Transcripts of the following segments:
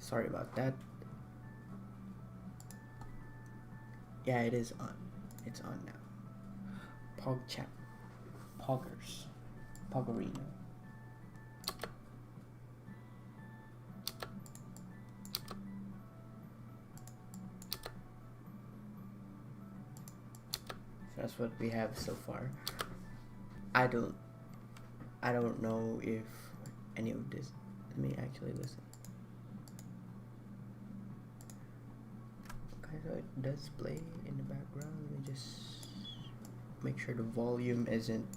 Sorry about that. Yeah, it is on. It's on now. PogChat. Poggers. Poggerino. So that's what we have so far. I don't know if any of this. Let me actually listen. Okay, so it does play in the background. Let me just make sure the volume isn't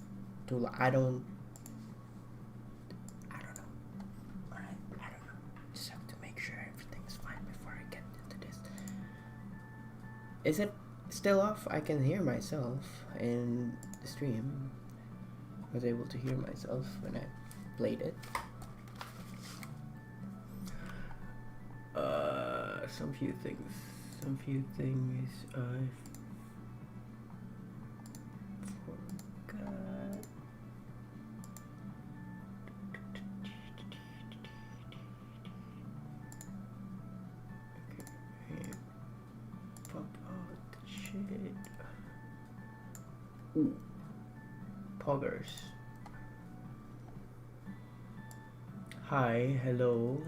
too loud. I don't know. Alright, I don't know. Just have to make sure everything's fine before I get into this. Is it still off? I can hear myself in the stream. I was able to hear myself when I played it. Some few things I forgot. Okay, pop out the shit. Ooh, poggers. Hi, hello.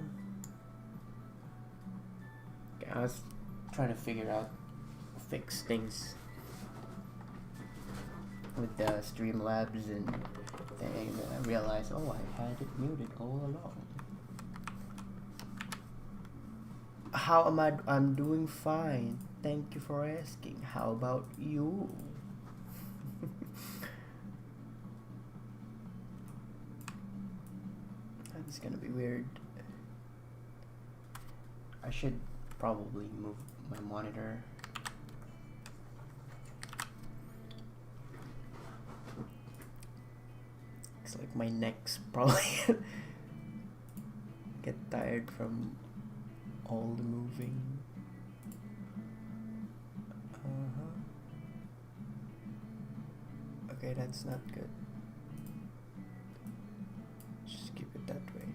Okay, I was trying to fix things with the Streamlabs and things, and I realized, oh, I had it muted all along. How am I? I'm doing fine. Thank you for asking. How about you? That's gonna be weird. I should probably move my monitor. It's like my neck's probably get tired from all the moving. Okay, that's not good. Just keep it that way.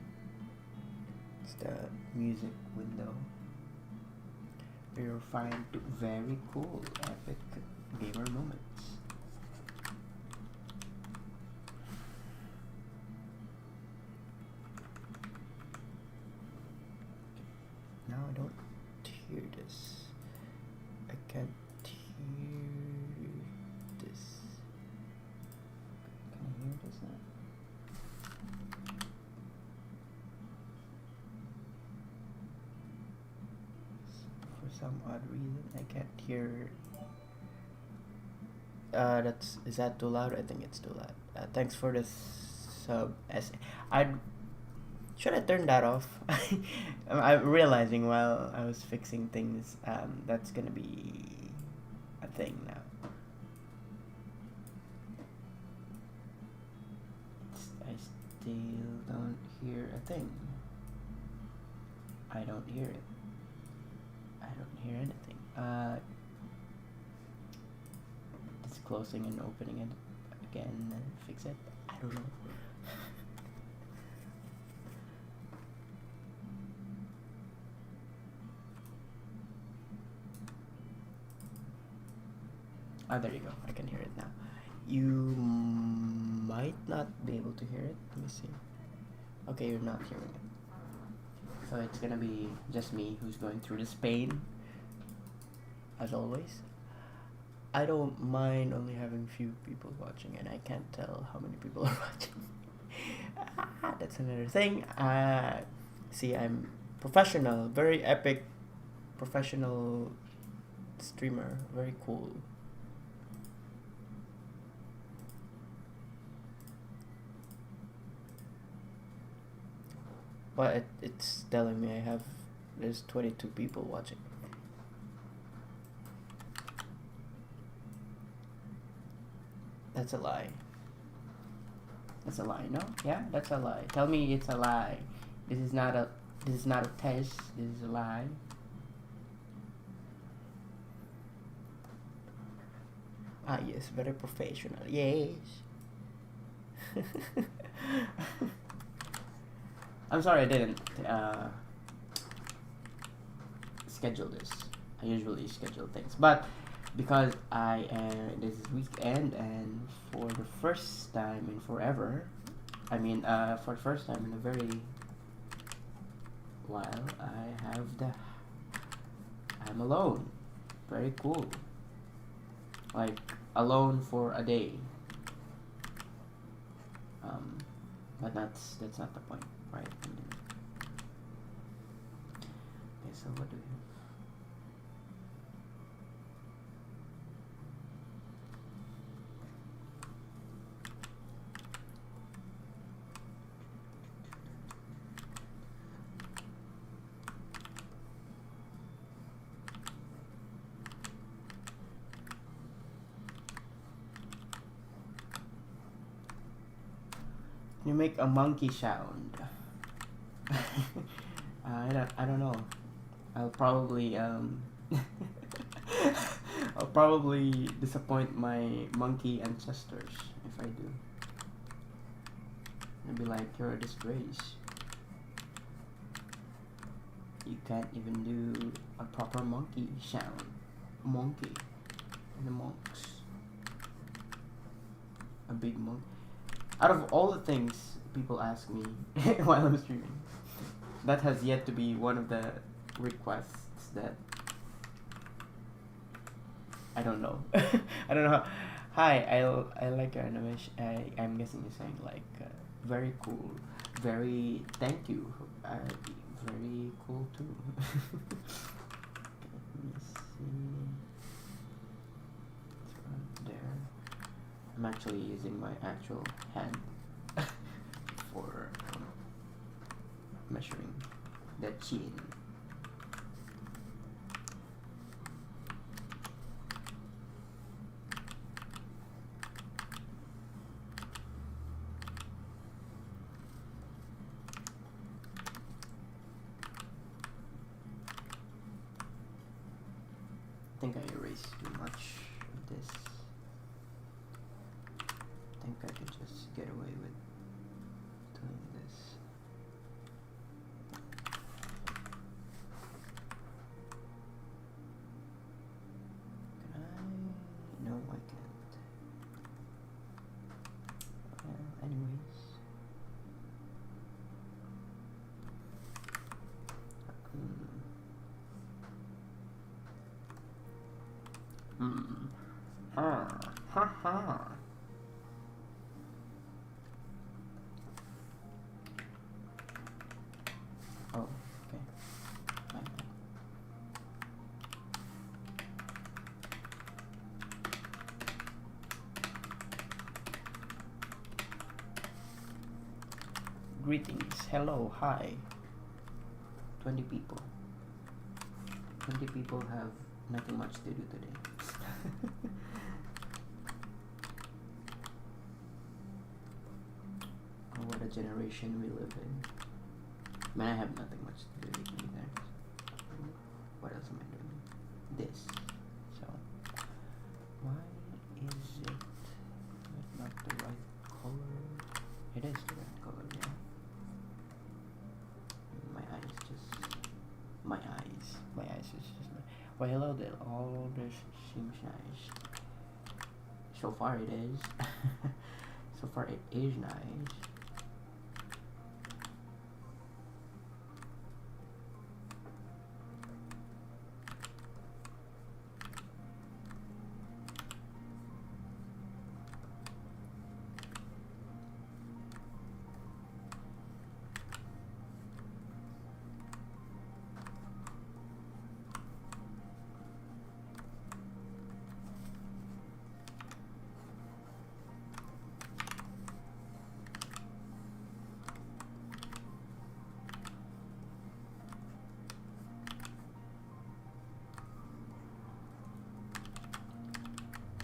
It's the music window. You're fine to very cool, epic gamer moments. Now I don't hear this. I can't hear this. Can I hear this now? For some odd reason, I can't hear. Is that too loud? I think it's too loud. Thanks for the sub. Should I turn that off? I'm realizing while I was fixing things, that's gonna be a thing now. I still don't hear a thing. I don't hear it. I don't hear anything. Just closing and opening it again and fix it. I don't know. Ah, there you go. I can hear it now. You might not be able to hear it. Let me see. Okay, you're not hearing it. So it's gonna be just me who's going through this pain. As always. I don't mind only having few people watching, and I can't tell how many people are watching. That's another thing. See, I'm professional. Very epic professional streamer. Very cool. But it's telling me there's 22 people watching. That's a lie. That's a lie, no? Yeah, that's a lie. Tell me it's a lie. This is not a test. This is a lie. Ah, yes, very professional. Yes. I'm sorry I didn't schedule this. I usually schedule things, but because this is weekend, and for the first time in forever, for the first time in a very while, I'm alone. Very cool. Like, alone for a day. But that's not the point, right? Okay, so what do we have? You make a monkey sound. I don't know. I'll probably I'll probably disappoint my monkey ancestors if I do. They'll be like, you're a disgrace. You can't even do a proper monkey sound. Monkey. And the monks. A big monk. Out of all the things people ask me while I'm streaming, that has yet to be one of the requests that I don't know. I don't know how. Hi, I like your animation. I'm guessing you're saying like very cool, very thank you. Very cool too. Let me see. It's right there. I'm actually using my actual hand for measuring the chin. I think I erased too much of this. I think I can just get away with doing this. Can I? No, I can't. Well, anyways. Ha ha. Oh, okay. Fine. Greetings. Hello. Hi. 20 people. 20 people have nothing much to do today. Oh, what a generation we live in. Man, I have nothing much to do either. What else am I doing? This. So, why is it not the right color? It is the right color, yeah. My eyes is just not. Well, hello there. All this seems nice. So far it is. So far it is nice.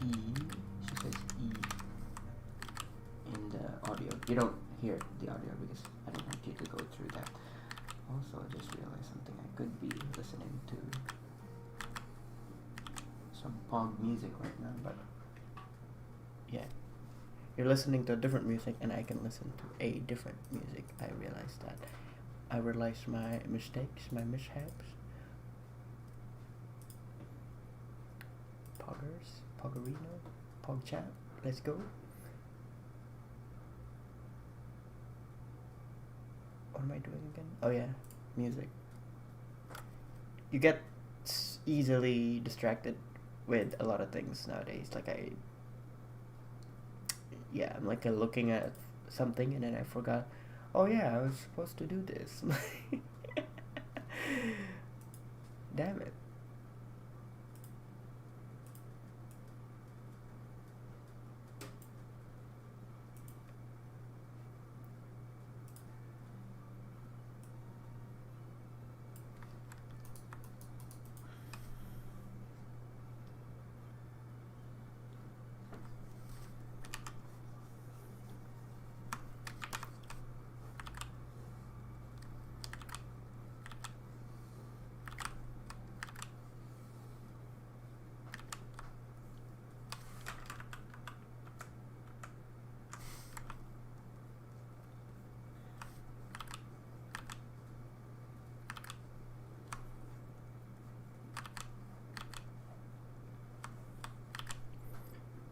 She says E in the audio. You don't hear the audio because I don't want you to go through that. Also, I just realized something. I could be listening to some pop music right now, but yeah, you're listening to a different music and I can listen to a different music. I realized that. I realized my mistakes, my mishaps. Pogarino, Pogchat. Let's go. What am I doing again? Oh yeah, music. You get easily distracted with a lot of things nowadays. Like I'm like looking at something and then I forgot. Oh yeah, I was supposed to do this. Damn it.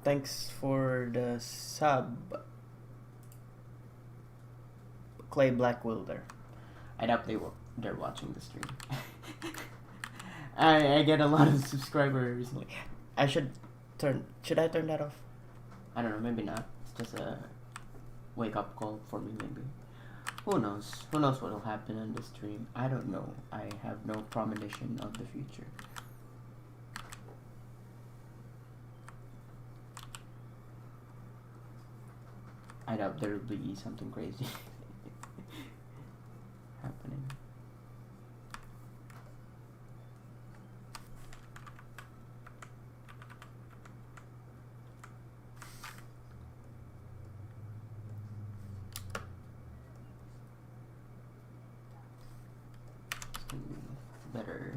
Thanks for the sub, Clay Black Wilder. I doubt they're watching the stream. I get a lot of subscribers recently. Should I turn that off? I don't know, maybe not. It's just a wake up call for me, maybe. Who knows? Who knows what will happen on the stream? I don't know. I have no premonition of the future. I doubt there will be something crazy happening. Better.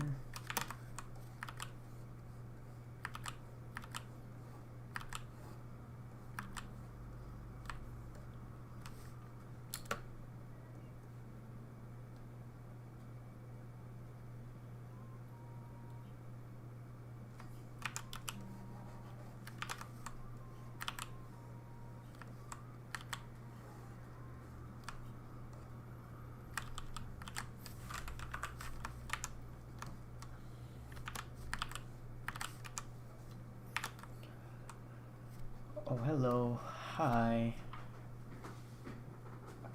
Oh, hello. Hi.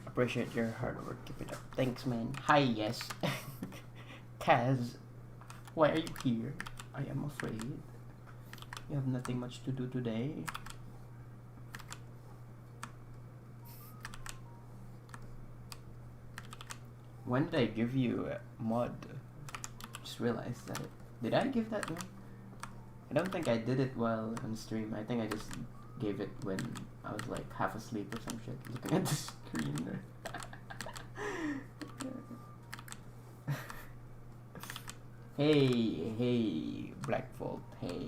Appreciate your hard work. Keep it up. Thanks, man. Hi, yes. Kaz, why are you here? I am afraid. You have nothing much to do today. When did I give you a mod? Just realized that. Did I give that one? I don't think I did it while on stream. I think I just gave it when I was like half asleep or some shit, looking at the screen. Hey, Black Vault, hey.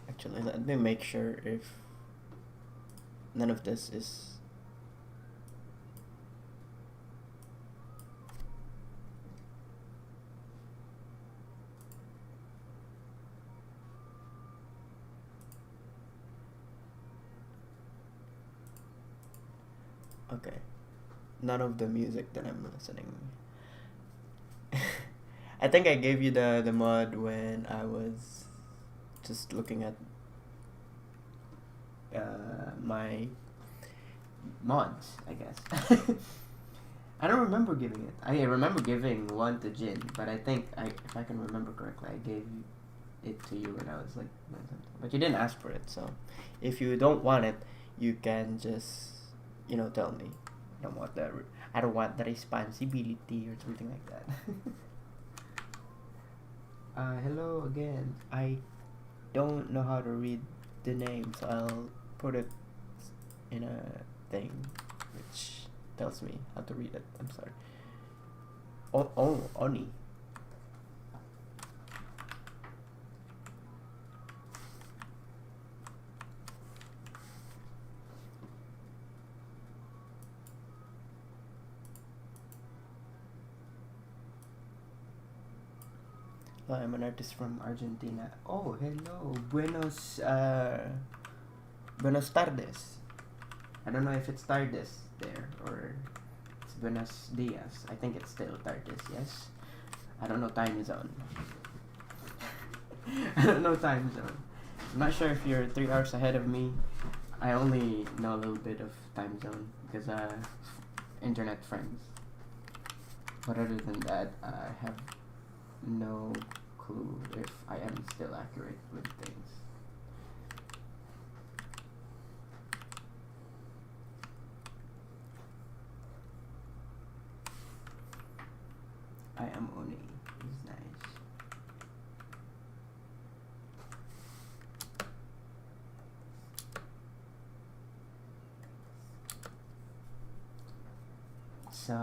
Actually, let me make sure if none of this is... Okay, none of the music that I'm listening. I think I gave you the mod when I was just looking at my mods, I guess. I don't remember giving it. I remember giving one to Jin, but I think if I can remember correctly, I gave it to you when I was like, but you didn't ask for it. So if you don't want it, you can just tell me. I don't want the responsibility or something like that. Hello again. I don't know how to read the name, so I'll put it in a thing which tells me how to read it. I'm sorry. Oni. I'm an artist from Argentina. Oh, hello. Buenos tardes. I don't know if it's tardes there or it's buenos dias. I think it's still tardes, yes? I don't know time zone. I don't know time zone. I'm not sure if you're 3 hours ahead of me. I only know a little bit of time zone because internet friends. But other than that, I have no clue if I am still accurate with things. I am Oni. He's nice. So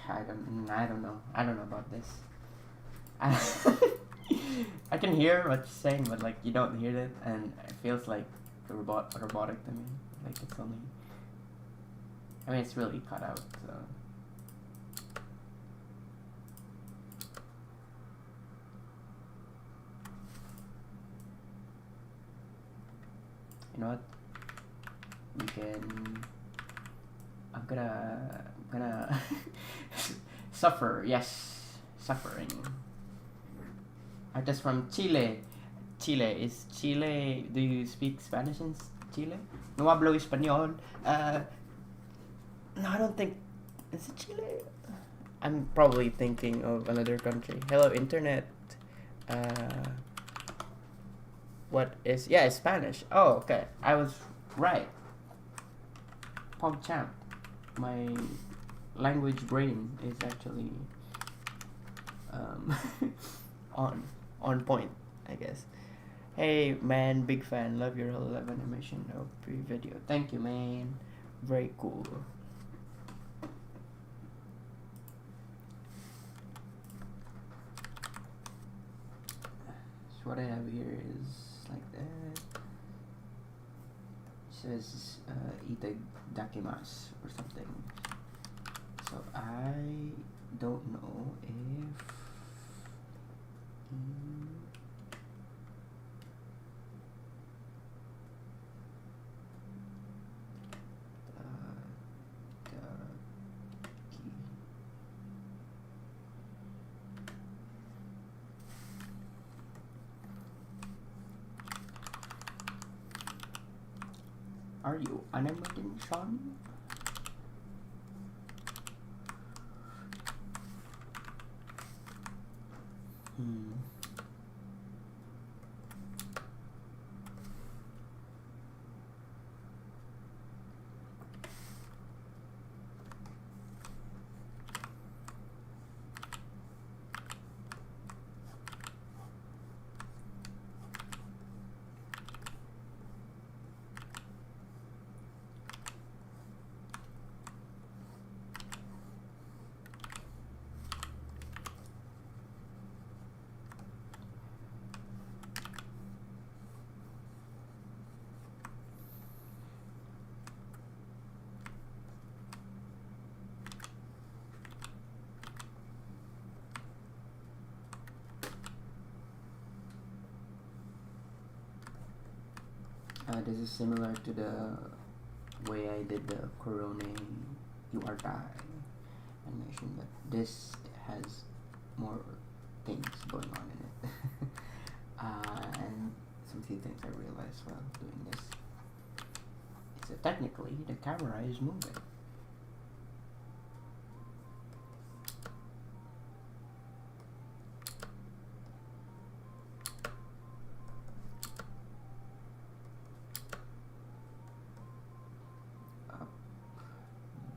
I don't know about this. I can hear what you're saying, but like you don't hear it, and it feels like robotic to me. Like it's only. I mean, it's really cut out. So. You know what? We can. I'm gonna suffer. Yes, suffering. Artist from Chile. Chile. Do you speak Spanish in Chile? No hablo español. No, I don't think. Is it Chile? I'm probably thinking of another country. Hello, internet. What is? Yeah, it's Spanish. Oh, okay. I was right. PogChamp. My language brain is actually on point, I guess. Hey man, big fan, love your live animation of video. Thank you, man. Very cool. So what I have here is like that. It says itadakimasu or something. So I don't know if are you animating, Sean? This is similar to the way I did the Corone You Are Die animation, but this has more things going on in it. And some few things I realized while doing this is that technically the camera is moving.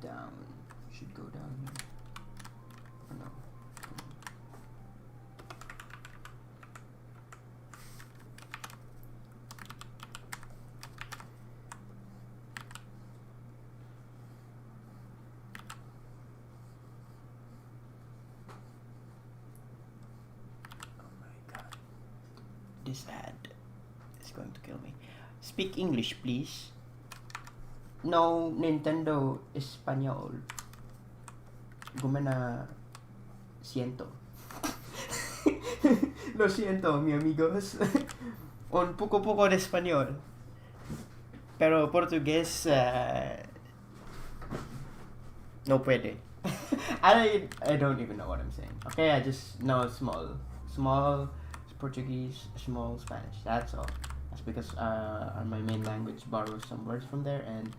Down, should go down here. Or no. Oh my god. This ad is going to kill me. Speak English, please. No Nintendo Español. Gumana siento. Lo siento, mi amigos. Un poco de español. Pero portugués no puede. I don't even know what I'm saying. Okay, I just know small Portuguese, small Spanish. That's all. That's because my main language borrows some words from there, and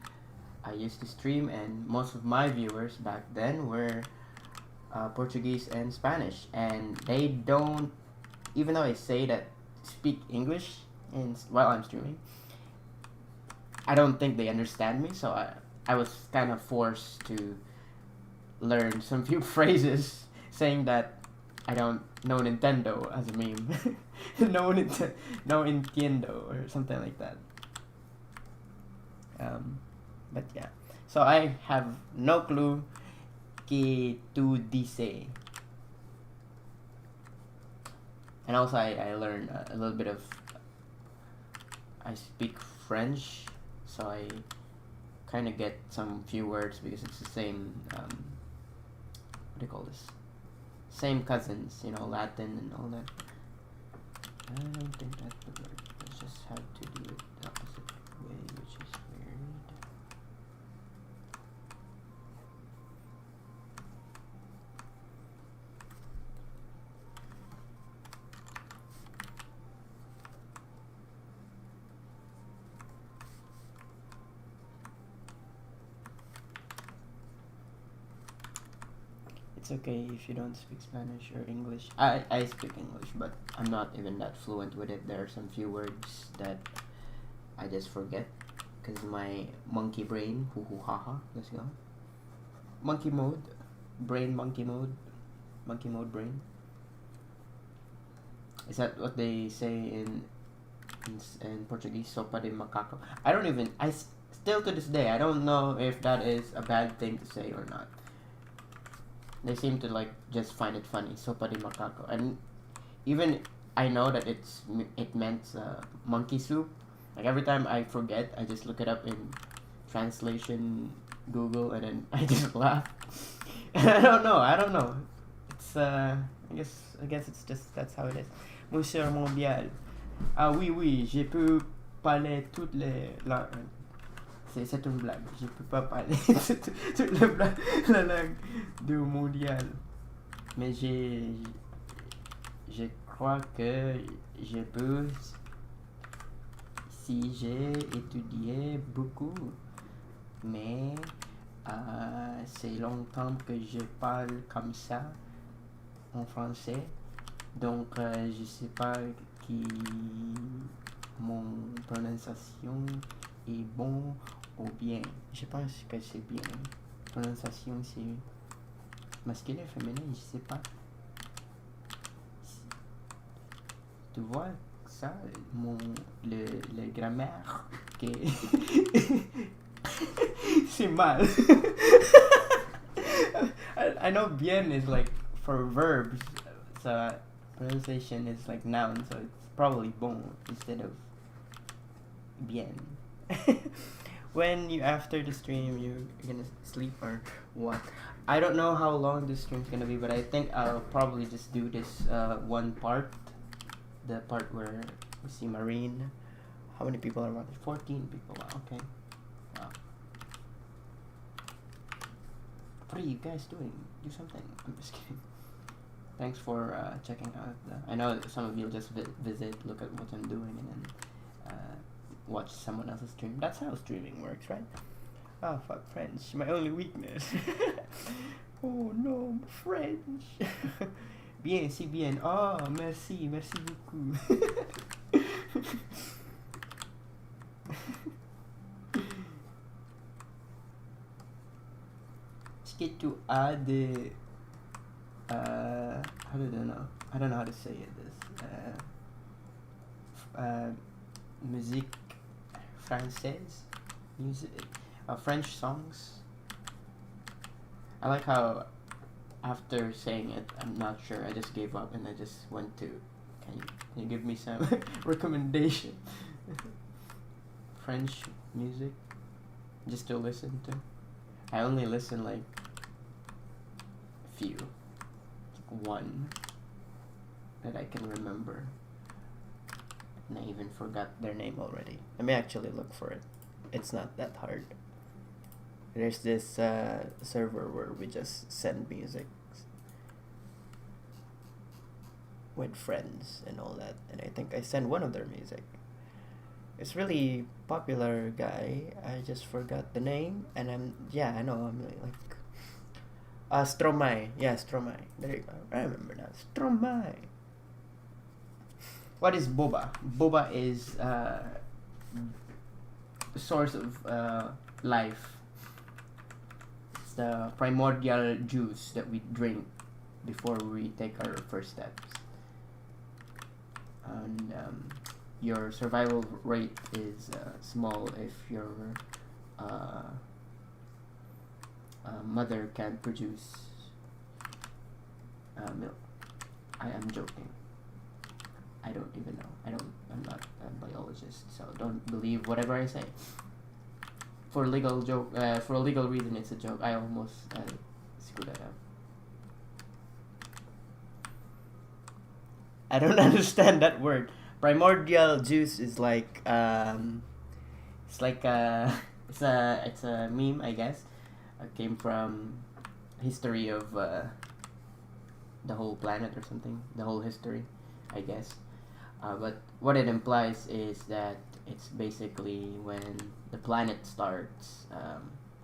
I used to stream, and most of my viewers back then were Portuguese and Spanish, and they don't, even though I say that speak English and while I'm streaming, I don't think they understand me. So I was kind of forced to learn some few phrases saying that I don't know Nintendo as a meme. no entiendo or something like that. But yeah, so I have no clue que tú dices. And also I learned a little bit of, I speak French, so I kind of get some few words because it's the same, what do you call this? Same cousins, you know, Latin and all that. I don't think that's the word. Let's just have to do it the opposite way, which is weird. It's okay if you don't speak Spanish or English. I speak English, but I'm not even that fluent with it. There are some few words that I just forget because my monkey brain, hoo hoo ha ha, let's go. Monkey mode, brain monkey mode brain. Is that what they say in Portuguese? Sopa de macaco. Still to this day, I don't know if that is a bad thing to say or not. They seem to like just find it funny, sopa de macaco, and even I know that it meant monkey soup. Like every time I forget, I just look it up in translation Google, and then I just laugh. I don't know. It's I guess it's just that's how it is. Monsieur Mondial. Ah oui, je peux parler toutes les langues. C'est une blague. Je peux pas parler toute la langue du mondial. Mais je crois que je peux si j'ai étudié beaucoup. Mais c'est longtemps que je parle comme ça en français. Donc je sais pas qui mon prononciation est bon ou bien. Je pense que c'est bien. Prononciation c'est masculin, féminin, je sais pas. Tu vois ça, le grammaire que c'est mal. I know bien is like for verbs, so pronunciation is like noun, so it's probably bon instead of bien. When you after the stream you're gonna sleep or what? I don't know how long this stream's gonna be, but I think I'll probably just do this one part, the part where we see Marine. How many people are watching? 14 people. Wow, okay. Wow. What are you guys doing? Do something. I'm just kidding. Thanks for checking out. I know some of you will just visit, look at what I'm doing, and then watch someone else's stream. That's how streaming works, right? Oh, fuck French. My only weakness. Oh no, French. Bien, si bien. Oh, merci beaucoup. Est-ce que tu as des I don't know how to say it. Musique française, French songs. I like how after saying it, I'm not sure. I just gave up and I just went to. Can you give me some recommendation? French music, just to listen to. I only listen like few, like one. that I can remember. And I even forgot their name already. Let me actually look for it. It's not that hard. There's this server where we just send music with friends and all that, and I think I sent one of their music. It's really popular guy. I just forgot the name, and I know I'm like Stromae. Yeah, Stromae. There you go. I remember now. Stromae. What is boba? Boba is source of life. It's the primordial juice that we drink before we take our first steps. And your survival rate is small if your mother can't produce milk. I am joking. I don't even know. I'm not a biologist, so don't believe whatever I say. For legal reason, it's a joke. I almost screwed that up. I don't understand that word. Primordial juice is like it's like it's a meme, I guess. It came from history of the whole planet or something. The whole history, I guess. But what it implies is that it's basically when the planet starts.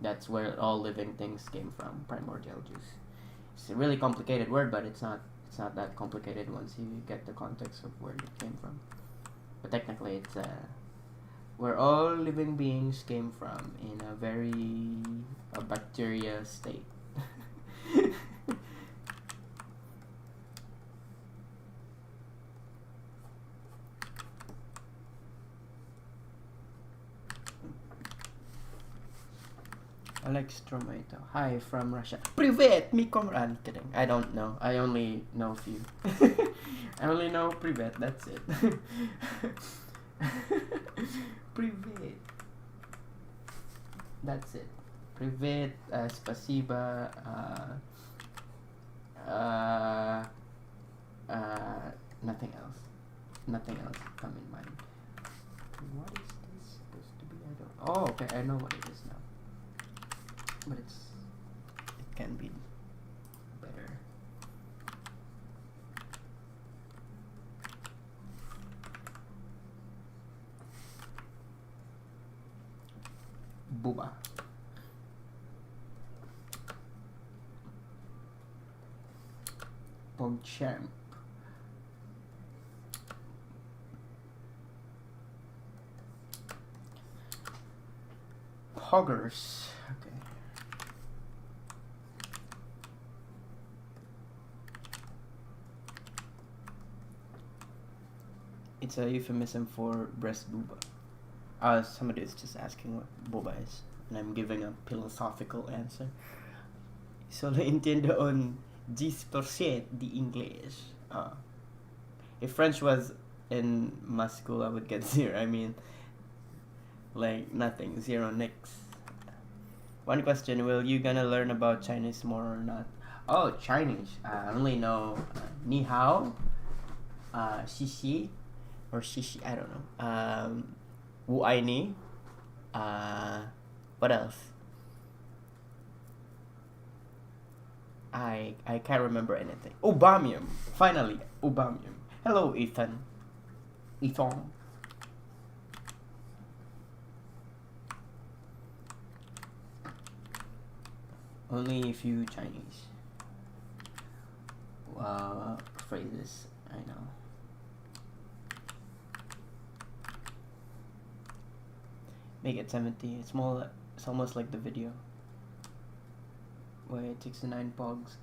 That's where all living things came from. Primordial juice. It's a really complicated word, but it's not that complicated once you get the context of where it came from. But technically, it's where all living beings came from in a very bacteria state. I like Stromae. Hi from Russia. Privet, mi comrade. Kidding. I don't know. I only know a few. I only know Privet. That's it. Privet. That's it. Privet. Spasiba. Nothing else. Nothing else come in mind. What is this supposed to be? I don't. Oh, okay. I know what it is now. But it can be better. Booba. Pogchamp. Poggers. Okay. It's a euphemism for breast booba. Somebody is just asking what boba is, and I'm giving a philosophical answer. Solo entiendo un 10% de English. If French was in my school, I would get 0. I mean, like nothing, 0 nicks. One question: will you gonna learn about Chinese more or not? Oh, Chinese. I only know ni hao, xi or shishi, I don't know. Wu ai ni. What else? I can't remember anything. Ubamium. Finally, Ubamium. Hello, Ethan. Ethan. Only a few Chinese phrases I know. Make it 70. It's almost like the video. Wait, 69 pogs.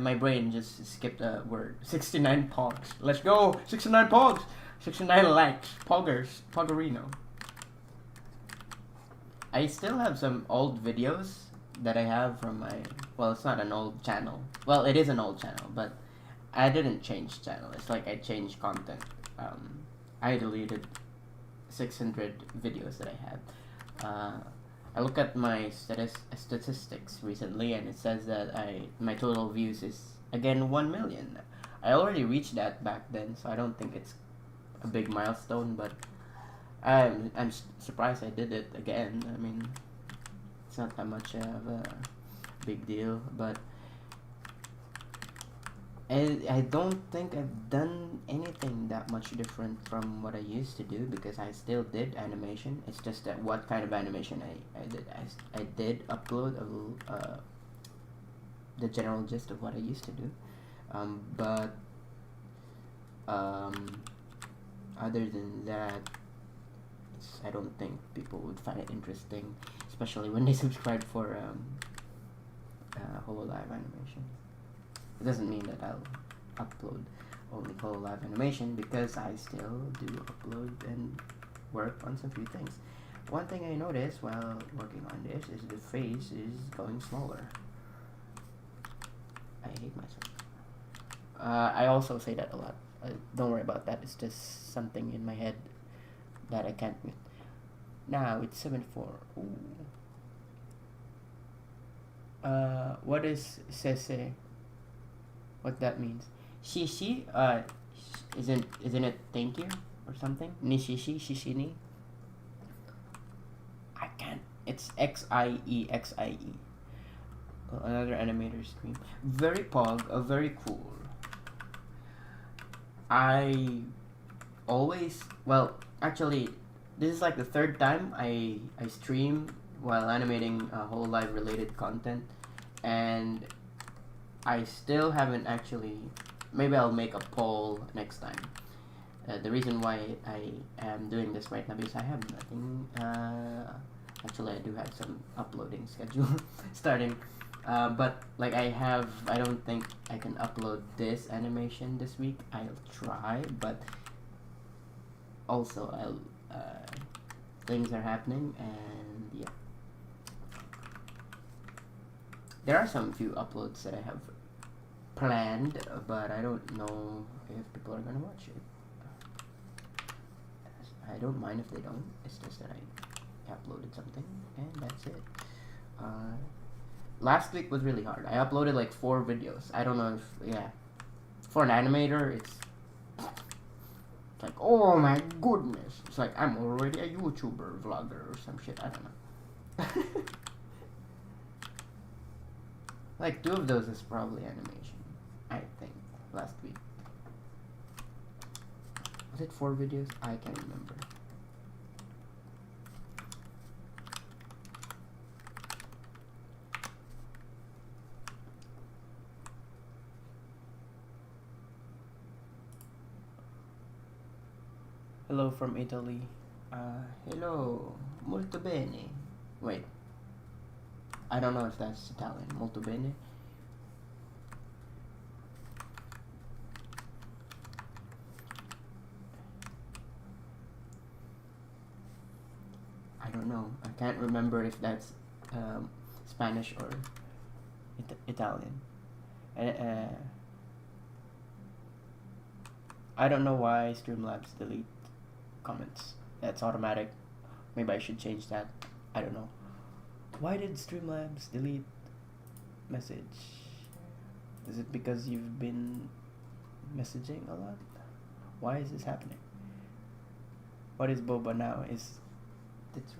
My brain just skipped a word. 69 pogs. Let's go. 69 pogs. 69 likes. Poggers. Poggerino. I still have some old videos that I have from my. Well, it's not an old channel. Well, it is an old channel, but I didn't change channel. It's like I changed content. I deleted 600 videos that I had. I look at my statistics recently, and it says that my total views is again 1 million. I already reached that back then, so I don't think it's a big milestone. But I'm surprised I did it again. I mean, it's not that much of a big deal, but I don't think I've done anything that much different from what I used to do, because I still did animation. It's just that what kind of animation I did. I did upload the general gist of what I used to do, but other than that, I don't think people would find it interesting, especially when they subscribe for HoloLive animation. It doesn't mean that I'll upload only HoloLive animation, because I still do upload and work on some few things. One thing I noticed while working on this is the face is going smaller. I hate myself. I also say that a lot. Don't worry about that. It's just something in my head that I can't mute. Now it's 74. Ooh. What is sese? What that means? Shishi? Isn't it thank you or something? Nishishi, shishini. I can't. It's XIEXIE. Another animator scream. Very pog. Very cool. I always, well, actually, this is like the third time I stream while animating HoloLive related content, and I still haven't actually. Maybe I'll make a poll next time. The reason why I am doing this right now is I have nothing. Actually, I do have some uploading schedule starting, but like I don't think I can upload this animation this week. I'll try, but also things are happening, and yeah. There are some few uploads that I have planned, but I don't know if people are gonna watch it. I don't mind if they don't. It's just that I uploaded something, and that's it. Last week was really hard. I uploaded like 4 videos. I don't know if, yeah. For an animator, it's like, oh my goodness. It's like I'm already a YouTuber, vlogger, or some shit. I don't know. Like 2 of those is probably animation, I think, last week. Was it 4 videos? I can't remember. Hello from Italy. Hello. Molto bene. Wait. I don't know if that's Italian. Molto bene. I don't know. I can't remember if that's Spanish or Italian. I don't know why Streamlabs delete comments. That's automatic. Maybe I should change that. I don't know. Why did Streamlabs delete message? Is it because you've been messaging a lot? Why is this happening? What is boba now?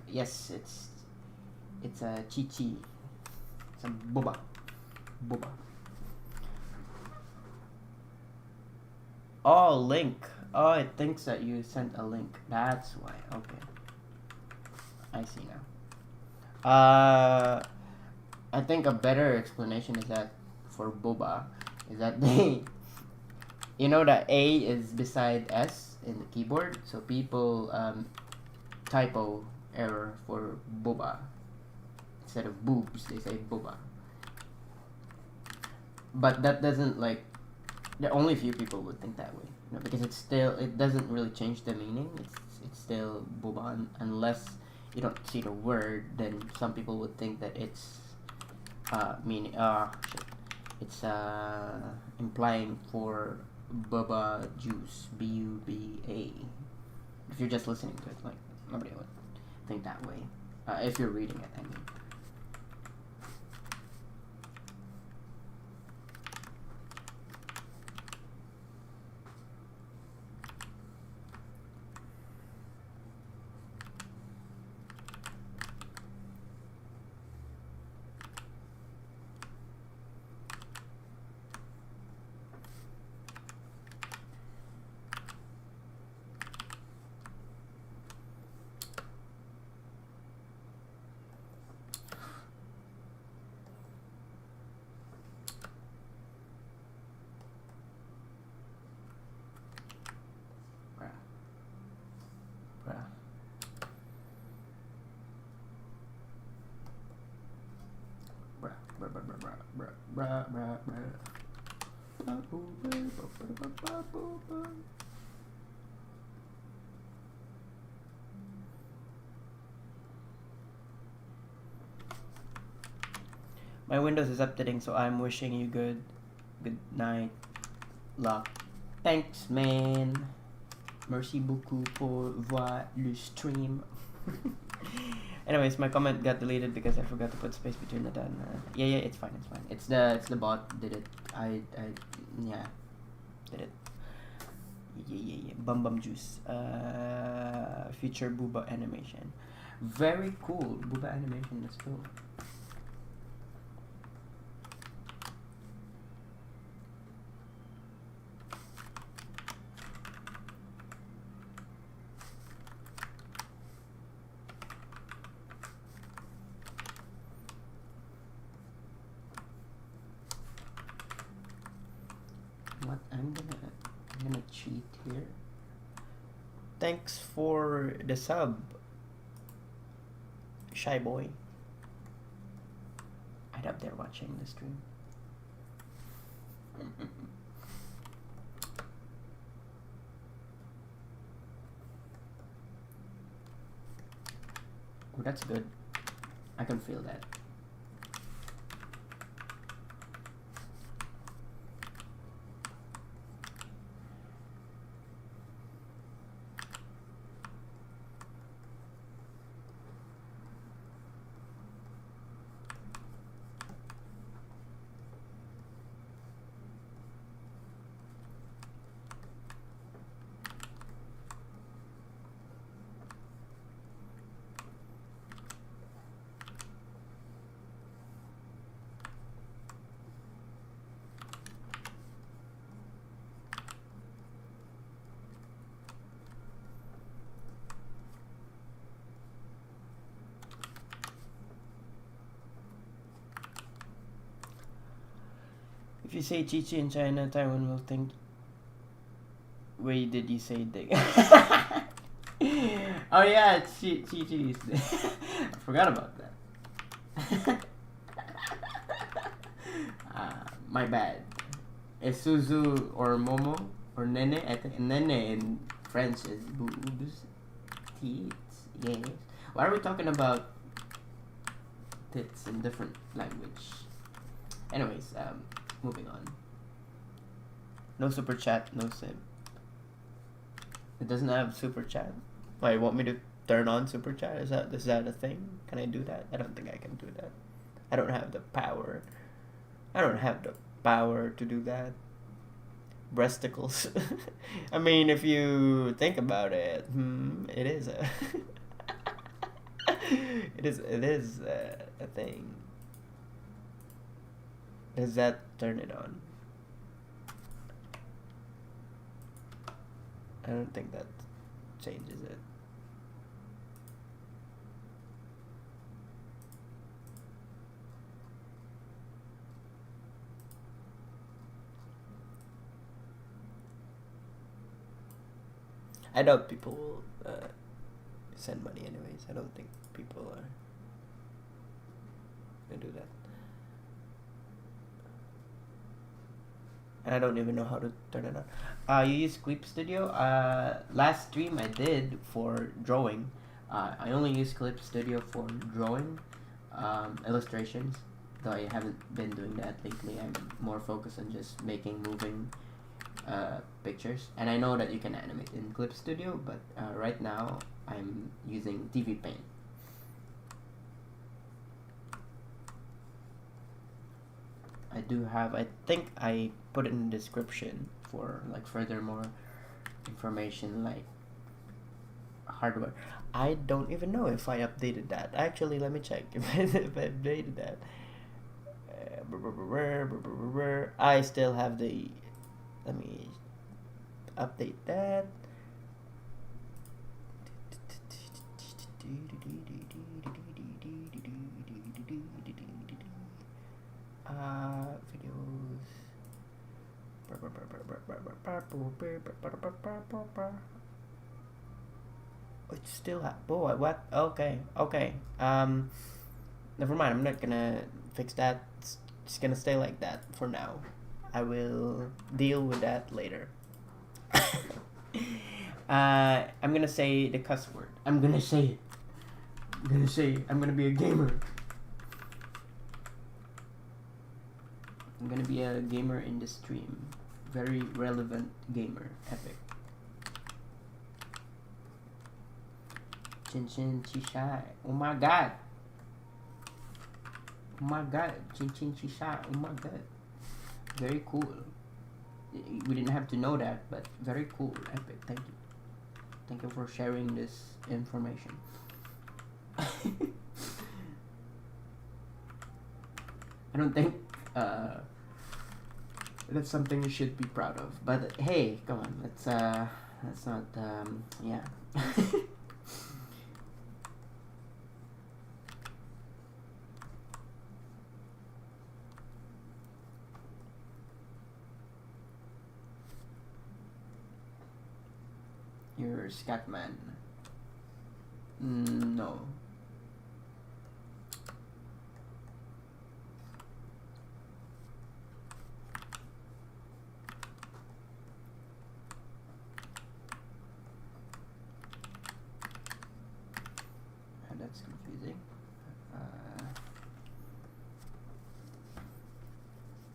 Yes, it's a chi-chi. It's a boba. Oh, link. Oh, it thinks that you sent a link. That's why. Okay. I see now. I think a better explanation is that for boba is that they, you know, that A is beside S in the keyboard, so people typo error for boba instead of boobs, they say boba. But that doesn't, like, there only few people would think that way, you know, because it doesn't really change the meaning. It's still boba, unless you don't see the word. Then some people would think that it's meaning it's implying for boba juice, buba. If you're just listening to it, like, nobody would think that way. If you're reading it, I mean. My Windows is updating, so I'm wishing you good night, luck. Thanks, man. Merci beaucoup pour voir le stream. Anyways, my comment got deleted because I forgot to put space between the done. Yeah, it's fine. It's the bot did it. Yeah, did it. Yeah. Bum juice. Future booba animation. Very cool. Booba animation. Let's go. I'm gonna cheat here. Thanks for the sub, Shy Boy. I'd up there watching the stream. Oh, that's good. I can feel that. If you say Chi-Chi in China, Taiwan will think, wait, did you say dick? Oh yeah, Chi-Chi. I forgot about that. My bad. Suzu or Momo or Nene. I think Nene in French is boobs. Tits. Yes. Why are we talking about tits in different language? Anyways, moving on. No super chat, no sim. It doesn't have super chat. Why, you want me to turn on super chat? Is that a thing? Can I do that? I don't think I can do that. I don't have the power. I don't have the power to do that. Breasticles. I mean, if you think about it, it is a it is a thing. Does that turn it on? I don't think that changes it. I doubt people will send money anyways. I don't think people are gonna do that. And I don't even know how to turn it on. You use Clip Studio? Last stream I did for drawing. I only use Clip Studio for drawing illustrations, though I haven't been doing that lately. I'm more focused on just making moving pictures. And I know that you can animate in Clip Studio, but right now I'm using TV Paint. I do have, I think I put it in the description for like furthermore information like hardware. I don't even know if I updated that. Actually, let me check if I updated that. I still have the, let me update that. Videos. It still boy, what? Okay. Never mind. I'm not gonna fix that. It's gonna stay like that for now. I will deal with that later. I'm gonna say the cuss word. I'm gonna say it. I'm gonna be a gamer. I'm gonna be a gamer in the stream. Very relevant gamer. Epic. Chin chin chishai. Oh my god. Oh my god. Chin chin chishai. Oh my god. Very cool. We didn't have to know that, but very cool. Epic. Thank you. Thank you for sharing this information. I don't think that's something you should be proud of. But hey, come on, let's not yeah. You're Scatman. No. That's confusing.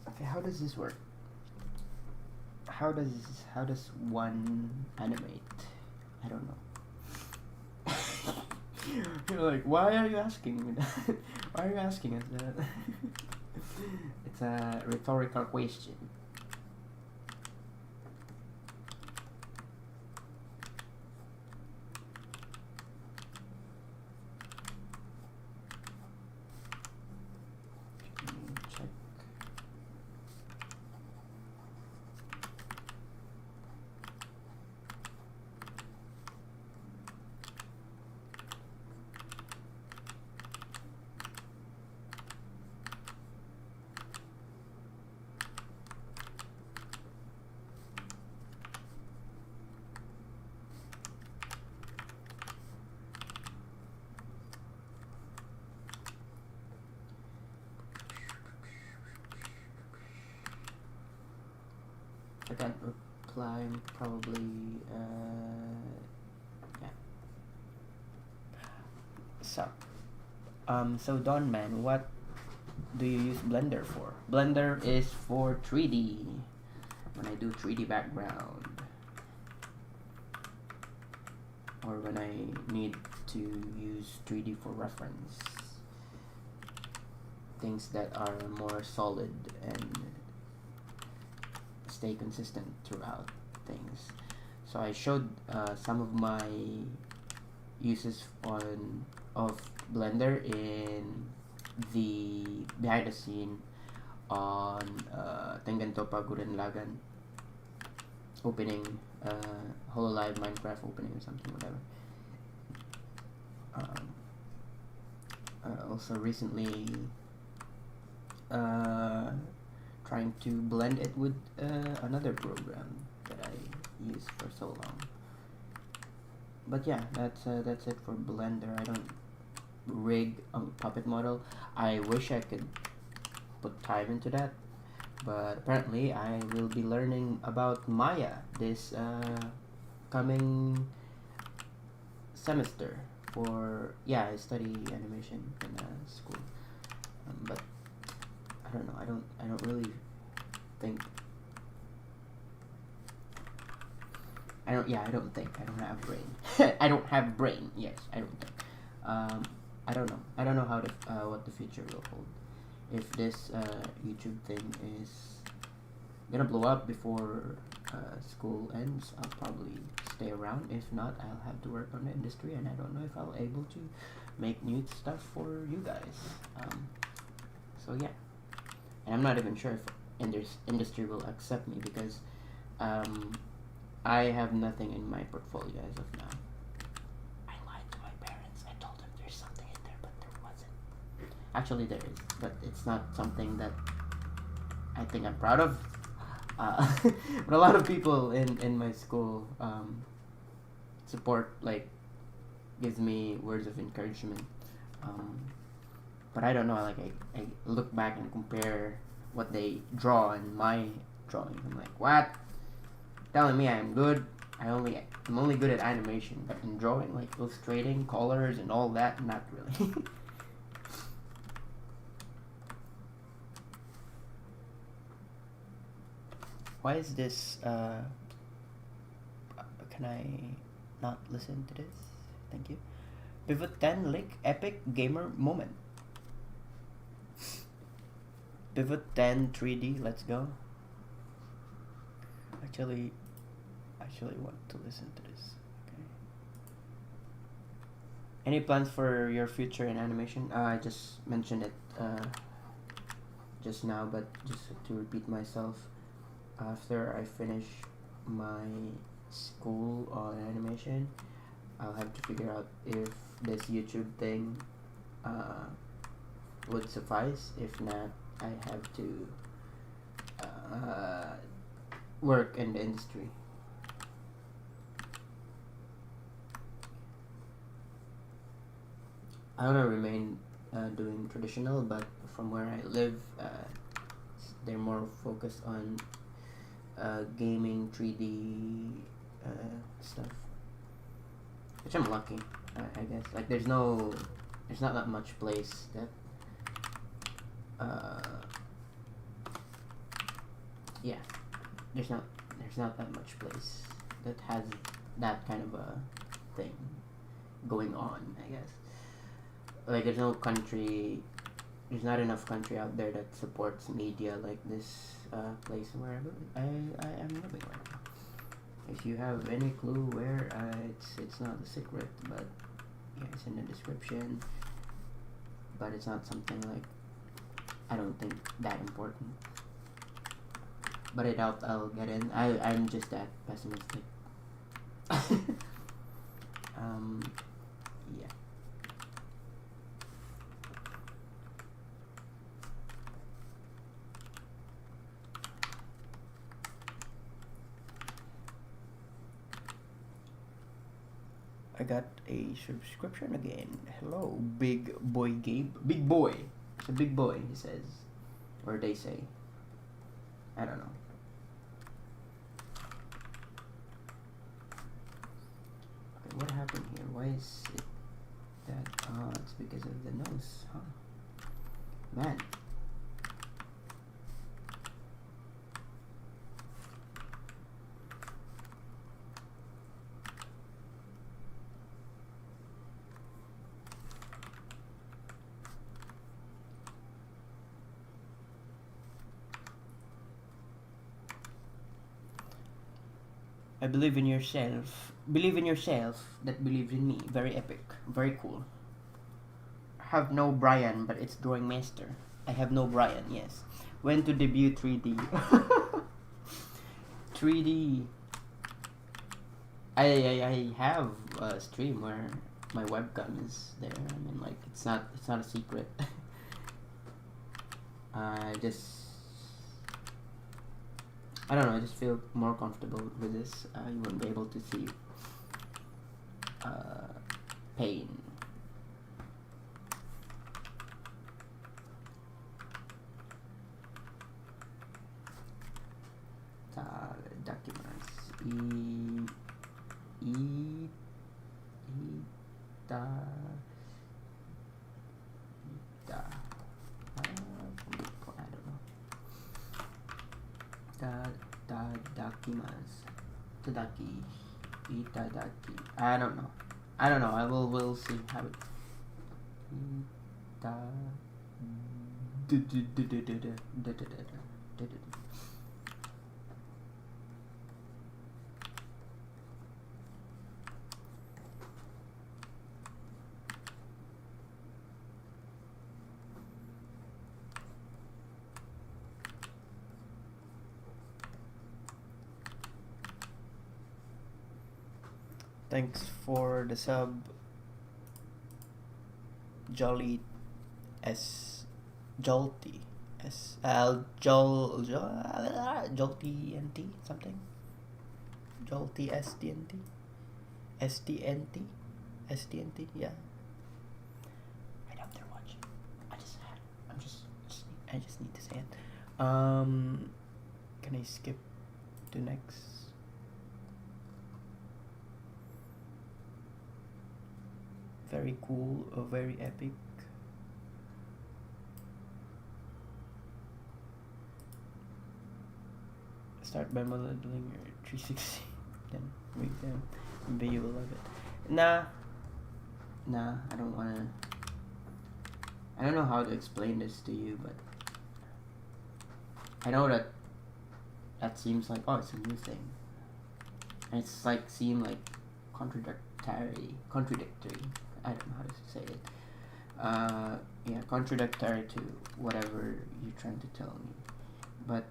Okay, how does this work? How does one animate? I don't know. You're like, why are you asking me that? Why are you asking us that? It's a rhetorical question. Check. I can't reply, probably, yeah. So Don Man, what do you use Blender for? Blender is for 3D, when I do 3D background, or when I need to use 3D for reference, things that are more solid and stay consistent throughout things. So I showed some of my uses of Blender in the behind the scene on Tengentopa Gurren Lagann opening, Hololive Minecraft opening or something, whatever. Also recently trying to blend it with another program that I used for so long. But yeah, that's it for Blender. I don't rig a puppet model. I wish I could put time into that, but apparently I will be learning about Maya this coming semester. For yeah, I study animation in school, but I don't know. I don't really think. I don't have brain. I don't have brain. Yes, I don't think. I don't know. I don't know how what the future will hold. If this YouTube thing is gonna blow up before school ends, I'll probably stay around. If not, I'll have to work on the industry, and I don't know if I'll able to make new stuff for you guys. So yeah, and I'm not even sure if industry will accept me, because I have nothing in my portfolio as of now. I lied to my parents. I told them there's something in there, but there wasn't. Actually, there is, but it's not something that I think I'm proud of. But a lot of people in my school support, like, gives me words of encouragement. But I don't know, like, I look back and compare what they draw in my drawings. I'm like, what? Telling me I'm good? I'm only good at animation, but in drawing, like illustrating, colors, and all that, not really. Why is this? Can I not listen to this? Thank you. Pivot 10 Lick Epic Gamer Moment. Pivot 10 3D. Let's go. Actually want to listen to this. Okay. Any plans for your future in animation? I just mentioned it just now, but just to repeat myself, after I finish my school on animation, I'll have to figure out if this YouTube thing would suffice. If not, I have to work in the industry. I want to remain doing traditional, but from where I live, they're more focused on gaming 3D stuff, which I'm lucky, I guess. Like there's not that much place that yeah, there's not that much place that has that kind of a thing going on, I guess. Like there's not enough country out there that supports media like this place where I am living right now. If you have any clue where, it's not a secret, but yeah, it's in the description. But it's not something like, I don't think that important. But I doubt I'll get in. I'm just that pessimistic. Yeah. I got a subscription again. Hello, Big Boy Gabe. Big Boy. It's a big boy, he says. Or they say. I don't know. Okay, what happened here? Why is it that? Oh, it's because of the nose, huh? Man. I believe in yourself. Believe in yourself that believes in me. Very epic. Very cool. I have no Brian, but it's Drawing Master. I have no Brian, yes. When to debut 3D? 3D. I have a stream where my webcam is there. I mean, like, it's not a secret. I don't know, I just feel more comfortable with this. You won't be able to see pain. Documents. Tadaki. Itadaki. I don't know. We'll see how it. Thanks for the sub, Jolty Jolty NT something, Jolty STNT, yeah. I know they're watching. I just need to say it. Can I skip to next? Very cool, very epic. Start by modeling your 360, then read them. Maybe you will love it. Nah, I don't wanna. I don't know how to explain this to you, but I know that seems like, oh, it's a new thing. And it's like seem like contradictory. I don't know how to say it. Yeah, contradictory to whatever you're trying to tell me. But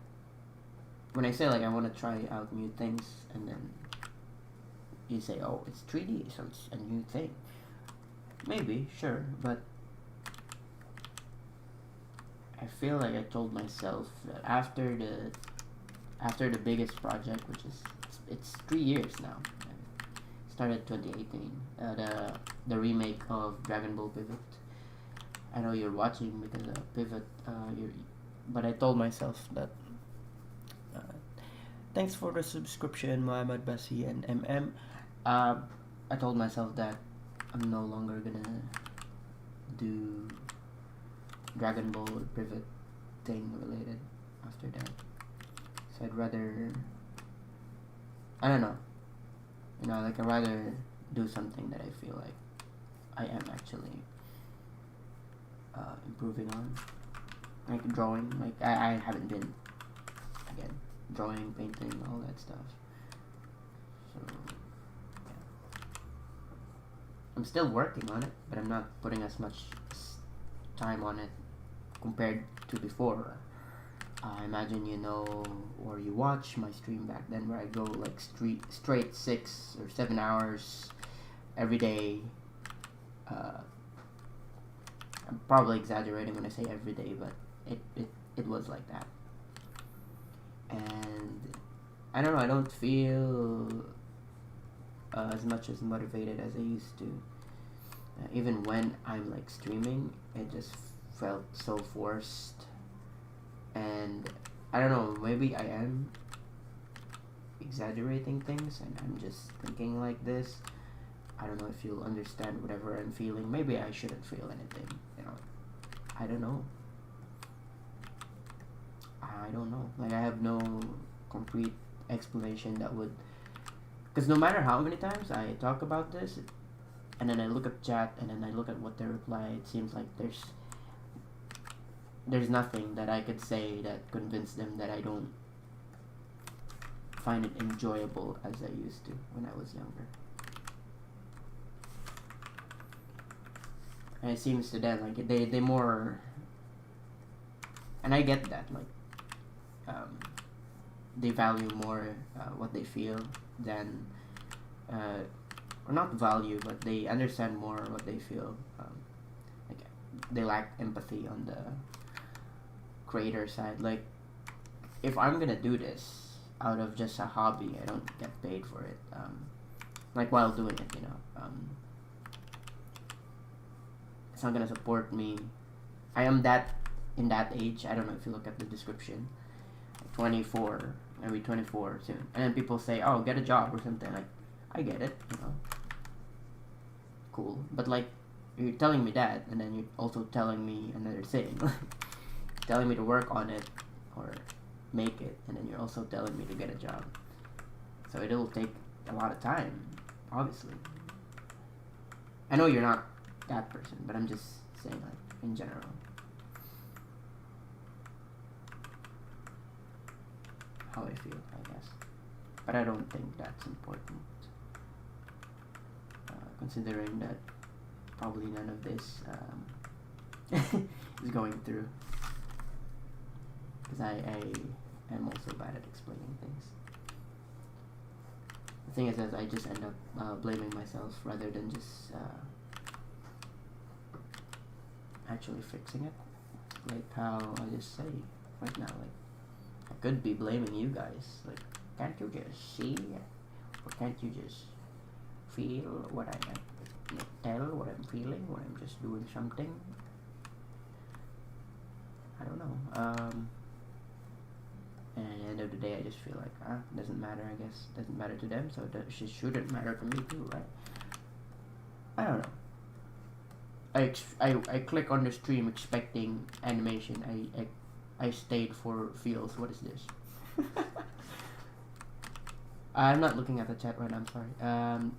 when I say like I want to try out new things, and then you say, oh, it's 3D, so it's a new thing. Maybe, sure, but I feel like I told myself that after the biggest project, which is it's 3 years now. Started 2018. The remake of Dragon Ball Pivot. I know you're watching because Pivot. But I told myself that. Thanks for the subscription, Muhammad Basi and MM. I told myself that I'm no longer gonna do Dragon Ball Pivot thing related after that. So I'd rather, I don't know, like I'd rather do something that I feel like I am actually improving on, like drawing. Like I haven't been, again, drawing, painting, all that stuff. So yeah, I'm still working on it, but I'm not putting as much time on it compared to before. I imagine you know, or you watch my stream back then where I go like straight 6 or 7 hours every day. I'm probably exaggerating when I say every day, but it was like that. And I don't know, I don't feel as much as motivated as I used to. Even when I'm like streaming, it just felt so forced. And I don't know, maybe I am exaggerating things and I'm just thinking like this. I don't know if you'll understand whatever I'm feeling. Maybe I shouldn't feel anything, I don't know. I don't know. Like, I have no concrete explanation that would... Because no matter how many times I talk about this, and then I look at chat, and then I look at what they reply, it seems like there's nothing that I could say that convinced them that I don't find it enjoyable as I used to when I was younger. And it seems to them like they more, and I get that, like they value more what they feel than or not value, but they understand more what they feel. Like they lack empathy on the creator side. Like, if I'm gonna do this out of just a hobby, I don't get paid for it. Like while doing it, it's not gonna support me. I am in that age. I don't know if you look at the description. 24, maybe 24 soon, and then people say, "Oh, get a job or something." Like, I get it, cool. But like, you're telling me that, and then you're also telling me another thing, telling me to work on it or make it, and then you're also telling me to get a job. So it'll take a lot of time, obviously. I know you're not that person, but I'm just saying, like, in general. How I feel, I guess. But I don't think that's important. Considering that probably none of this is going through. Because I am also bad at explaining things. The thing is that I just end up blaming myself rather than just actually fixing it. Like how I just say right now, like, I could be blaming you guys. Like, can't you just see? Or can't you just feel what I'm tell what I'm feeling when I'm just doing something? I don't know. And at the end of the day, I just feel like, doesn't matter, I guess. Doesn't matter to them, so it shouldn't matter to me too, right? I don't know. I click on the stream expecting animation. I stayed for feels. What is this? I'm not looking at the chat right now, I'm sorry.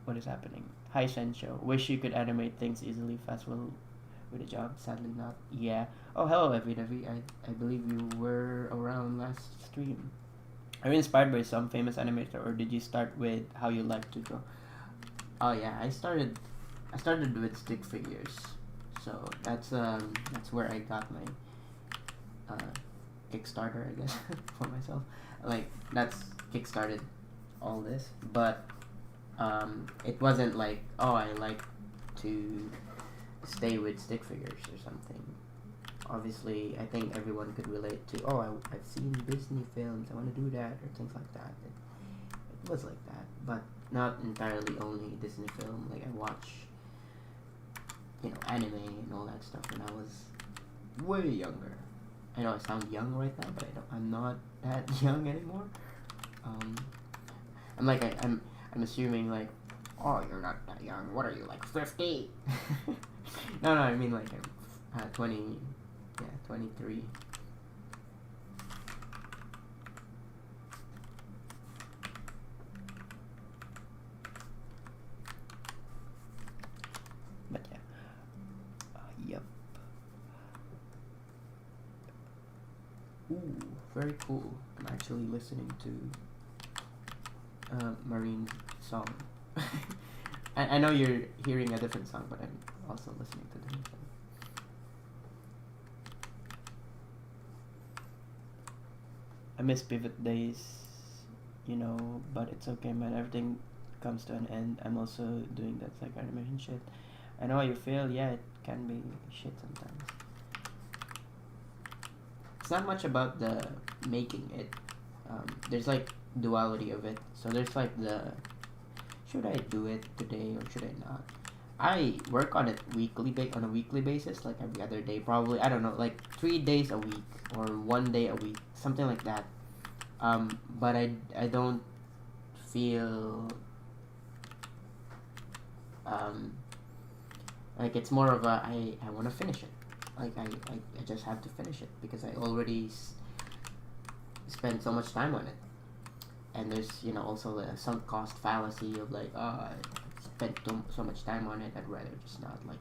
What is happening? Hi Sensho. Wish you could animate things easily, fast well with a job. Sadly not. Yeah. Oh, hello Evie. I believe you were around last stream. Are you inspired by some famous animator, or did you start with how you like to draw? Oh yeah, I started with stick figures, so that's where I got my Kickstarter, I guess, for myself. Like that's kickstarted all this, but it wasn't like, oh, I like to stay with stick figures or something. Obviously, I think everyone could relate to, oh, I've seen Disney films, I want to do that, or things like that. It was like that, but not entirely only Disney film. Like I watch, anime and all that stuff when I was way younger. I know I sound young right now, but I'm not that young anymore. I'm assuming like, oh, you're not that young. What are you, like 50? No, I mean like I'm 23. But yeah, yep. Ooh, very cool. I'm actually listening to Marine song. I know you're hearing a different song, but I'm also listening to the new song. I miss pivot days, but it's okay, man. Everything comes to an end. I'm also doing that like animation shit. I know how you feel. Yeah, it can be shit sometimes. It's not much about the making it. There's like duality of it. So there's like the, should I do it today or should I not? I work on it on a weekly basis, like every other day, probably. I don't know, like 3 days a week or 1 day a week, something like that. But I don't feel like it's more of a I want to finish it. Like I just have to finish it because I already spent so much time on it. And there's also the sunk cost fallacy of like, oh, I spent so much time on it, I'd rather just not. Like,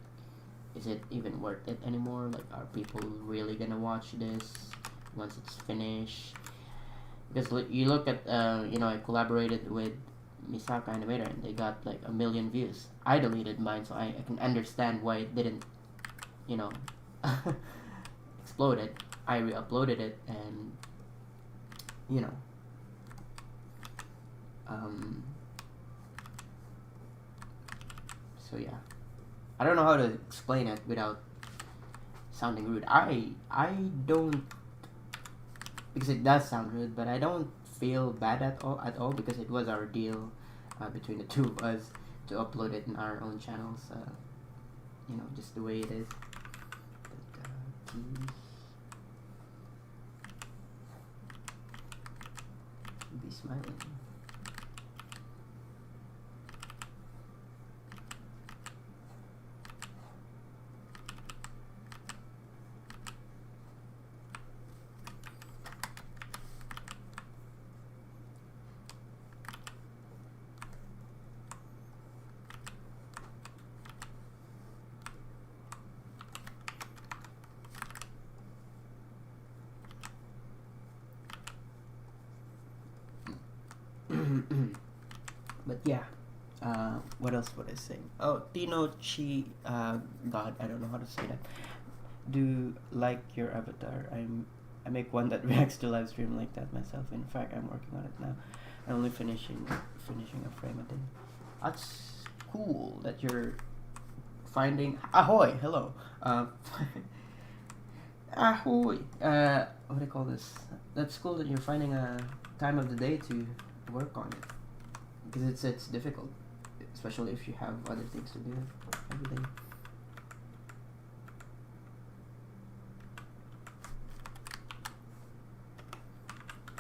is it even worth it anymore? Like, are people really gonna watch this once it's finished? Because you look at I collaborated with Misaka Animator and they got like 1 million views. I deleted mine, so I can understand why it didn't exploded. I re-uploaded it and so yeah, I don't know how to explain it without sounding rude. I don't, because it does sound rude, but I don't feel bad at all because it was our deal between the two of us to upload it in our own channels. Just the way it is. But, be smiling. But yeah, what else would I say? Oh, Tino Chi, God, I don't know how to say that. Do like your avatar. I make one that reacts to live stream like that myself. In fact, I'm working on it now. I'm only finishing a frame a day. That's cool that you're finding. Ahoy, hello. Ahoy. What do you call this? That's cool that you're finding a time of the day to work on it, because it's difficult, especially if you have other things to do every day.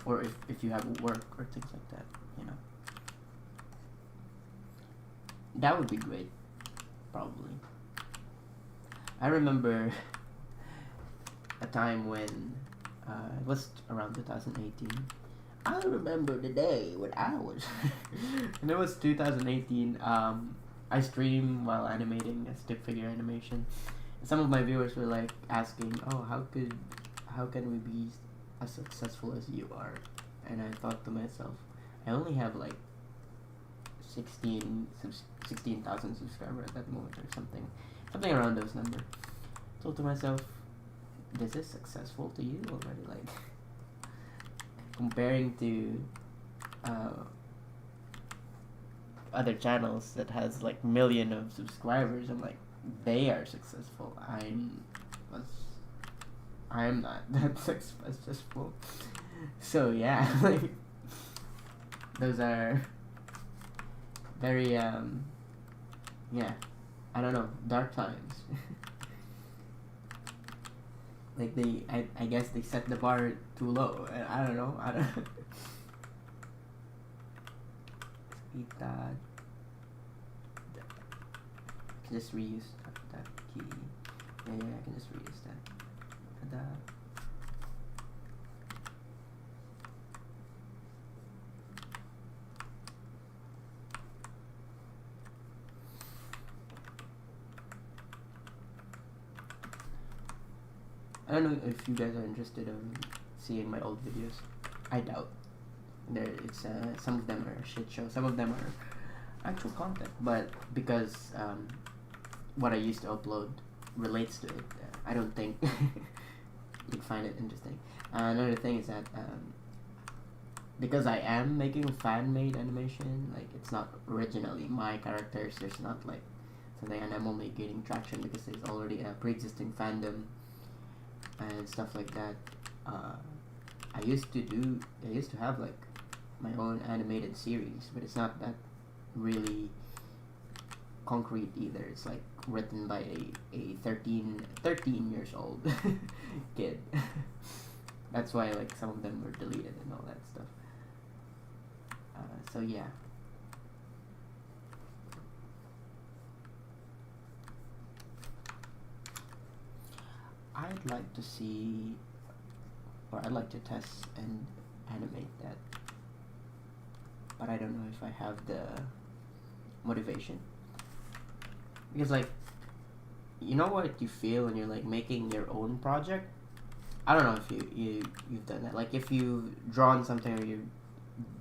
or if you have work or things like that, you know. That would be great, probably. I remember a time when it was around 2018. I remember the day when I was and it was 2018. I stream while animating a stick figure animation. Some of my viewers were like asking, "Oh, how can we be as successful as you are?" And I thought to myself, I only have like 16,000 subscribers at that moment, or something around those numbers. Thought to myself, this is successful to you already, like comparing to other channels that has like million of subscribers. I'm like, they are successful. I'm not that successful. So yeah, like those are very yeah, I don't know, dark times. Like I guess they set the bar too low. I don't know. I don't. Eat that. I can just reuse that key. Yeah, I can just reuse that. I don't know if you guys are interested in seeing my old videos. I doubt. It's some of them are a shit show. Some of them are actual content, but because what I used to upload relates to it, I don't think you'd find it interesting. Another thing is that because I am making fan-made animation, like it's not originally my characters. There's not like something, and I'm only gaining traction because there's already a pre-existing fandom and stuff like that. I used to have like my own animated series, but it's not that really concrete either. It's like written by a 13 years old kid. That's why like some of them were deleted and all that stuff. So yeah. I'd like to see, or I'd like to test and animate that, but I don't know if I have the motivation. Because like, you know what you feel when you're like making your own project? I don't know if you've done that. Like if you've drawn something or you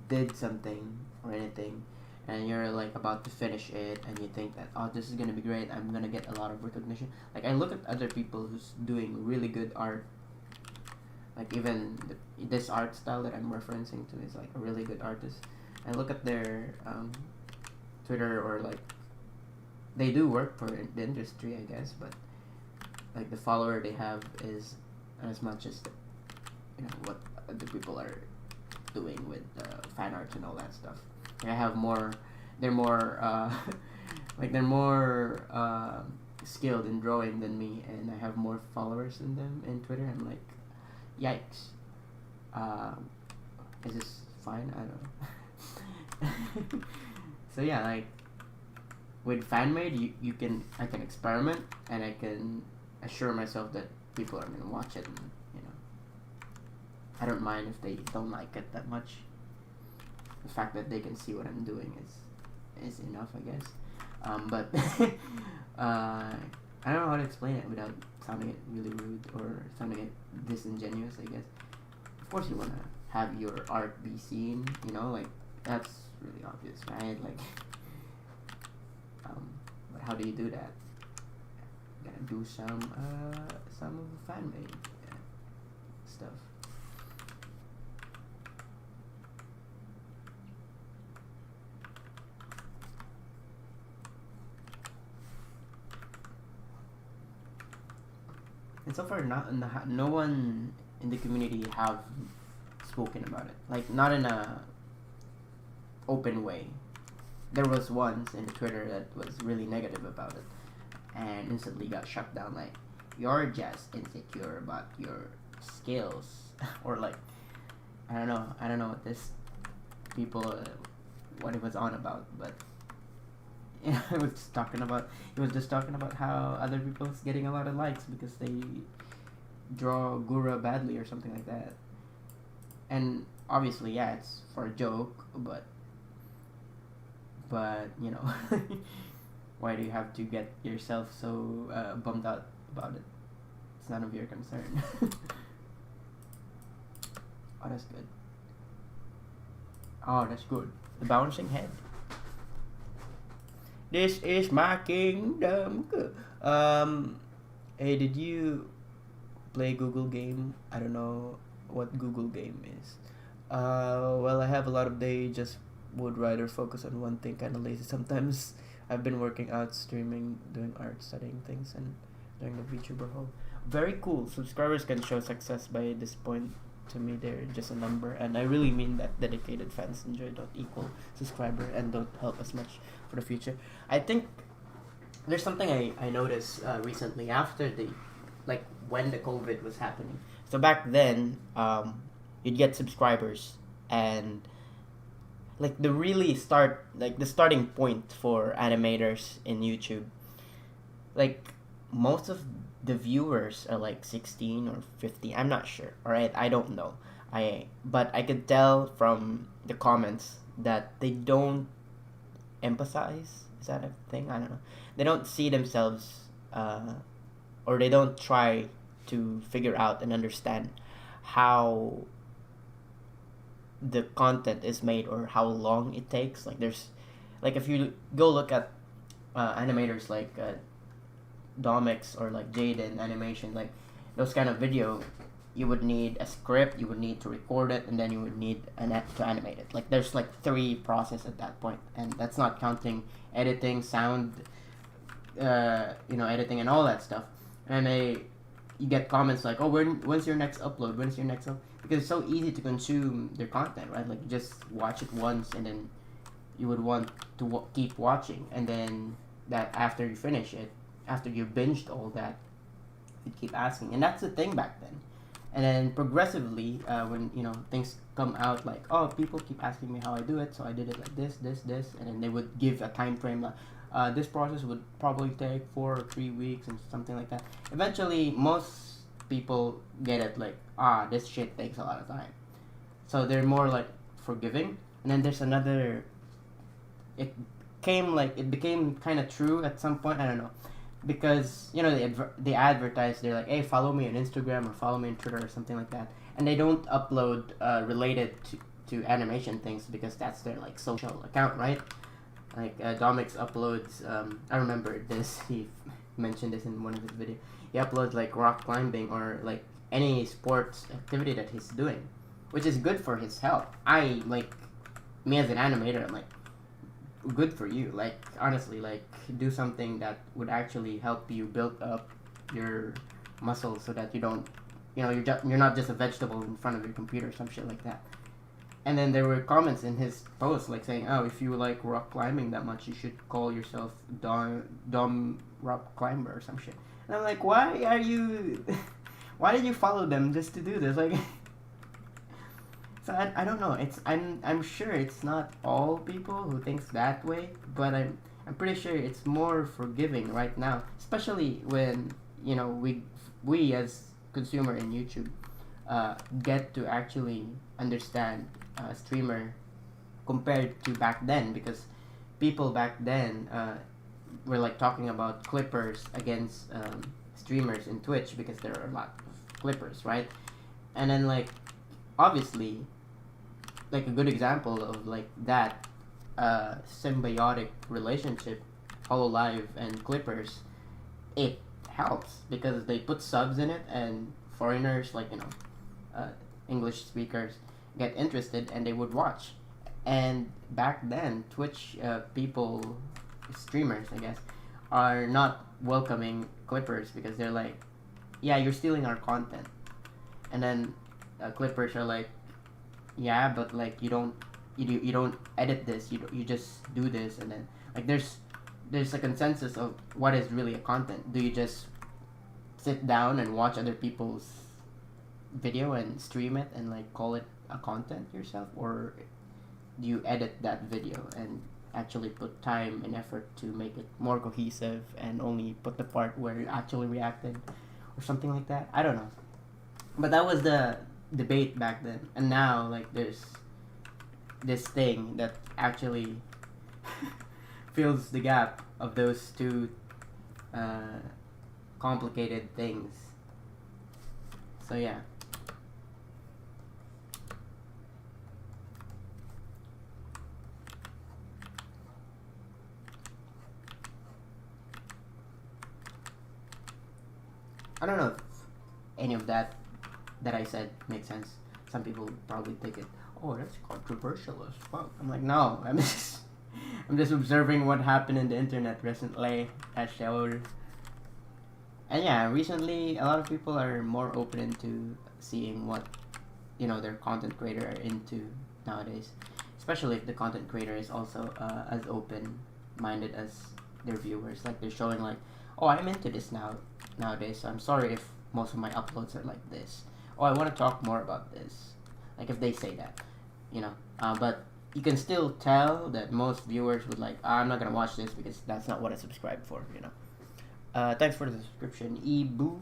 did something or anything, and you're like about to finish it, and you think that, oh, this is gonna be great, I'm gonna get a lot of recognition. Like I look at other people who's doing really good art. Like even this art style that I'm referencing to is like a really good artist. I look at their Twitter, or like they do work for the industry, I guess, but like the follower they have is as much as what other people are doing with fan art and all that stuff. I have more. They're more like they're more skilled in drawing than me, and I have more followers than them in Twitter. I'm like, yikes. Is this fine? I don't know. So yeah, like with fan made, I can experiment, and I can assure myself that people are gonna watch it, and I don't mind if they don't like it that much. The fact that they can see what I'm doing is enough, I guess. But I don't know how to explain it without sounding it really rude or sounding it disingenuous, I guess. Of course you want to have your art be seen, like that's really obvious, right? Like but how do you do that? You gotta do some of the fan made stuff. And so far, no one in the community have spoken about it. Like, not in a open way. There was once in Twitter that was really negative about it, and instantly got shut down. Like, you're just insecure about your skills, or like, I don't know what this people what it was on about, but yeah, he was just talking about how other people's getting a lot of likes because they draw Gura badly or something like that. And obviously, yeah, it's for a joke, but you know, why do you have to get yourself so bummed out about it? It's none of your concern. Oh, that's good. Oh, that's good. The bouncing head. This is my kingdom. Good. Hey, did you play Google game? I don't know what Google game is. Well, I have a lot of days just would rather focus on one thing, kind of lazy sometimes. I've been working out, streaming, doing art, studying things, and doing the VTuber hole. Very cool. Subscribers can show success by this point. To me, they're just a number, and I really mean that. Dedicated fans enjoy don't equal subscriber and don't help as much for the future. I think there's something I noticed recently after like when the COVID was happening. So back then, you'd get subscribers, and like the starting point for animators in YouTube, like most of the viewers are like 16 or 15. I'm not sure. All right, I don't know. But I could tell from the comments that they don't emphasize. Is that a thing? I don't know. They don't see themselves, or they don't try to figure out and understand how the content is made or how long it takes. Like like if you go look at animators like Domix or like Jaden animation, like those kind of video, you would need a script, you would need to record it, and then you would need an app to animate it. Like there's like 3 process at that point, and that's not counting editing, sound, editing and all that stuff. And you get comments like, oh, when's your next upload? When's your next upload? Because it's so easy to consume their content, right? Like you just watch it once, and then you would want to keep watching, and then that after you finish it, after you binged all that, you'd keep asking. And that's the thing back then. And then progressively, when things come out like, oh, people keep asking me how I do it, so I did it like this, and then they would give a time frame like, this process would probably take 4 or 3 weeks and something like that. Eventually, most people get it like, this shit takes a lot of time. So they're more like forgiving. And then there's another, it became kind of true at some point, I don't know. Because they advertise, they're like, hey, follow me on Instagram or follow me on Twitter or something like that, and they don't upload related to animation things because that's their like social account, right? Like Domix uploads, I remember this, he mentioned this in one of his videos, he uploads like rock climbing or like any sports activity that he's doing, which is good for his health. Me as an animator, I'm like, good for you. Like honestly, like do something that would actually help you build up your muscles so that you don't, you're not just a vegetable in front of your computer or some shit like that. And then there were comments in his post like saying, oh, if you like rock climbing that much, you should call yourself Dom Rock Climber or some shit. And I'm like, why did you follow them just to do this? Like so I don't know. I'm sure it's not all people who thinks that way, but I'm pretty sure it's more forgiving right now, especially when we as consumer in YouTube get to actually understand a streamer compared to back then, because people back then were like talking about clippers against streamers in Twitch because there are a lot of clippers, right? And then like obviously, like a good example of like that symbiotic relationship, Hololive and Clippers, it helps because they put subs in it, and foreigners like English speakers get interested and they would watch. And back then, Twitch people, streamers I guess, are not welcoming Clippers because they're like, yeah, you're stealing our content. And then Clippers are like, yeah, but like you don't edit this, you just do this. And then like there's a consensus of what is really a content. Do you just sit down and watch other people's video and stream it and like call it a content yourself, or do you edit that video and actually put time and effort to make it more cohesive and only put the part where you actually reacted or something like that? I don't know. But that was the debate back then. And now, like, there's this thing that actually fills the gap of those two complicated things. So yeah. I don't know if any of that I said makes sense. Some people probably think it, oh, that's controversial as fuck. I'm like, no, I'm just observing what happened in the internet recently. And yeah, recently a lot of people are more open into seeing what, you know, their content creator are into nowadays. Especially if the content creator is also as open-minded as their viewers. Like, they're showing like, oh, I'm into this nowadays, so I'm sorry if most of my uploads are like this. Oh, I want to talk more about this. Like, if they say that, you know. But you can still tell that most viewers would like, I'm not gonna watch this because that's not what I subscribe for, you know. Thanks for the subscription, Ebu.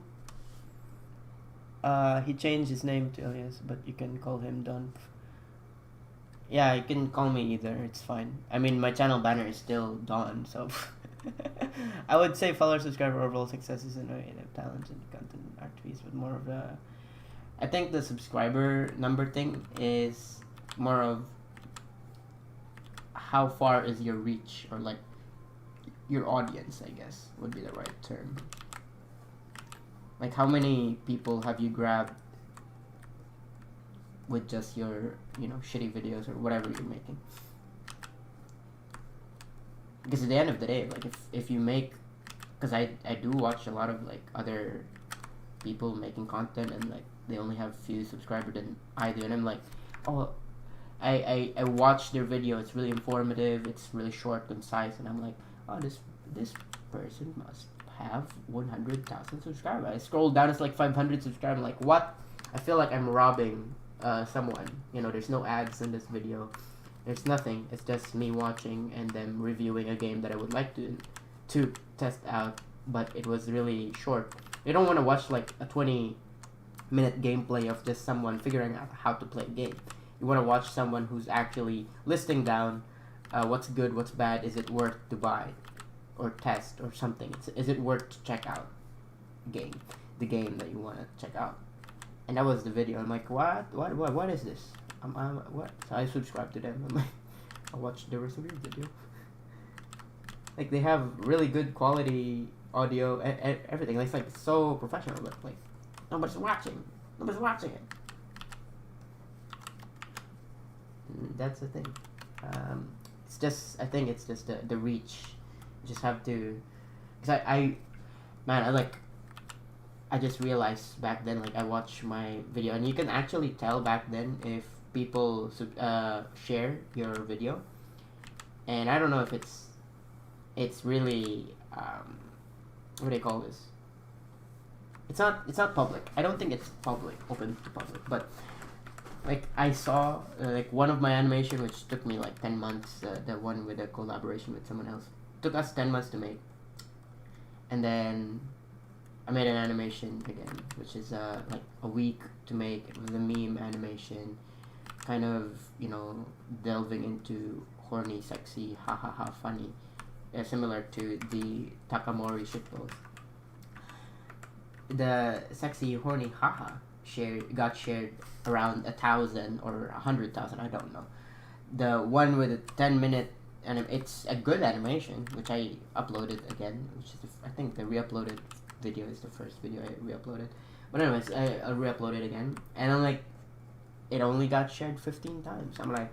He changed his name to Eleos, but you can call him Don. Yeah, you can call me either, it's fine. I mean, my channel banner is still Don, so I would say follower, subscriber, overall successes, and talents and content art piece with more of a. I think the subscriber number thing is more of how far is your reach, or like your audience, I guess would be the right term. Like, how many people have you grabbed with just your, you know, shitty videos or whatever you're making? Because at the end of the day, like, if you make, because I do watch a lot of like other people making content, and like they only have few subscribers than I do, and I'm like, oh, I watch their video, it's really informative, it's really short, concise, and I'm like, oh, this person must have 100,000 subscribers. I scroll down, it's like 500 subscribers. I'm like, what? I feel like I'm robbing someone. You know, there's no ads in this video. There's nothing. It's just me watching and them reviewing a game that I would like to test out, but it was really short. You don't want to watch like a 20-minute gameplay of just someone figuring out how to play a game. You want to watch someone who's actually listing down what's good, what's bad, is it worth to buy or test or something. Is it worth to check out the game that you want to check out? And that was the video. I'm like, what is this? What? So I subscribed to them. I'm like, I'll watch the rest of your video. Like, they have really good quality audio and everything. It's like so professional, but like nobody's watching it. That's the thing. It's just, I think it's just the reach. You just have to, because I just realized back then, like, I watched my video, and you can actually tell back then if people share your video. And I don't know if it's really what do they call this? It's not public. I don't think it's open to public. But like, I saw like one of my animation, which took me like 10 months. The one with a collaboration with someone else, took us 10 months to make. And then I made an animation again, which is like a week to make. It was a meme animation, kind of, you know, delving into horny, sexy, ha ha ha, funny, similar to the Takamori shitpost. The sexy, horny, haha got shared around 1,000 or 100,000, I don't know. The one with a 10-minute, and it's a good animation, which I uploaded again, which is I think the re-uploaded video is the first video I re-uploaded. But anyways, I re-uploaded again, and I'm like, it only got shared 15 times. I'm like,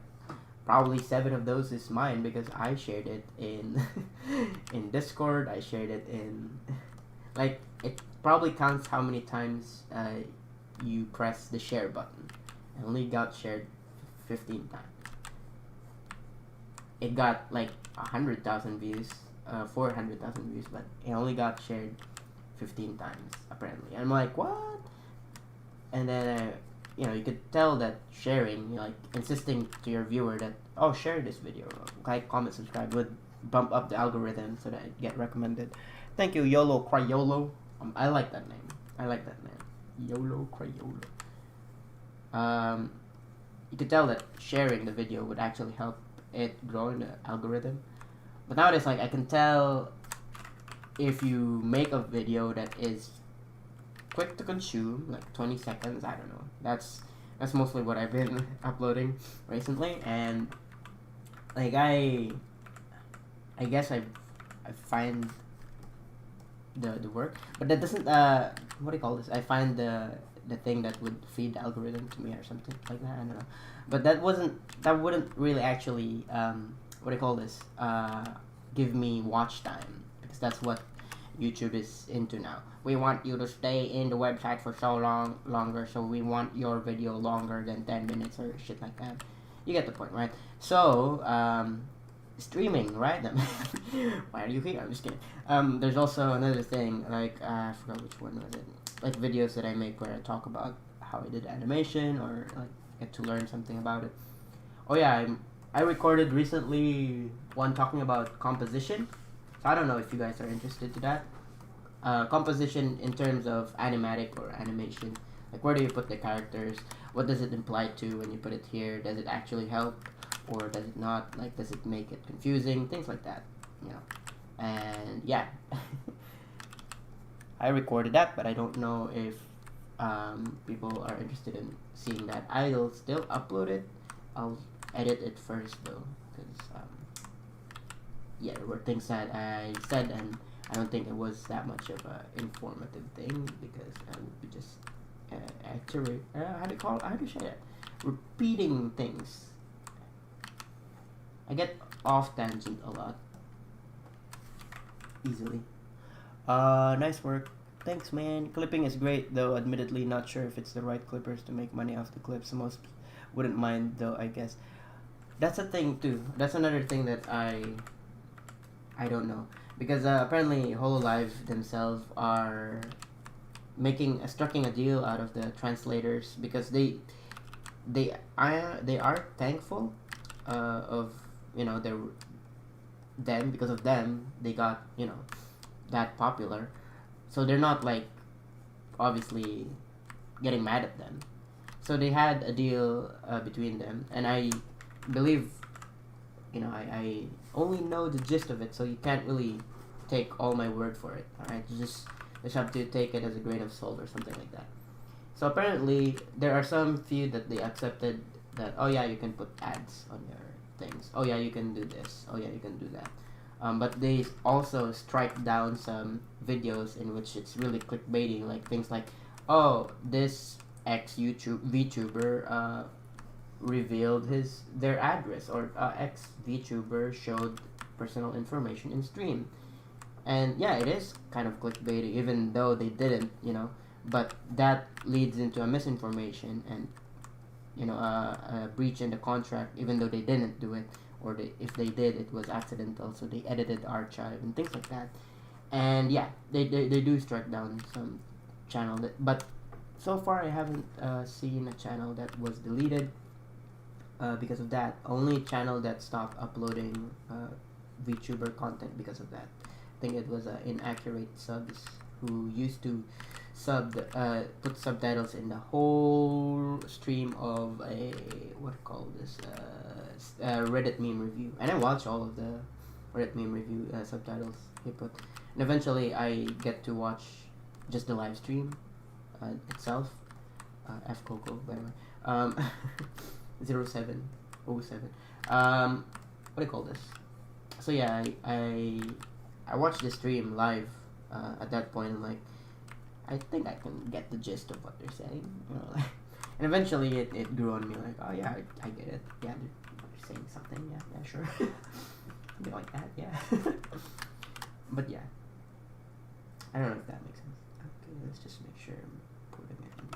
probably 7 of those is mine, because I shared it in in Discord. I shared it in, like, it probably counts how many times you press the share button. I only got shared 15 times. It got like 100,000 views, 400,000 views, but it only got shared 15 times apparently. I'm like, what? And then you could tell that sharing, like insisting to your viewer that, oh, share this video, like, comment, subscribe, would bump up the algorithm so that it get recommended. Thank you, YOLO Cryolo. I like that name. YOLO Cryolo. You could tell that sharing the video would actually help it grow in the algorithm. But nowadays, like, I can tell if you make a video that is quick to consume, like 20 seconds, I don't know. That's mostly what I've been uploading recently, and like I guess I find the work, but that doesn't what do you call this? I find the thing that would feed the algorithm to me or something like that. I don't know, but that wouldn't really actually what do you call this? Give me watch time, because that's what YouTube is into now. We want you to stay in the website for so longer, so we want your video longer than 10 minutes or shit like that. You get the point, right? So, streaming, right? Why are you here? I'm just kidding. There's also another thing, like, I forgot which one was it. Like, videos that I make where I talk about how I did animation, or, like, get to learn something about it. Oh yeah, I recorded recently one talking about composition. So I don't know if you guys are interested to that. Composition in terms of animatic or animation. Like, where do you put the characters? What does it imply to when you put it here? Does it actually help, or does it not? Like, does it make it confusing? Things like that, And yeah, I recorded that, but I don't know if people are interested in seeing that. I'll still upload it. I'll edit it first though, because yeah, there were things that I said, and I don't think it was that much of a informative thing, because I would be just accurate. How do you say that? Repeating things. I get off tangent a lot easily. Nice work. Thanks, man. Clipping is great, though admittedly not sure if it's the right clippers to make money off the clips. Most wouldn't mind, though, I guess. That's a thing too. That's another thing that I don't know, because apparently HoloLive themselves are striking a deal out of the translators, because they are thankful of them, because of them they got that popular, so they're not like obviously getting mad at them. So they had a deal between them, and I believe I only know the gist of it, so you can't really take all my word for it. Alright, you just have to take it as a grain of salt or something like that. So apparently there are some few that they accepted that, oh yeah, you can put ads on your things, oh yeah, you can do this, oh yeah, you can do that. But they also strike down some videos in which it's really clickbaiting, like things like, oh, this VTuber revealed their address, or ex VTuber showed personal information in stream. And yeah, it is kind of clickbaiting, even though they didn't, but that leads into a misinformation, and a breach in the contract, even though they didn't do it, or if they did, it was accidental, so they edited the archive and things like that. And yeah, they do strike down some channel but so far I haven't seen a channel that was deleted because of that. Only channel that stopped uploading VTuber content because of that. I think it was inaccurate subs, who used to put subtitles in the whole stream of a Reddit meme review, and I watch all of the Reddit meme review subtitles he put, and eventually I get to watch just the live stream itself. F Coco, by the way. 0707. What do you call this? So yeah, I watched the stream live at that point, and like, I think I can get the gist of what they're saying, and eventually it grew on me, like, oh yeah, I get it. Yeah, they're saying something. Yeah, sure. Something like that. Yeah. But yeah, I don't know if that makes sense. Okay, let's just make sure I'm putting it in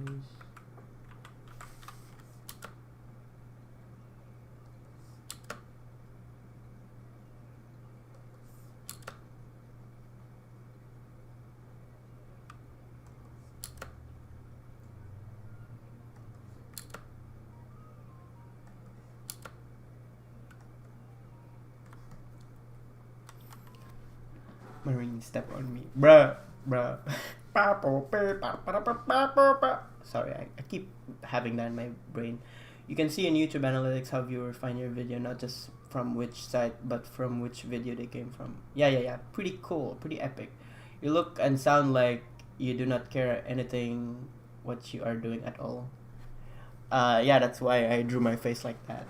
place. Marine step on me. Bruh. Sorry, I keep having that in my brain. You can see in YouTube Analytics how viewers find your video, not just from which site, but from which video they came from. Yeah. Pretty cool, pretty epic. You look and sound like you do not care anything what you are doing at all. Yeah, that's why I drew my face like that.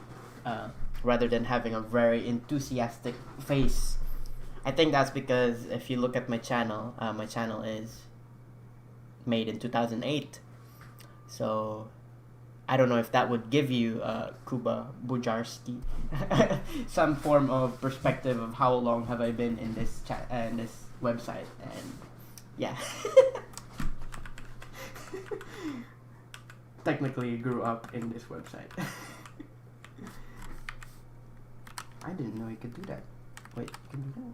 Rather than having a very enthusiastic face. I think that's because if you look at my channel is made in 2008. So I don't know if that would give you, Kuba Bujarski, some form of perspective of how long have I been in this in this website, and yeah. Technically grew up in this website. I didn't know you could do that. Wait, you can do that?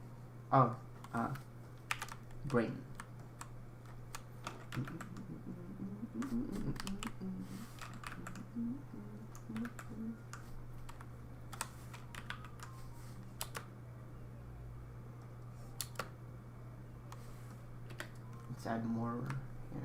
Oh, brain. Let's add more here.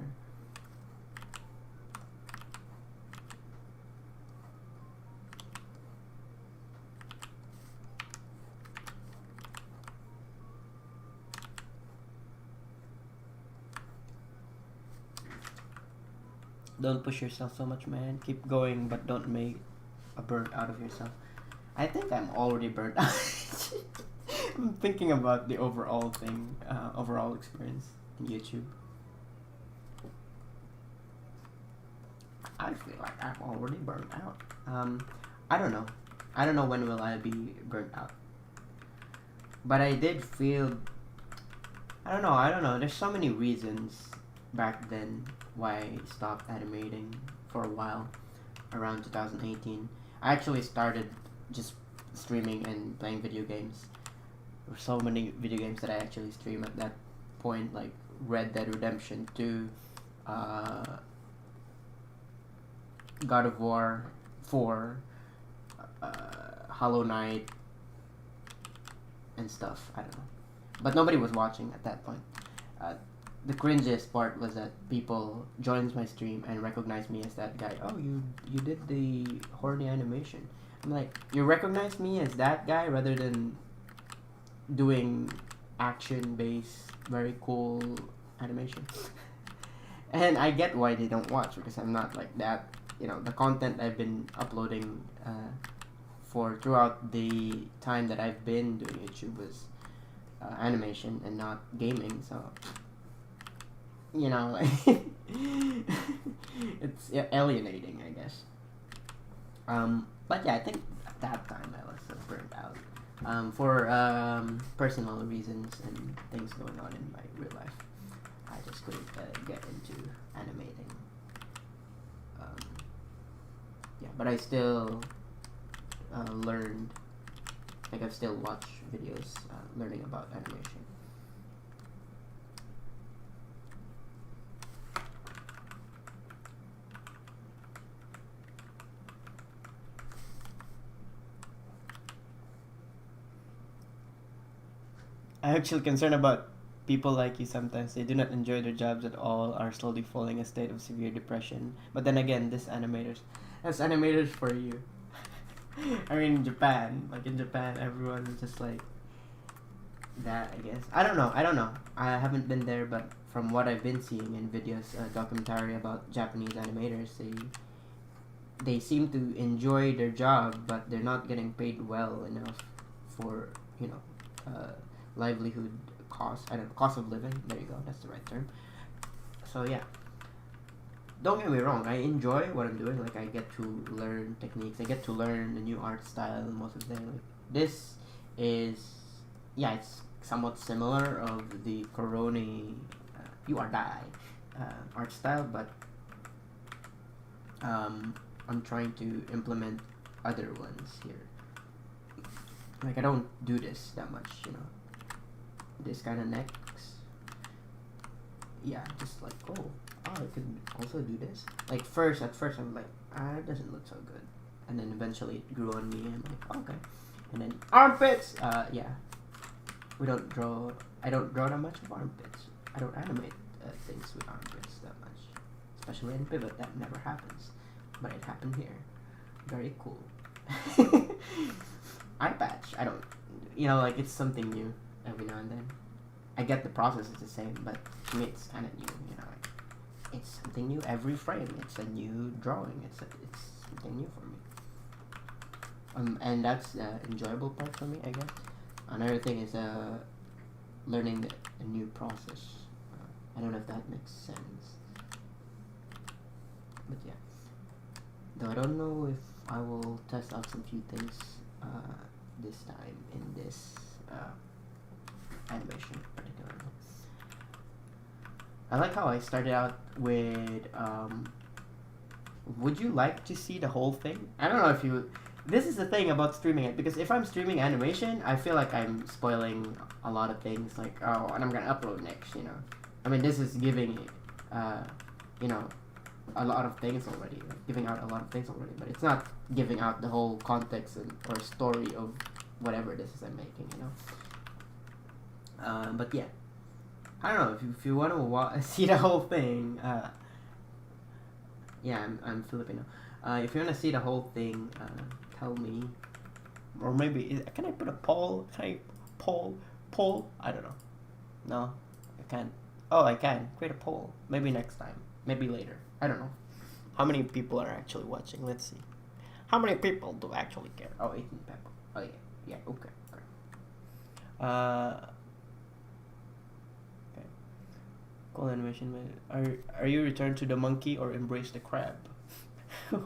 Don't push yourself so much, man. Keep going, but don't make a burnt out of yourself. I think I'm already burnt out. I'm thinking about the overall thing, overall experience in YouTube. I feel like I'm already burnt out. I don't know. I don't know when will I be burnt out. But I did feel... I don't know. There's so many reasons back then why I stopped animating for a while, around 2018. I actually started just streaming and playing video games. There were so many video games that I actually stream at that point, like Red Dead Redemption 2, God of War 4, Hollow Knight, and stuff. I don't know. But nobody was watching at that point. The cringiest part was that people joined my stream and recognized me as that guy. Oh, you did the horny animation. I'm like, you recognize me as that guy rather than doing action-based, very cool animation. And I get why they don't watch, because I'm not like that. You know, the content I've been uploading for throughout the time that I've been doing YouTube was animation and not gaming, so... You know, like it's alienating, I guess. But yeah, I think at that time I was burnt out for personal reasons and things going on in my real life. I just couldn't get into animating. Yeah, but I still learned. Like, I've still watched videos learning about animation. I'm actually concerned about people like you sometimes. They do not enjoy their jobs at all, are slowly falling in a state of severe depression. But then again, that's animators for you. I mean, in Japan, everyone's just like that, I guess. I don't know. I haven't been there, but from what I've been seeing in videos, documentary about Japanese animators, they seem to enjoy their job, but they're not getting paid well enough for, livelihood cost. I don't know, cost of living. There you go. That's the right term. So yeah. Don't get me wrong. I enjoy what I'm doing. Like, I get to learn techniques. I get to learn the new art style most of the day. Like, this is, it's somewhat similar of the Coroni, you are die, art style, but I'm trying to implement other ones here. Like, I don't do this that much, this kind of necks. Yeah, just like, I could also do this. Like, at first I'm like, it doesn't look so good. And then eventually it grew on me and I'm like, okay. And then armpits, yeah. we don't draw. I don't draw that much of armpits. I don't animate things with armpits that much, especially in pivot. That never happens, but it happened here. Very cool. Eye patch. I don't. Like it's something new every now and then. I get the process is the same, but to me it's kind of new. It's something new every frame. It's a new drawing. It's something new for me. And that's the enjoyable part for me, I guess. Another thing is learning a new process. I don't know if that makes sense, but yeah. Though I don't know if I will test out some few things this time in this animation particularly. I like how I started out with would you like to see the whole thing? I don't know if you... This is the thing about streaming it, because if I'm streaming animation, I feel like I'm spoiling a lot of things, like, oh, and I'm gonna upload next, I mean, this is giving, a lot of things already, giving out a lot of things already, but it's not giving out the whole context or story of whatever this is I'm making, But yeah, I don't know, if you want to see the whole thing, yeah, I'm Filipino. If you want to see the whole thing, tell me. Or maybe, can I put a poll? Can I poll? I don't know. No, I can't. Oh, I can. Create a poll. Maybe next time. Maybe later. I don't know. How many people are actually watching? Let's see. How many people do actually care? Oh, 18 people. Oh, yeah. Yeah, okay. Okay. Cool animation. Are you returned to the monkey or embrace the crab?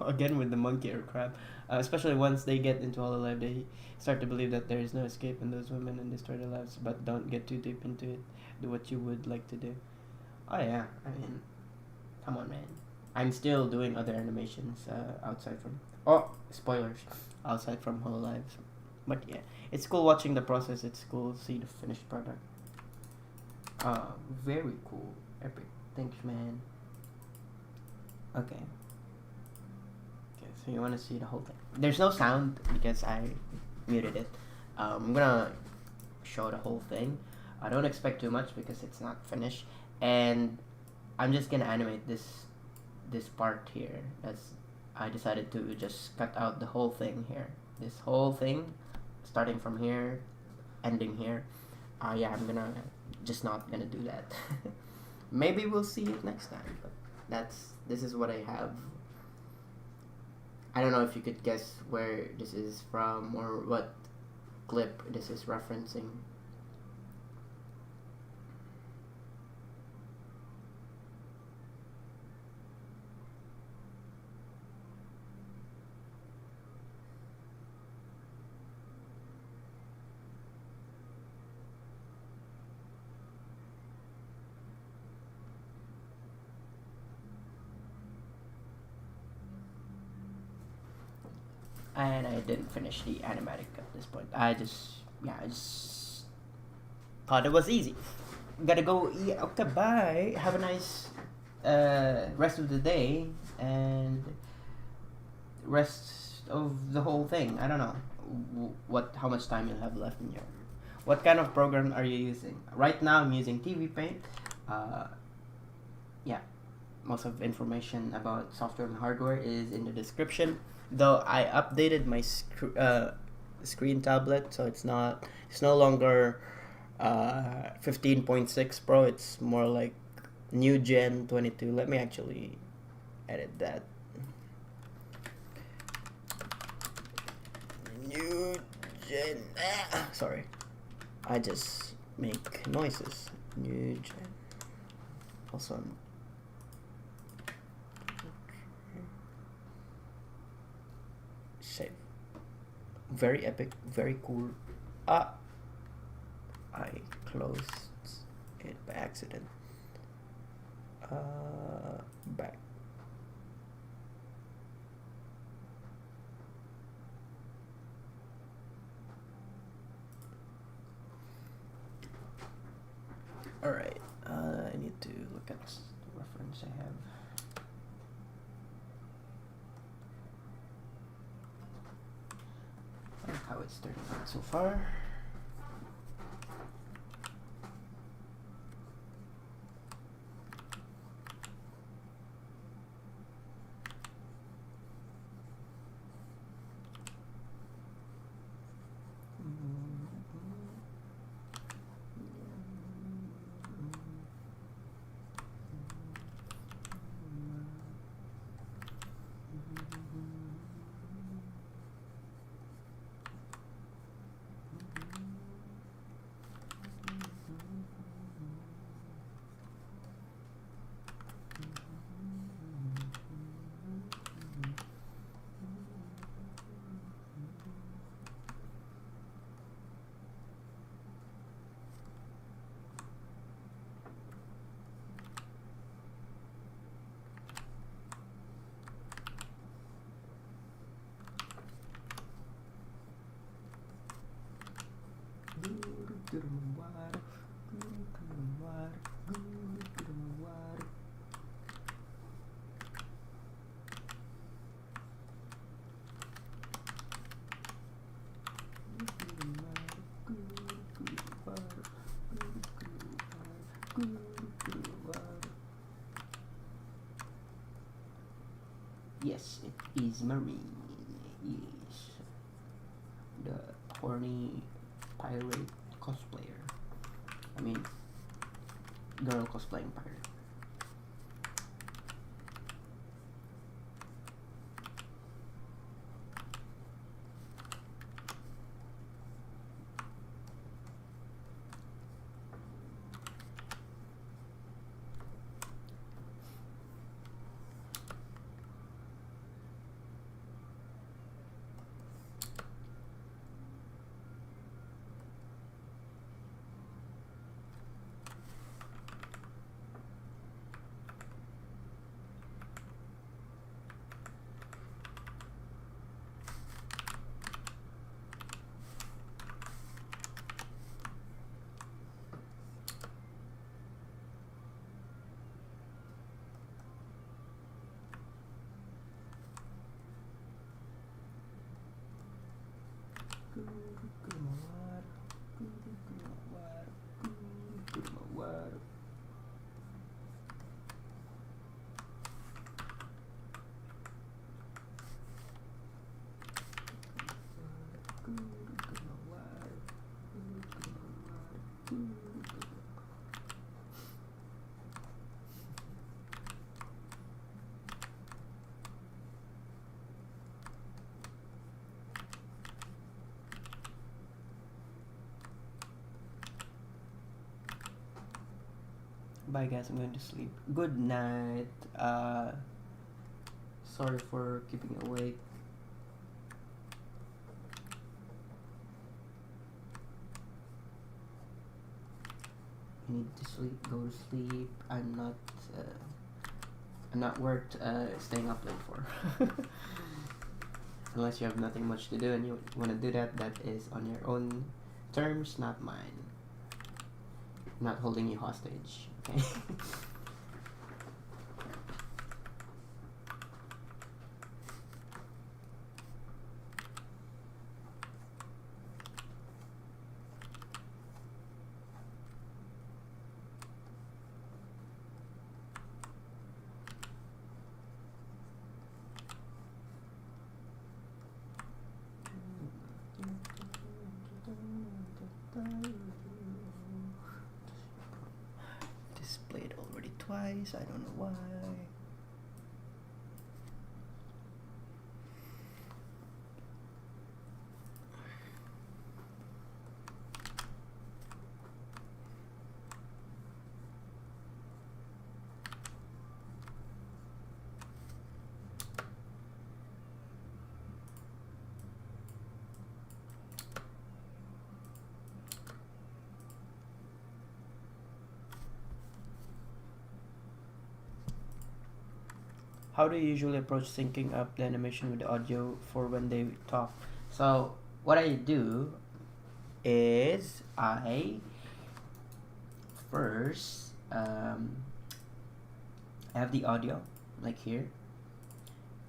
Again with the monkey or crab. Especially once they get into Hololive, they start to believe that there is no escape in those women and destroy their lives, but don't get too deep into it. Do what you would like to do. Oh yeah, I mean, come on, man. I'm still doing other animations outside from... Oh, spoilers. Outside from Hololive. But yeah, it's cool watching the process. It's cool to see the finished product. Very cool. Epic. Thanks, man. Okay. So you want to see the whole thing. There's no sound because I muted it. I'm gonna show the whole thing. I don't expect too much because it's not finished, and I'm just gonna animate this part here. I decided to just cut out the whole thing here. This whole thing, starting from here, ending here. Yeah, I'm gonna just not gonna do that. Maybe we'll see it next time. But this is what I have. I don't know if you could guess where this is from or what clip this is referencing. And I didn't finish the animatic at this point. I just thought it was easy. Gotta go. Yeah, okay, bye. Have a nice rest of the day and rest of the whole thing. I don't know how much time you'll have left in your... What kind of program are you using? Right now I'm using TV Paint. Yeah, most of information about software and hardware is in the description. Though I updated my screen tablet, so it's no longer 15.6 Pro. It's more like Newgen 22. Let me actually edit that. Newgen. Sorry, I just make noises. Newgen. Also. Save. Very epic, very cool. I closed it by accident. Back. Alright, I need to look at the reference I have. How it's turning out so far. Yes, it is Marie. Yes. The horny pirate cosplayer. I mean, girl cosplaying pirate. Bye guys, I'm going to sleep. Good night. Sorry for keeping awake. You need to sleep, go to sleep. I'm not worth staying up late for. Unless you have nothing much to do and you want to do that, that is on your own terms, not mine. I'm not holding you hostage, okay? Displayed already twice, I don't know why. How do you usually approach syncing up the animation with the audio for when they talk? So what I do is I first have the audio like here.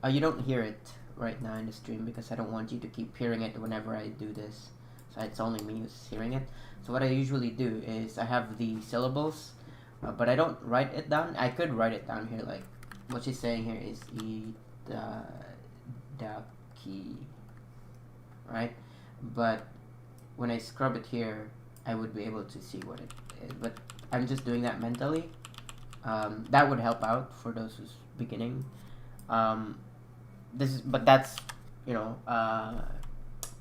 You don't hear it right now in the stream because I don't want you to keep hearing it whenever I do this. So it's only me who's hearing it. So what I usually do is I have the syllables, but I don't write it down. I could write it down here, like what she's saying here is Itadaki, right? But when I scrub it here, I would be able to see what it is. But I'm just doing that mentally. That would help out for those who's beginning. But that's, you know,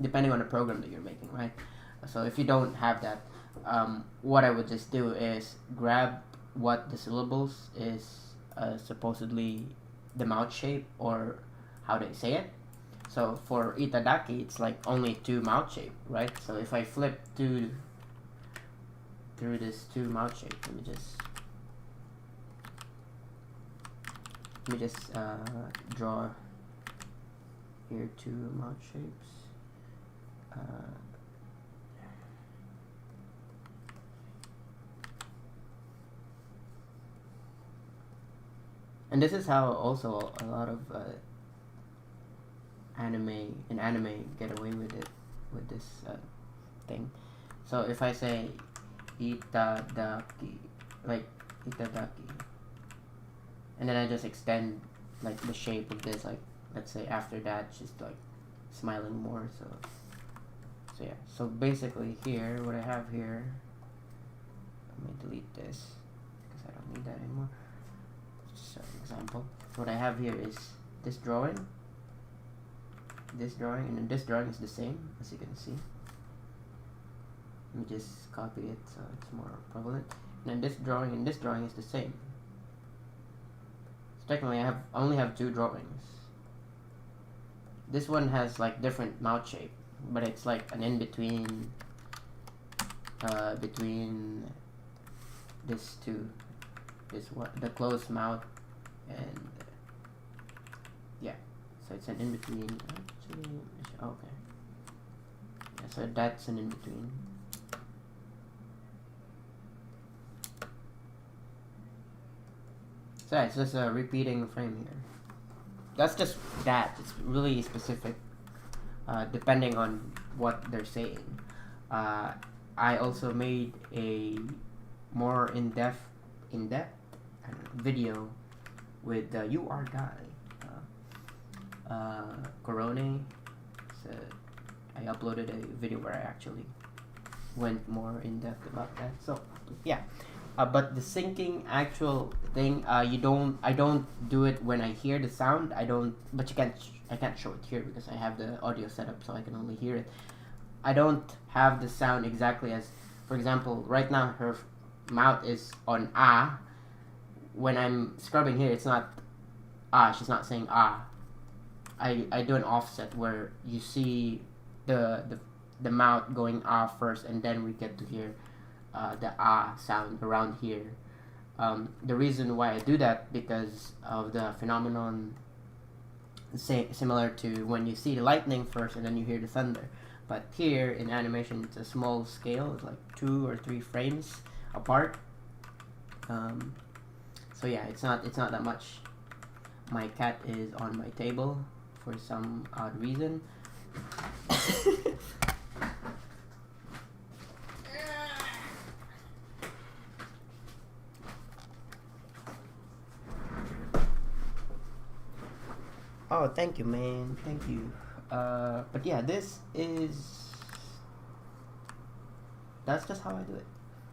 depending on the program that you're making, right? So if you don't have that, what I would just do is grab what the syllables is, supposedly the mouth shape or how they say it. So for Itadaki, it's like only two mouth shape, right? So if I flip through this two mouth shape, let me just draw here two mouth shapes. And this is how also a lot of anime get away with it, with this thing. So if I say itadaki, like itadaki, and then I just extend like the shape of this, like let's say after that she's like smiling more. So yeah, so basically here, what I have here, let me delete this because I don't need that anymore. Just an example, what I have here is this drawing, and then this drawing is the same, as you can see. Let me just copy it so it's more prevalent. And then this drawing and this drawing is the same. So technically I only have two drawings. This one has like different mouth shape, but it's like an in-between between this two. This one, the closed mouth, and yeah, so it's an in-between. Actually, okay. Yeah, so that's an in-between. So yeah, it's just a repeating frame here. That's just that. It's really specific, depending on what they're saying. I also made a more in-depth video with You Are Guy, Corone. So I uploaded a video where I actually went more in depth about that. So yeah. But the syncing actual thing, I don't do it when I hear the sound. But I can't show it here because I have the audio set up, so I can only hear it. I don't have the sound exactly as, for example, right now her mouth is on ah. When I'm scrubbing here, it's not ah. She's not saying ah. I do an offset where you see the mouth going ah first, and then we get to hear the ah sound around here. The reason why I do that, because of the phenomenon similar to when you see the lightning first and then you hear the thunder. But here in animation, it's a small scale. It's like 2 or 3 frames apart. So yeah, it's not that much. My cat is on my table for some odd reason. Oh, thank you, man. Thank you. But yeah, that's just how I do it.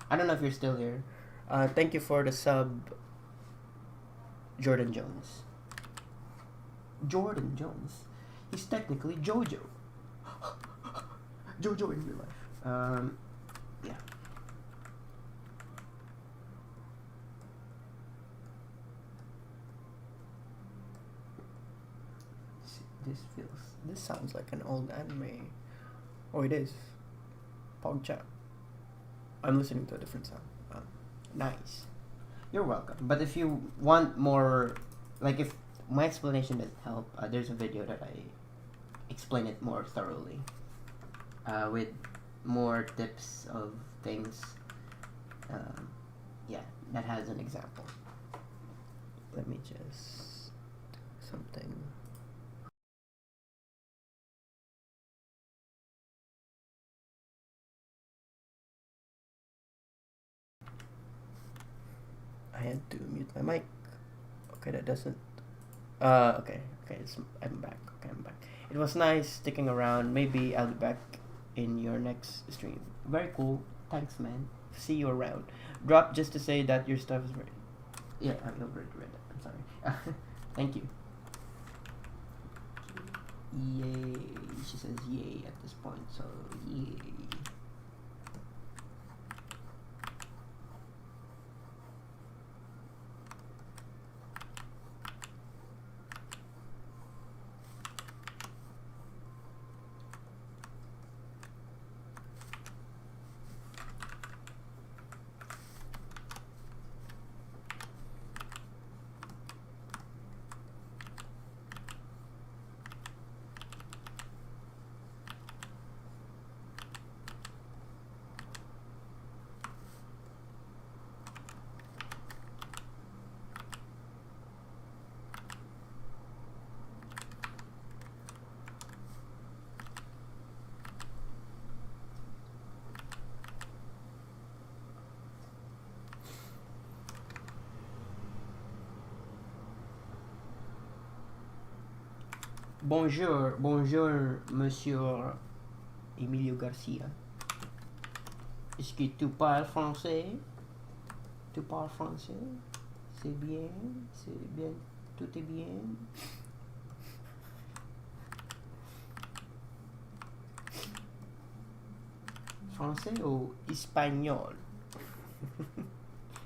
I don't know if you're still here. Thank you for the sub, Jordan Jones. Jordan Jones. He's technically JoJo. JoJo in real life. Yeah. This sounds like an old anime. Oh, it is. Pogchamp. I'm listening to a different sound. Nice. You're welcome. But if you want more, like if my explanation doesn't help, there's a video that I explain it more thoroughly, with more tips of things. Yeah, that has an example. Let me just something. I had to mute my mic. Okay, that doesn't. Okay. I'm back. Okay, I'm back. It was nice sticking around. Maybe I'll be back in your next stream. Very cool. Thanks, man. See you around. Drop just to say that your stuff is ready. Yeah, I already read it. I'm sorry. Thank you. Yay. She says yay at this point, so yay. Bonjour, bonjour, Monsieur Emilio Garcia. Est-ce que tu parles français? Tu parles français? C'est bien, tout est bien. Français ou espagnol?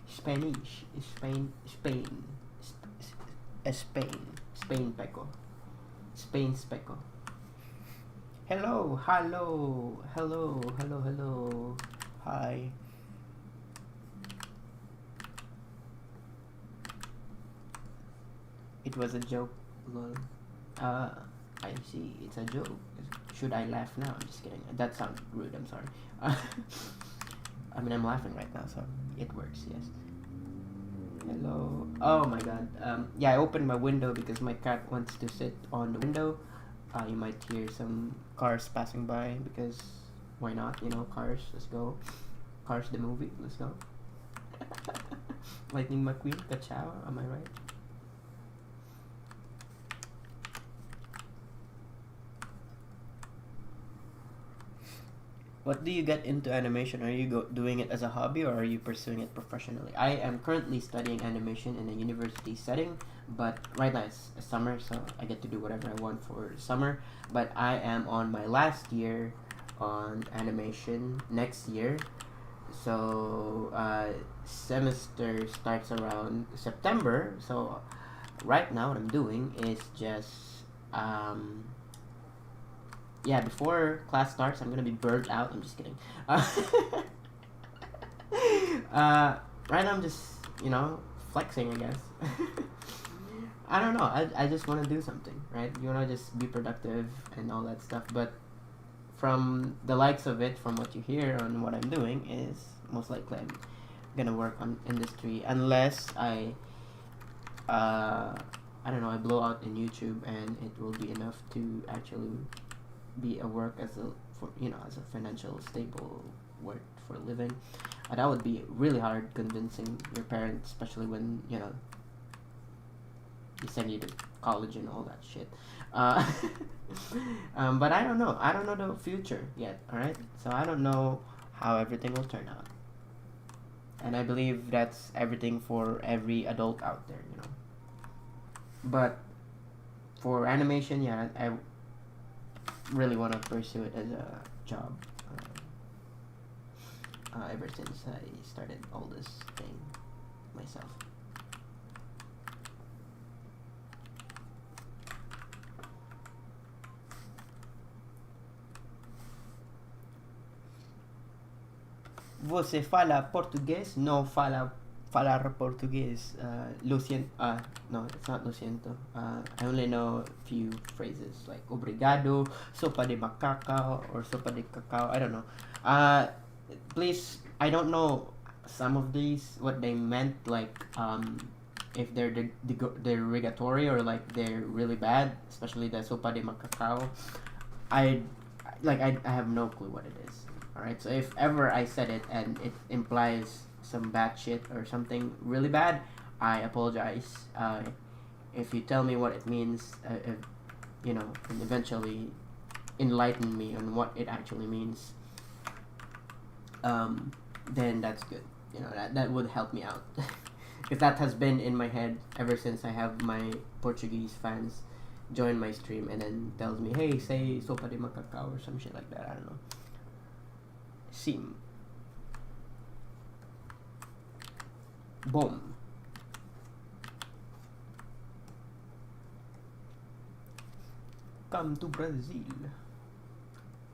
Spanish, Spain, Spain peco. Spain speco. Hello. Hi. It was a joke, lol. I see, it's a joke. Should I laugh now? I'm just kidding. That sounded rude, I'm sorry. I mean, I'm laughing right now, so it works, yes. Hello. Oh my god. Yeah, I opened my window because my cat wants to sit on the window. You might hear some cars passing by because why not? You know, Cars. Let's go. Cars the movie. Let's go. Lightning McQueen. Kachow. Am I right? What do you get into animation? Are you doing it as a hobby or are you pursuing it professionally? I am currently studying animation in a university setting, but right now it's summer, so I get to do whatever I want for summer. But I am on my last year on animation next year. So semester starts around September. So right now what I'm doing is just yeah, before class starts, I'm gonna be burnt out. I'm just kidding. Right now I'm just, flexing, I guess. I don't know. I just want to do something, right? You want to just be productive and all that stuff. But from the likes of it, from what you hear on what I'm doing, is most likely I'm gonna work on industry unless I don't know, I blow out in YouTube and it will be enough to actually be a work as a financial stable work for a living. That would be really hard convincing your parents, especially when they send you to college and all that shit. But I don't know. I don't know the future yet. All right, so I don't know how everything will turn out, and I believe that's everything for every adult out there. But for animation, yeah, I really want to pursue it as a job ever since I started all this thing myself. Você fala português? No falar português. Lo siento. No, it's not lo siento. I only know a few phrases like obrigado, sopa de macaco, or sopa de cacao. I don't know. Please, I don't know some of these, what they meant, like, if they're derogatory or like they're really bad, especially the sopa de macacao. I have no clue what it is. Alright, so if ever I said it and it implies some bad shit or something really bad, I apologize. If you tell me what it means, and eventually enlighten me on what it actually means, then that's good. That would help me out. If that has been in my head ever since I have my Portuguese fans join my stream and then tells me, hey, say sopa de macacao or some shit like that. I don't know. Sim. Boom. Come to Brazil.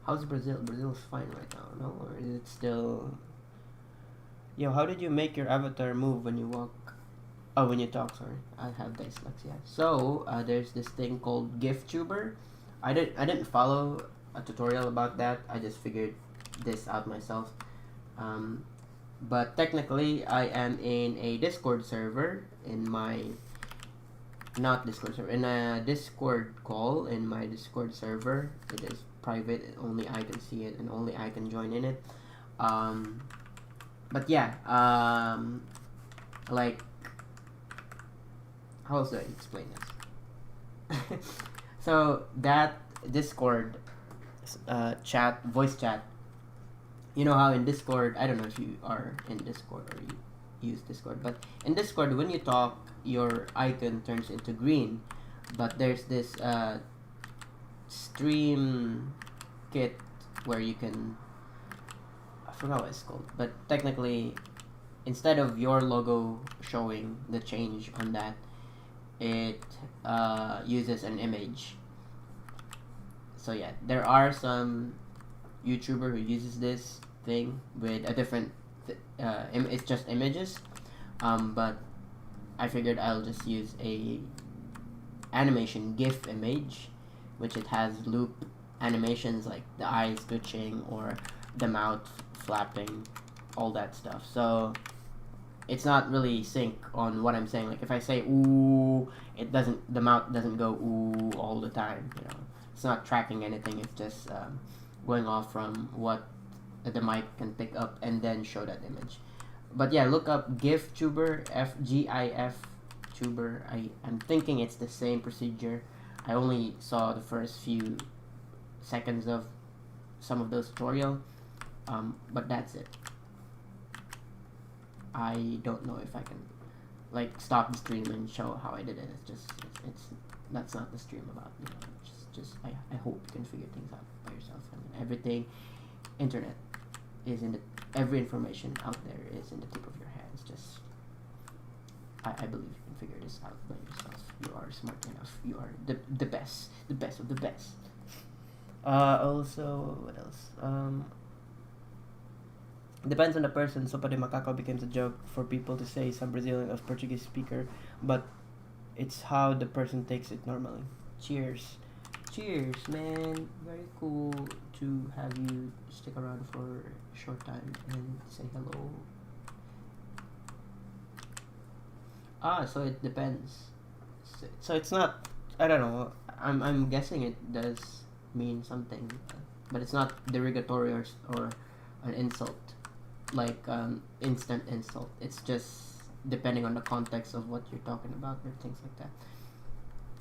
How's Brazil? Brazil's fine right now, no? Or is it still... Yo, how did you make your avatar move when you walk? Oh, when you talk, sorry. I have dyslexia. So, there's this thing called GIFtuber. I didn't follow a tutorial about that. I just figured this out myself. But technically, I am in a Discord server in my... Not Discord server, in a Discord call in my Discord server. It is private, only I can see it and only I can join in it. But yeah, like, how else do I explain this? So that Discord chat, voice chat, you know how in Discord, I don't know if you are in Discord or you use Discord, but in Discord, when you talk, your icon turns into green, but there's this stream kit where you can, I forgot what it's called, but technically, instead of your logo showing the change on that, it uses an image. So yeah, there are some YouTuber who uses this thing with a different it's just images, but I figured I'll just use a animation GIF image, which it has loop animations like the eyes twitching or the mouth flapping, all that stuff. So it's not really sync on what I'm saying. Like if I say ooh, it doesn't, the mouth doesn't go ooh all the time, you know. It's not tracking anything, it's just going off from what the mic can pick up and then show that image. But yeah, look up GIF tuber, FGIF tuber. I'm thinking it's the same procedure. I only saw the first few seconds of some of those tutorial, but that's it. I don't know if I can like stop the stream and show how I did it. It's just it's that's not the stream about, you know. Just I hope you can figure things out by yourself. I mean, everything, internet is in the, every information out there is in the tip of your hands. Just I believe you can figure this out by yourself. You are smart enough. You are the best of the best. Also, what else? Depends on the person. Sopa de macaco becomes a joke for people to say some Brazilian or Portuguese speaker, but it's how the person takes it normally. Cheers. Cheers, man. Very cool to have you stick around for a short time and say hello. So it depends. So it's not, I don't know. I'm guessing it does mean something, but it's not derogatory or an insult, like instant insult. It's just depending on the context of what you're talking about or things like that.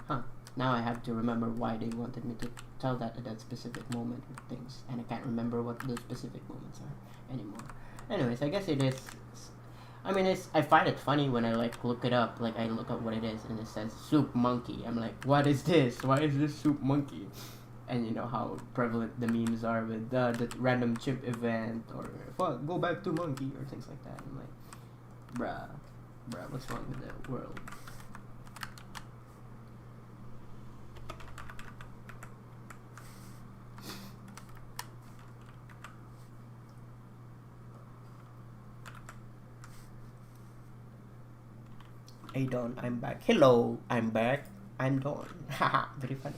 Huh. Now I have to remember why they wanted me to tell that at that specific moment with things, and I can't remember what those specific moments are anymore. Anyways, I guess it is. I mean, I find it funny when I like look it up. Like I look up what it is, and it says soup monkey. I'm like, what is this? Why is this soup monkey? And you know how prevalent the memes are with the random chip event or fuck, go back to monkey or things like that. I'm like, bruh, what's wrong with the world? Hey Don, I'm back. Hello, I'm back. I'm Don. Haha, very funny.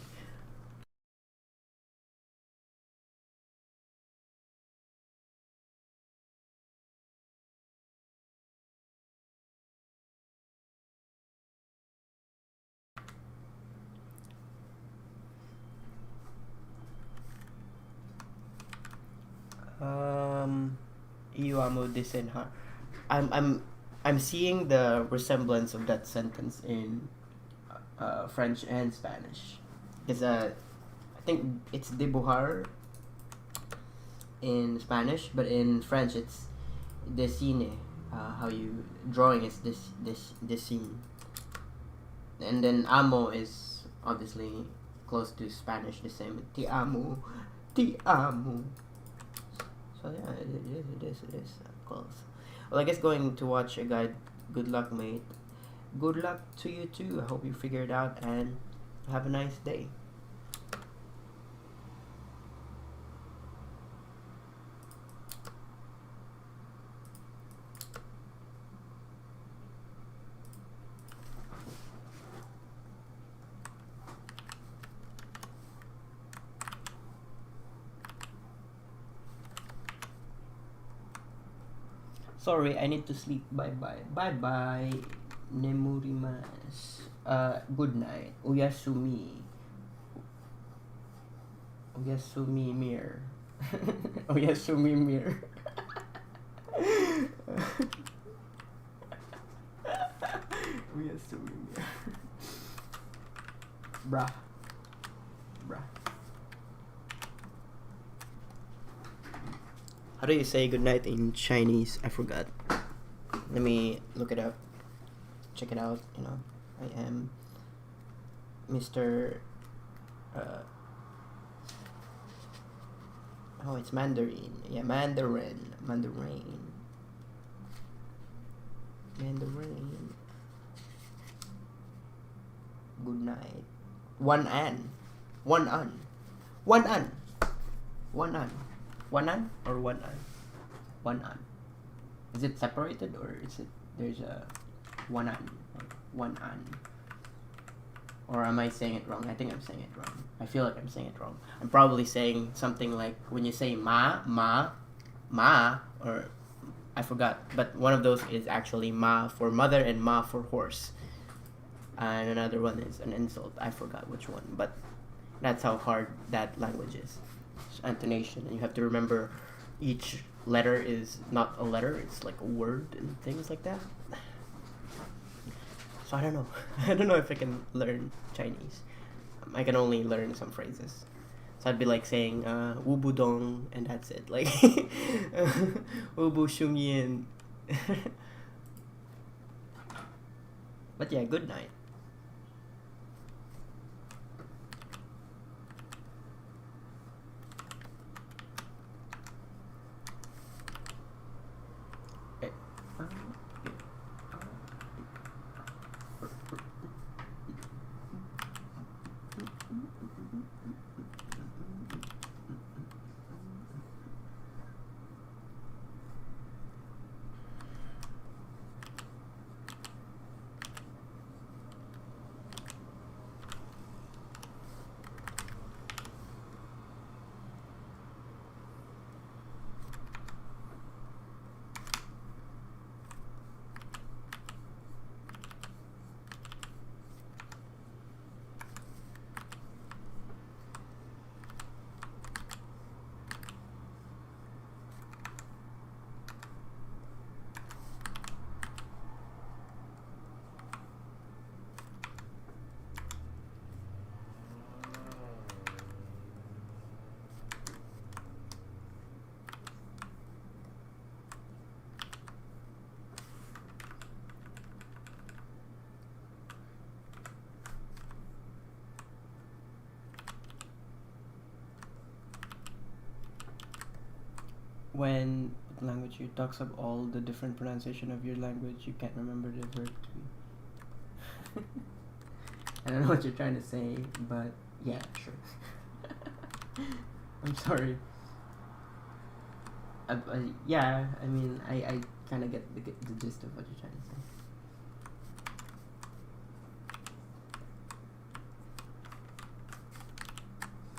You amo disenha. I'm seeing the resemblance of that sentence in French and Spanish. Because I think it's dibujar in Spanish, but in French it's dessiner. How you drawing is this scene, and then amo is obviously close to Spanish, the same. Te amo, te amo. So yeah, it is close. Well, I guess going to watch a guide. Good luck, mate. Good luck to you too. I hope you figure it out and have a nice day. Sorry, I need to sleep. Bye bye. Bye bye. Nemurimasu. Good night. Oyasumi. Oyasumi mir. Oyasumi mir. Oyasumi mir. Bruh. How do you say good night in Chinese? I forgot. Let me look it up. Check it out. You know, I am Mr. Oh, it's Mandarin. Yeah, Mandarin. Good night. One an. One an. One an. One an. One an or one an? One an. Is it separated or is it there's a one an or one an? Or am I saying it wrong? I think I'm saying it wrong. I feel like I'm saying it wrong. I'm probably saying something like when you say ma, or I forgot. But one of those is actually ma for mother and ma for horse. And another one is an insult. I forgot which one. But that's how hard that language is. It's intonation. And you have to remember each letter is not a letter. It's like a word and things like that. So I don't know. I don't know if I can learn Chinese. I can only learn some phrases. So I'd be like saying "wu bu dong" and that's it. Like "wu bu shung yin." But yeah, good night. When language you talks of all the different pronunciation of your language, you can't remember the verb to be. I don't know what you're trying to say, but yeah, sure. I'm sorry. Yeah, I mean, I kind of get the gist of what you're trying to say.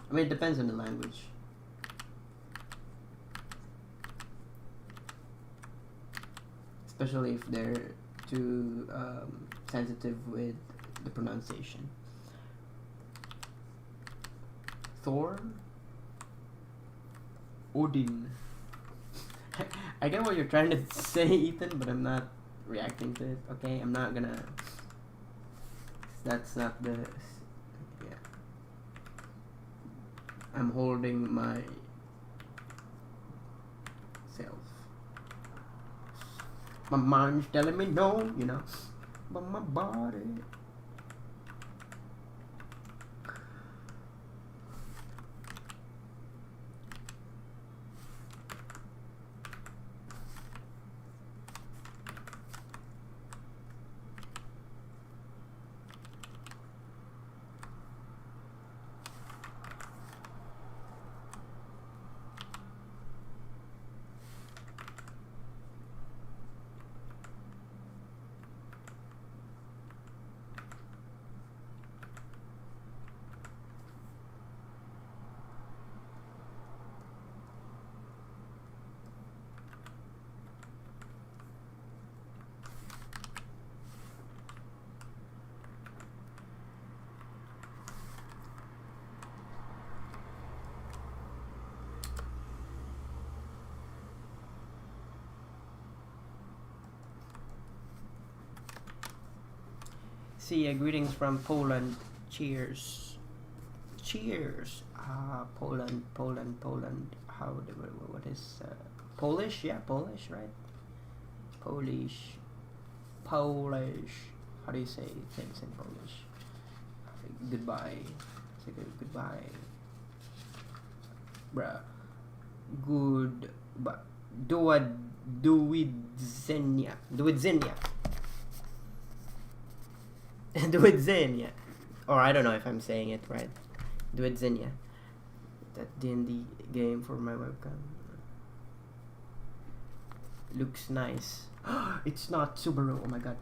I mean, it depends on the language. Especially if they're too sensitive with the pronunciation. Thor? Odin. I get what you're trying to say, Ethan, but I'm not reacting to it, okay? I'm not gonna... That's not the... Yeah. I'm holding my... self. My mind's telling me no, you know, but my body... See, greetings from Poland. Cheers. Cheers. Poland. How? What is Polish, yeah, Polish, right? Polish. Polish. How do you say things in Polish? Goodbye. Say goodbye. Bruh. Good. But Duwidzenia. Duwidzenia. Duwidzenia. Or I don't know if I'm saying it right. Duwidzenia. That D&D game for my webcam. Looks nice. It's not Subaru. Oh my god.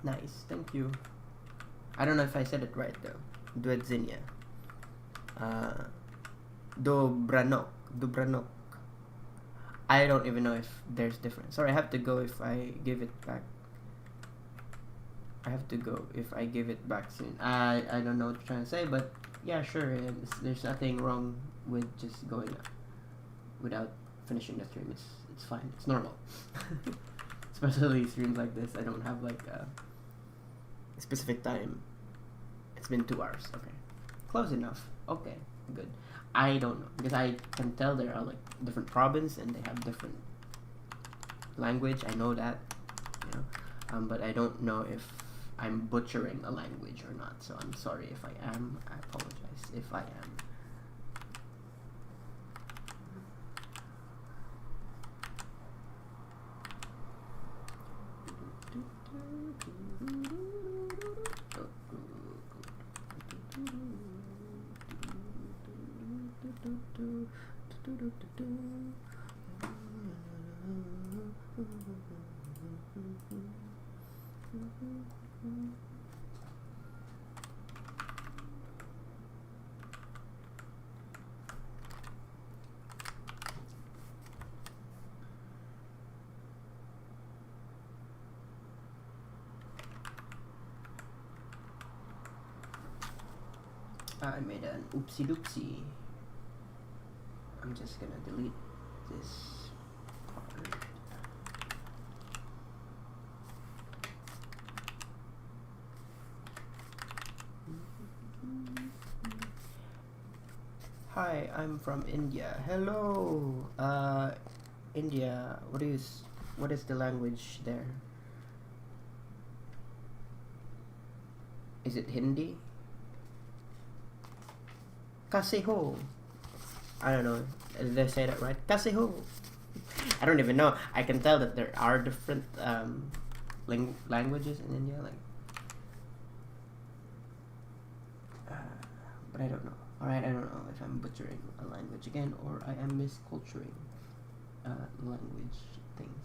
Nice. Thank you. I don't know if I said it right though. Duedzenia. Dobranok. I don't even know if there's difference. Sorry, I have to go if I give it back. I have to go if I give it back soon. I don't know what you're trying to say, but yeah, sure. There's nothing wrong with just going without finishing the stream. It's fine. It's normal. Especially streams like this. I don't have like a specific time. It's been 2 hours. Okay, close enough. Okay, good. I don't know because I can tell there are like different province and they have different language. I know that, you know, but I don't know if I'm butchering a language or not. So I'm sorry if I am. I apologize if I am. I made an oopsie doopsie. I'm just gonna delete this part. Hi, I'm from India. Hello, India. What is the language there? Is it Hindi? Kasi ho. I don't know. Did I say that right? Kasi ho. I don't even know. I can tell that there are different languages in India, like. But I don't know. Alright, I don't know if I'm butchering a language again or I am misculturing language things.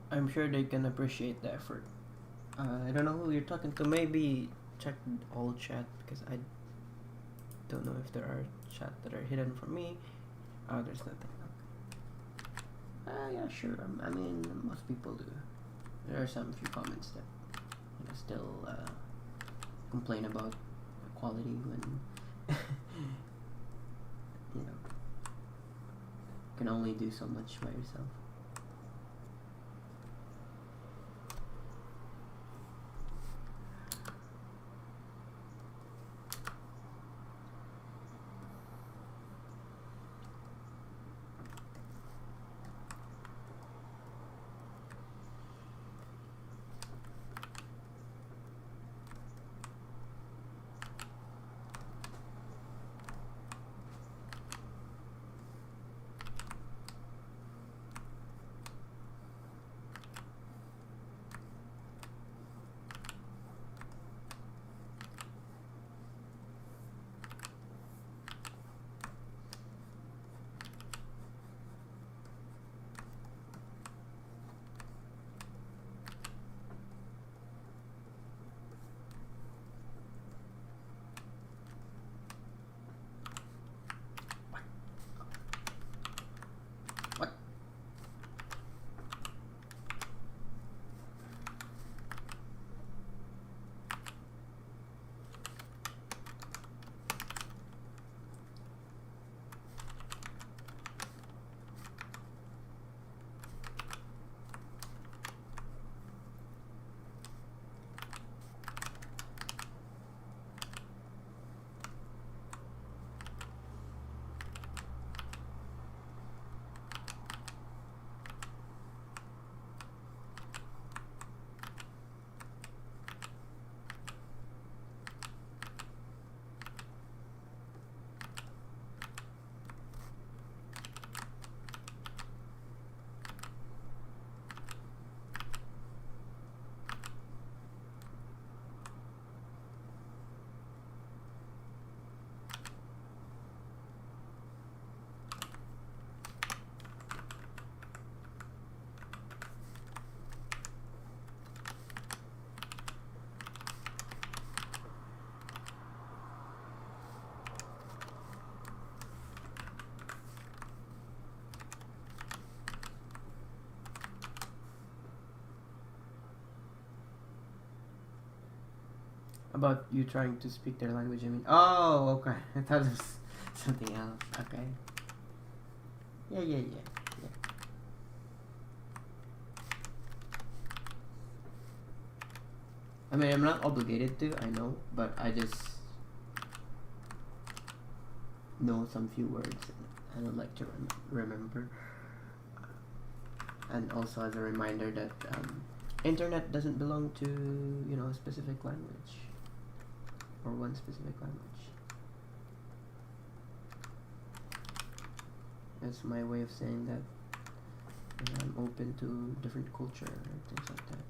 I'm sure they can appreciate the effort. I don't know who you're talking to. Maybe check all chat because I don't know if there are chat that are hidden from me. Oh, there's nothing. Yeah, sure. I mean, most people do. There are some few comments that still complain about the quality when you can only do so much by yourself. About you trying to speak their language, I mean. Oh, okay. I thought it was something else. Okay. Yeah. I mean, I'm not obligated to, I know, but I just know some few words and I would like to remember. And also as a reminder that internet doesn't belong to, you know, a specific language or one specific language. That's my way of saying that, you know, I'm open to different culture and things like that.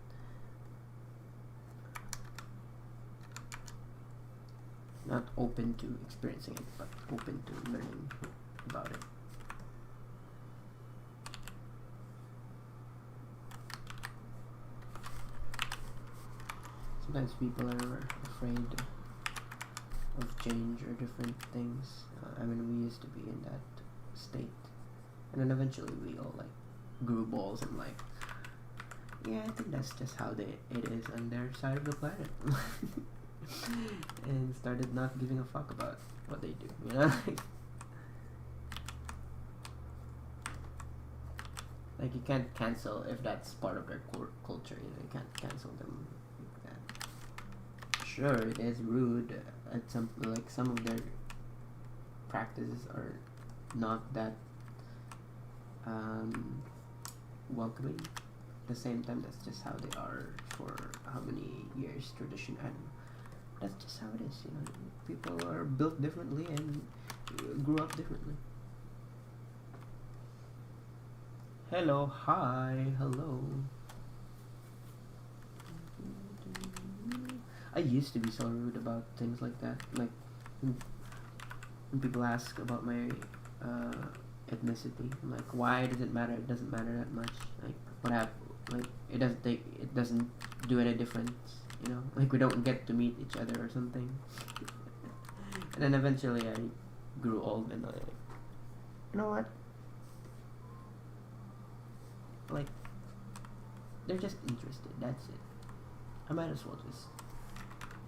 Not open to experiencing it, but open to learning about it. Sometimes people are afraid of change or different things. I mean, we used to be in that state, and then eventually we all like grew balls and like, yeah, I think that's just how it is on their side of the planet. And started not giving a fuck about what they do, you know? Like you can't cancel if that's part of their culture, you know, you can't cancel them like that. Sure, it is rude at some of their practices are not that welcoming. At the same time, that's just how they are for how many years tradition, and that's just how it is, you know. People are built differently and grew up differently. Hello, hi, hello. I used to be so rude about things like that. Like when people ask about my ethnicity, I'm like, why does it matter? It doesn't matter that much. Like what happened? Like it doesn't do any difference. You know, like we don't get to meet each other or something. And then eventually I grew old and like, you know what? Like, they're just interested, that's it. I might as well just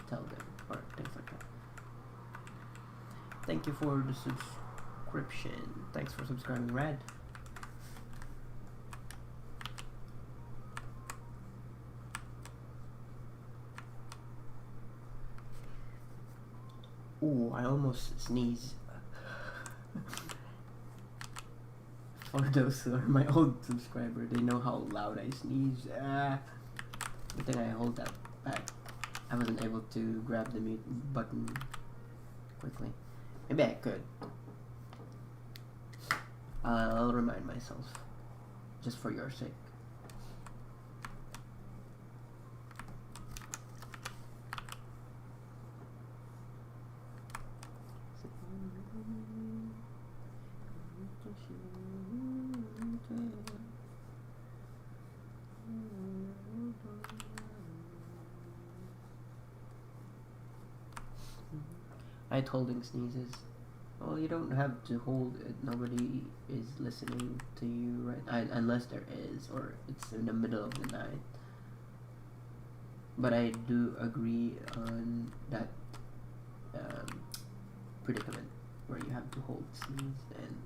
tell them or things like that. Thank you for the subscription. Thanks for subscribing, Red. Ooh, I almost sneezed. For those who are my old subscriber, they know how loud I sneeze. Good thing I hold that back. I wasn't able to grab the mute button quickly. Maybe I could. I'll remind myself, just for your sake. I holding sneezes. Well, you don't have to hold it. Nobody is listening to you, right? Unless there is, or it's in the middle of the night. But I do agree on that predicament where you have to hold sneeze, and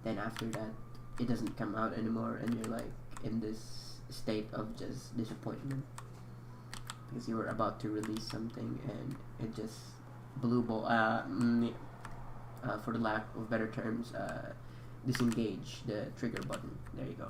then after that, it doesn't come out anymore, and you're like in this state of just disappointment because you were about to release something and it just blue ball. For the lack of better terms, disengage the trigger button. There you go.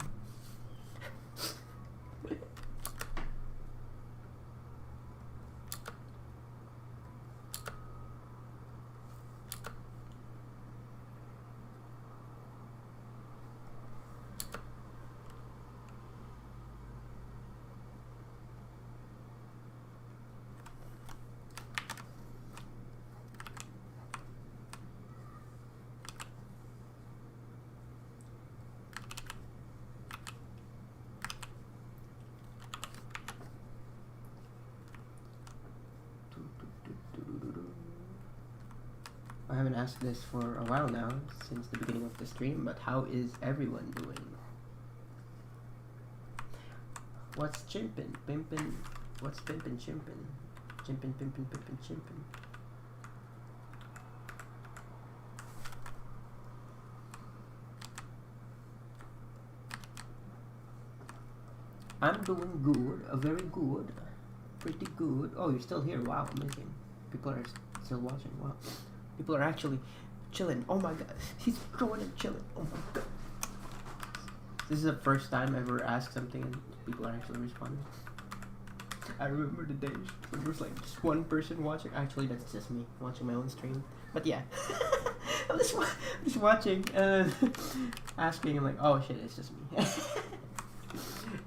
I haven't asked this for a while now, since the beginning of the stream, but how is everyone doing? What's chimpin'? Pimpin'? What's pimpin' chimpin'? Chimpin, pimpin, pimpin, chimpin. I'm doing good, very good, pretty good. Oh, you're still here, wow, amazing. People are still watching, wow. People are actually chilling, oh my god, he's going and chilling, oh my god. This is the first time I ever asked something and people are actually responding. I remember the days when there was like just one person watching. Actually, that's just me watching my own stream. But yeah, I'm just watching, asking. I'm like, oh shit, it's just me.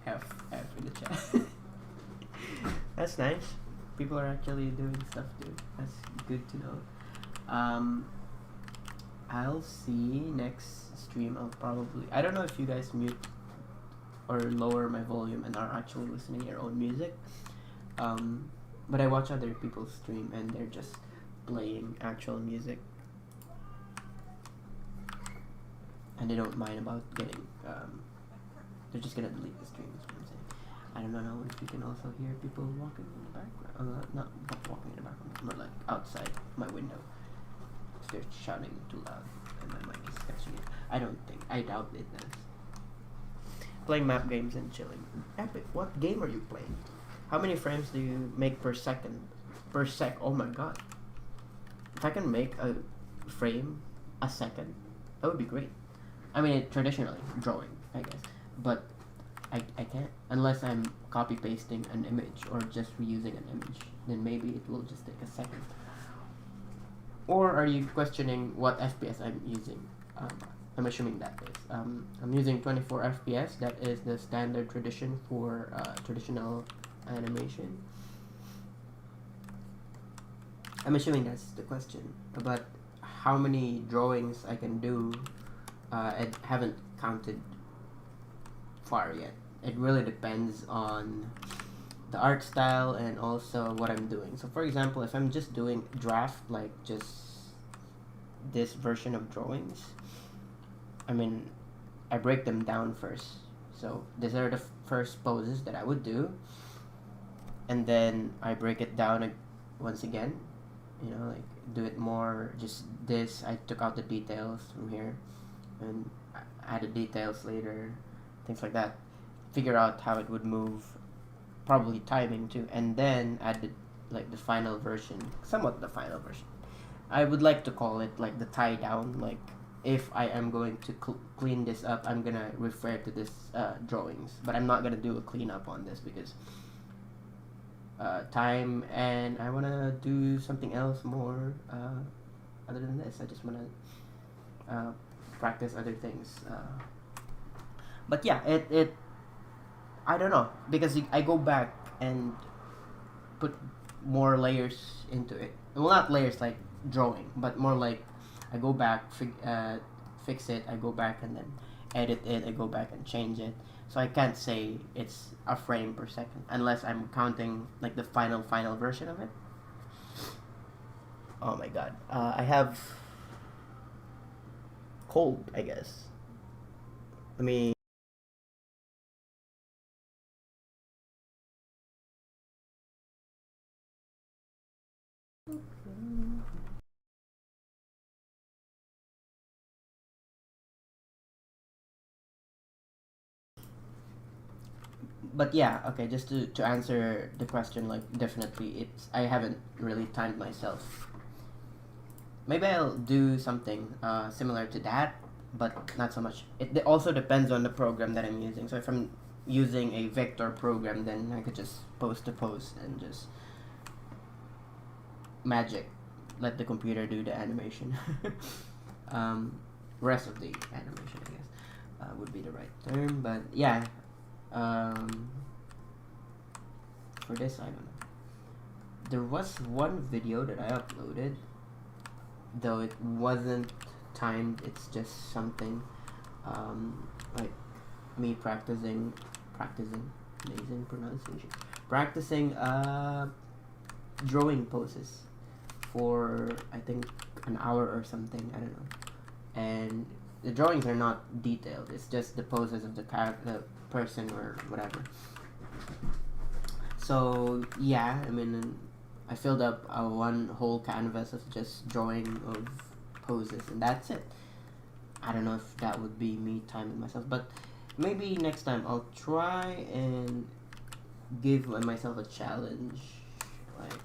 F in the chat. That's nice. People are actually doing stuff too. That's good to know. I'll see next stream. I'll probably. I don't know if you guys mute or lower my volume and are actually listening to your own music. But I watch other people's stream and they're just playing actual music. And they don't mind about getting, they're just gonna delete the stream, is what I'm saying. I don't know if you can also hear people walking in the background. Not walking in the background, more like outside my window. If they're shouting too loud and my mic is catching it. I doubt it does. Playing map games and chilling. Epic, what game are you playing? How many frames do you make per second? Per sec, oh my god. If I can make a frame a second, that would be great. I mean, traditionally, drawing, I guess. But I can't, unless I'm copy pasting an image or just reusing an image. Then maybe it will just take a second. Or are you questioning what FPS I'm using? I'm assuming that is. I'm using 24 FPS. That is the standard tradition for traditional animation. I'm assuming that's the question. But how many drawings I can do, I haven't counted far yet. It really depends on the art style and also what I'm doing. So for example, if I'm just doing draft, like just this version of drawings, I mean, I break them down first. So these are the first poses that I would do, and then I break it down once again, you know, like do it more, just this, I took out the details from here and added details later, things like that, figure out how it would move, probably timing too, and then add the final version, somewhat the final version. I would like to call it like the tie down, like if I am going to clean this up, I'm gonna refer to this drawings, but I'm not gonna do a cleanup on this because time, and I wanna do something else more other than this. I just wanna practice other things. But yeah, it I don't know, because I go back and put more layers into it. Well, not layers like drawing, but more like I go back, fix it, I go back and then edit it, I go back and change it. So I can't say it's a frame per second unless I'm counting like the final version of it. Oh my god. I have cold, I guess. Let me... But yeah, okay, just to answer the question, like definitely I haven't really timed myself. Maybe I'll do something similar to that, but not so much. It also depends on the program that I'm using. So if I'm using a vector program, then I could just post a post and just magic, let the computer do the animation. Rest of the animation, I guess, would be the right term. But yeah, for this, I don't know. There was one video that I uploaded, though it wasn't timed. It's just something like me practicing amazing pronunciation, practicing drawing poses for I think an hour or something, I don't know. And the drawings are not detailed, it's just the poses of the person or whatever. So yeah, I mean, I filled up one whole canvas of just drawing of poses, and that's it. I don't know if that would be me timing myself, but maybe next time I'll try and give myself a challenge, like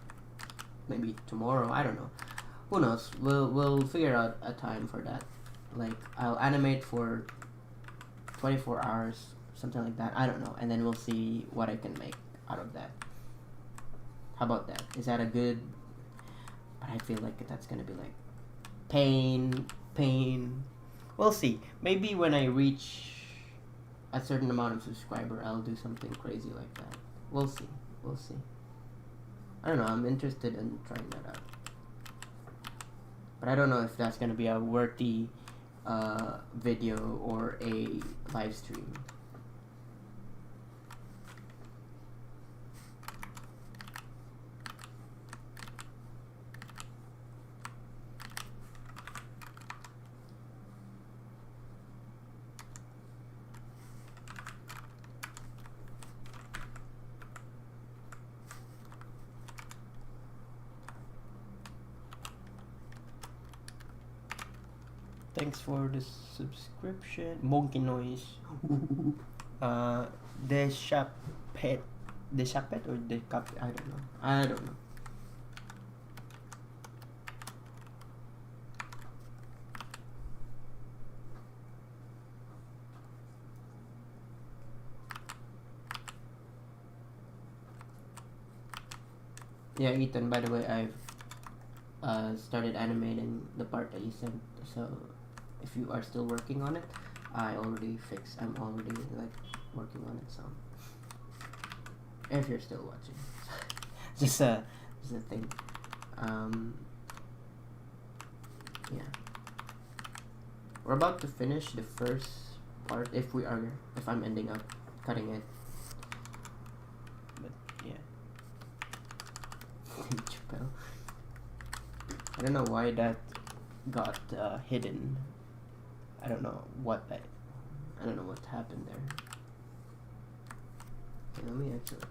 maybe tomorrow. I don't know. Who knows? We'll figure out a time for that. Like I'll animate for 24 hours, something like that. I don't know, and then we'll see what I can make out of that. How about that? Is that a good? But I feel like that's gonna be like pain. We'll see. Maybe when I reach a certain amount of subscriber, I'll do something crazy like that. We'll see. I don't know. I'm interested in trying that out. But I don't know if that's gonna be a worthy video or a live stream. Thanks for the subscription. Monkey noise. Deshapet. Deshapet or decap? I don't know. Yeah, Ethan, by the way, I've started animating the part that you sent, so if you are still working on it, I'm already like working on it, so if you're still watching. just a thing. Yeah, we're about to finish the first part if I'm ending up cutting it, but yeah. Chappelle. I don't know why that got hidden. I don't know what happened there. Okay, let me actually.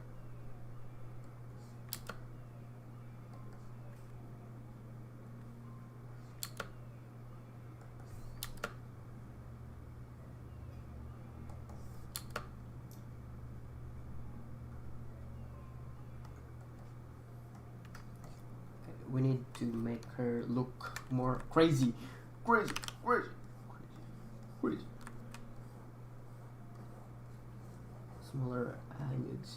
We need to make her look more crazy. Smaller eyelids.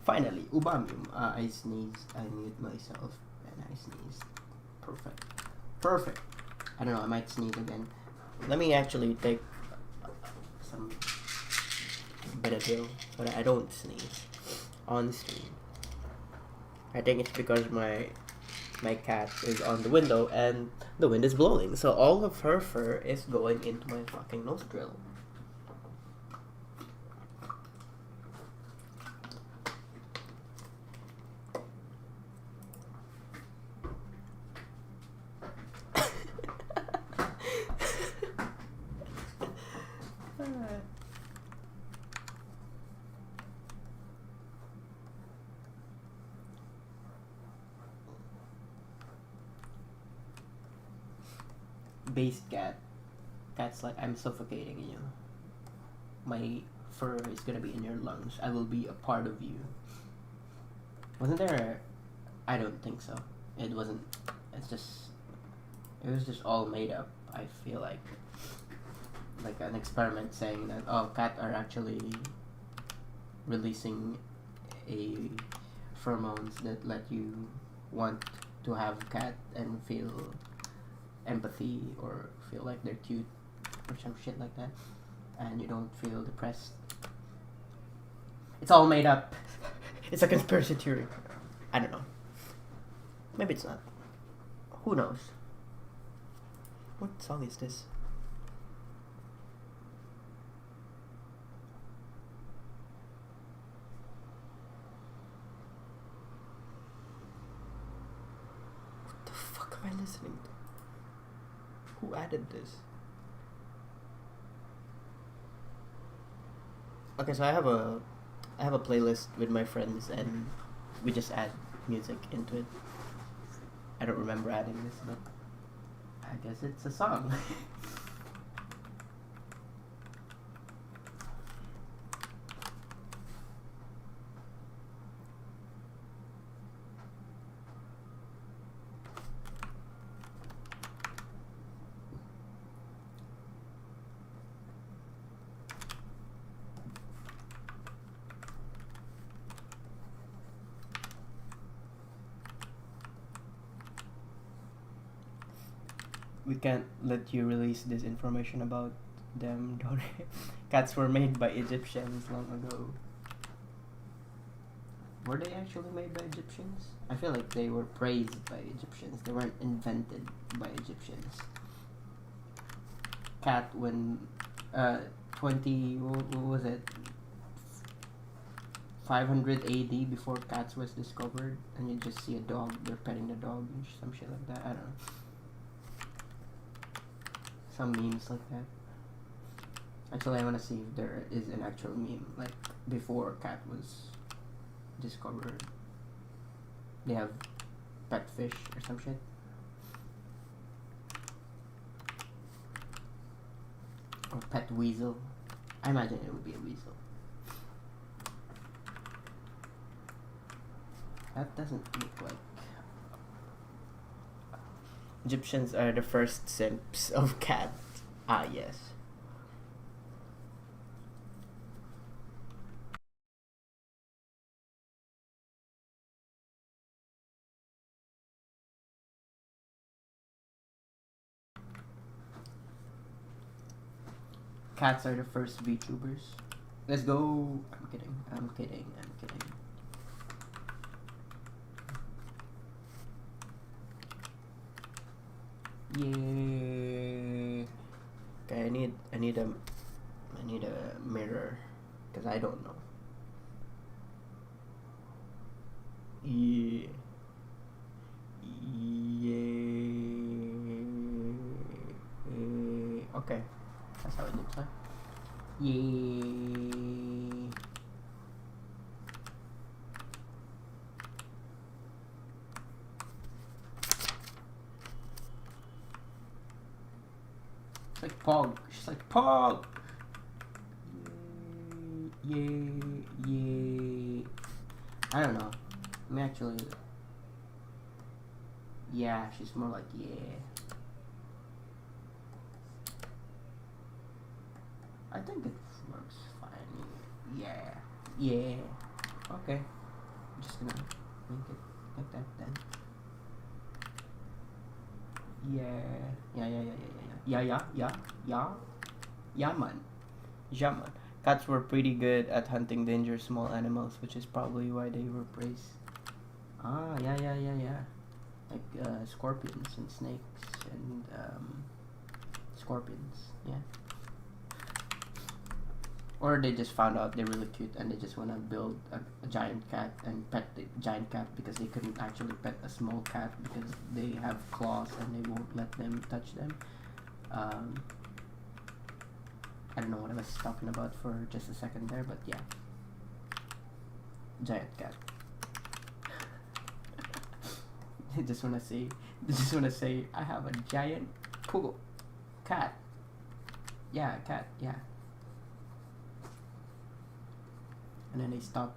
Finally, Ubamium. I sneezed, I mute myself, and I sneezed. Perfect. I don't know, I might sneeze again. Let me actually take some Benadryl so that I don't sneeze on stream. I think it's because my cat is on the window and the wind is blowing, so all of her fur is going into my fucking nostril. Based cat's like, I'm suffocating you. My fur is gonna be in your lungs. I will be a part of you. Wasn't there I don't think so. It wasn't. It was just all made up. I feel like an experiment saying that cats are actually releasing a pheromones that let you want to have a cat and feel empathy or feel like they're cute or some shit like that, and you don't feel depressed. It's all made up. It's a conspiracy theory. I don't know. Maybe it's not. Who knows? What song is this? What the fuck am I listening to? Who added this? Okay, so I have a playlist with my friends, and we just add music into it. I don't remember adding this, but I guess it's a song. We can't let you release this information about them, don't we? Cats were made by Egyptians long ago. Were they actually made by Egyptians? I feel like they were praised by Egyptians. They weren't invented by Egyptians. Cat when 20 what was it? 500 AD, before cats was discovered, and you just see a dog, they're petting the dog and some shit like that. I don't know. Some memes like that. Actually, I want to see if there is an actual meme like before cat was discovered. They have pet fish or some shit. Or pet weasel. I imagine it would be a weasel. That doesn't look like. Egyptians are the first simps of cat. Ah, yes. Cats are the first VTubers. Let's go. I'm kidding. I'm kidding. I'm kidding. Yeah. Okay, I need a mirror, because I don't know. Yeah. Yeah. Okay. That's how it looks like. Yeah. It's like Pog. She's like Pog. Yeah. Yeah. I don't know. I mean, actually, yeah, she's more like yeah. I think it works fine. Yeah. Yeah. Okay. I'm just gonna make it like that then. Yeah. Yeah, man. Yeah, man. Cats were pretty good at hunting dangerous small animals, which is probably why they were praised. Ah, yeah. Like scorpions and snakes and scorpions. Yeah. Or they just found out they're really cute and they just want to build a giant cat and pet the giant cat, because they couldn't actually pet a small cat because they have claws and they won't let them touch them. I don't know what I was talking about for just a second there, but yeah. Giant cat. I just wanna say I have a giant poodle cat. Yeah, cat, yeah. And then they step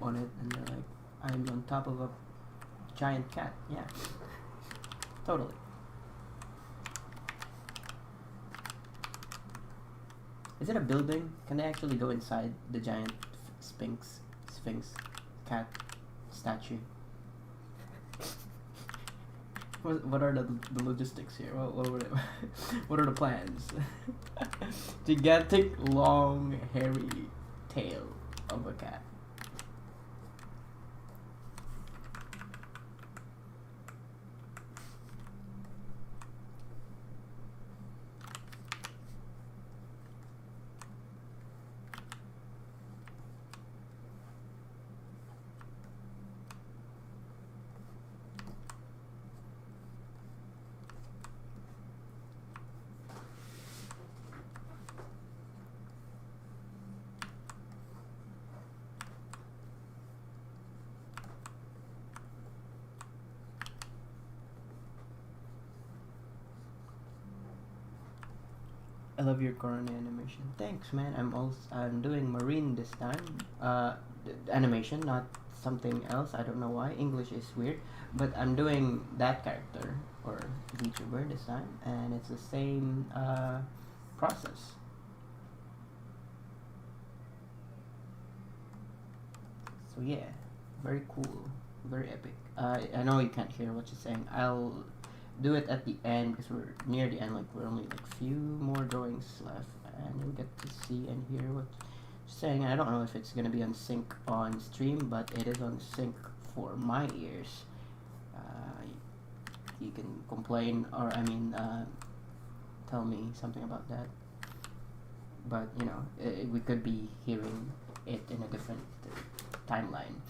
on it and they're like, I'm on top of a giant cat. Yeah. Totally. Is it a building? Can they actually go inside the giant sphinx cat statue? What are the logistics here? What are the plans? Gigantic, long, hairy tail of a cat. I love your corona animation. Thanks, man. I'm doing marine this time. Animation, not something else. I don't know why. English is weird, but I'm doing that character or VTuber this time, and it's the same process. So yeah, very cool, very epic. I know you can't hear what she's saying. I'll do it at the end because we're near the end. Like we're only like few more drawings left, and you'll get to see and hear what she's saying. I don't know if it's gonna be on sync on stream, but it is on sync for my ears. You can complain or tell me something about that. But you know, we could be hearing it in a different timeline.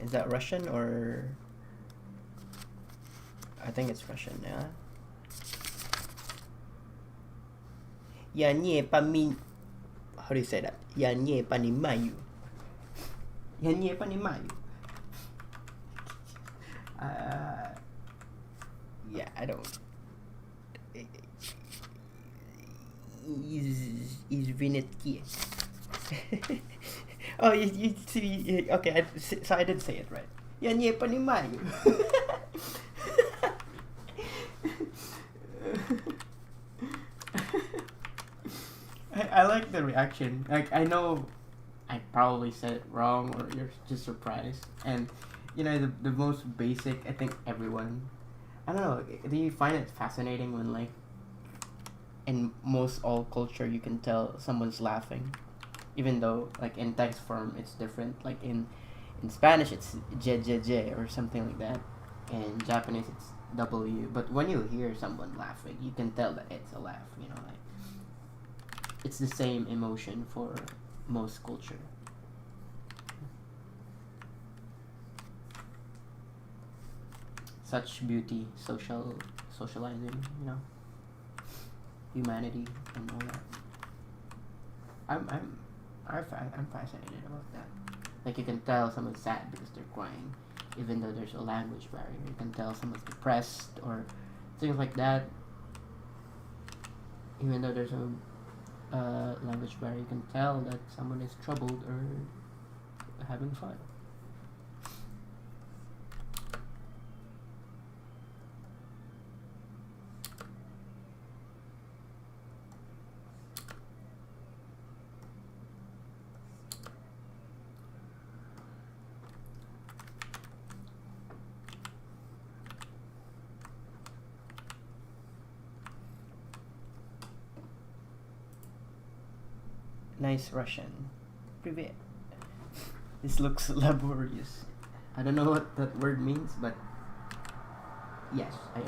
Is that Russian or? I think it's Russian, yeah. Я не понимаю. How do you say that? Я не понимаю. Я не понимаю. Yeah, I don't. Is Vinetki. Oh, you see, okay, so I did say it right. Я не понимаю. I like the reaction. Like, I know I probably said it wrong or you're just surprised. And, you know, the most basic, I think everyone, I don't know, do you find it fascinating when, like, in most all culture you can tell someone's laughing? Even though, like, in text form it's different. Like, in Spanish it's je je je or something like that. In Japanese it's W. But when you hear someone laughing, you can tell that it's a laugh, you know, like, it's the same emotion for most culture. Such beauty, socializing, you know, humanity and all that. I'm fascinated about that. Like, you can tell someone's sad because they're crying, even though there's a language barrier. You can tell someone's depressed or things like that, even though there's a language barrier. You can tell that someone is troubled or having fun. Nice Russian. Privet. This looks laborious. I don't know what that word means, but yes, I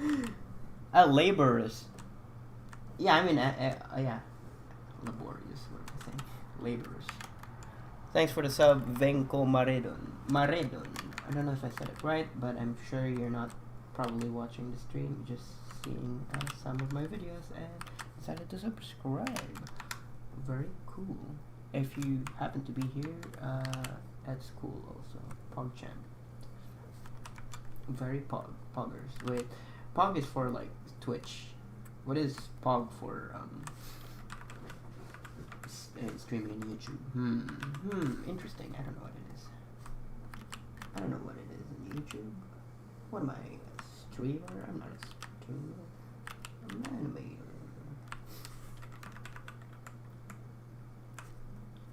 agree. Laborious. Yeah, I mean, yeah. Laborious, what am I saying? Laborious. Thanks for the sub, Venko Maredon. Maredon. I don't know if I said it right, but I'm sure you're not probably watching the stream, just seeing some of my videos and decided to subscribe. Very cool. If you happen to be here, that's cool also. PogChamp. Very poggers. Wait, Pog is for like Twitch. What is Pog for streaming on YouTube? Interesting. I don't know what it is. I don't know what it is in YouTube. What am I? A streamer? I'm not a streamer. I'm an animator.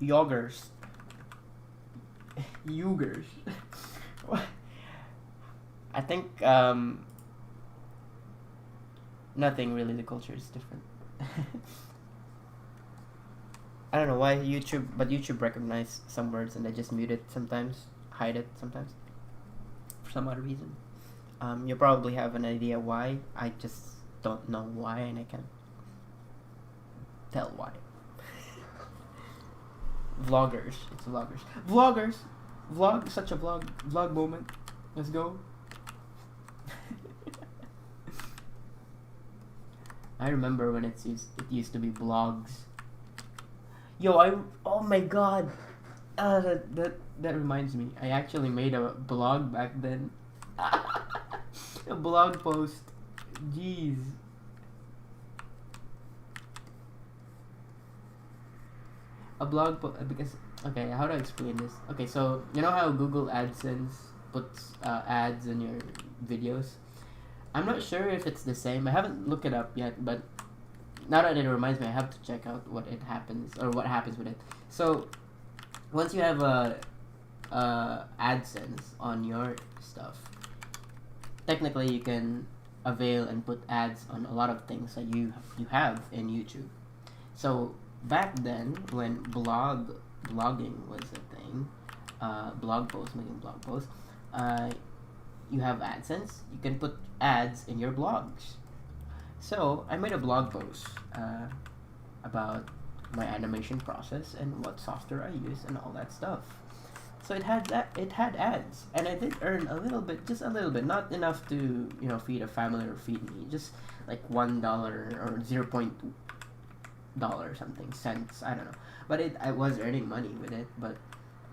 Yoggers. Yougers. I think nothing really. The culture is different. I don't know why YouTube, but YouTube recognizes some words and they just mute it sometimes, hide it sometimes, for some other reason. You probably have an idea why. I just don't know why, and I can't tell why. Vloggers. It's vloggers. Vloggers! Vlog, such a vlog moment. Let's go. I remember when it used to be blogs. Yo, oh my god. That reminds me. I actually made a blog back then. A blog post. Jeez. A blog because okay, how do I explain this? Okay, so you know how Google AdSense puts ads in your videos? I'm not sure if it's the same. I haven't looked it up yet, but now that it reminds me, I have to check out what happens with it. So once you have a AdSense on your stuff, technically you can avail and put ads on a lot of things that you have in YouTube. So back then, when blogging was a thing, making blog posts, you have AdSense, you can put ads in your blogs. So I made a blog post about my animation process and what software I use and all that stuff. So it had ads, and I did earn a little bit, not enough to feed a family or feed me, just like $1 or $0.1 something cents, I don't know. But I was earning money with it, but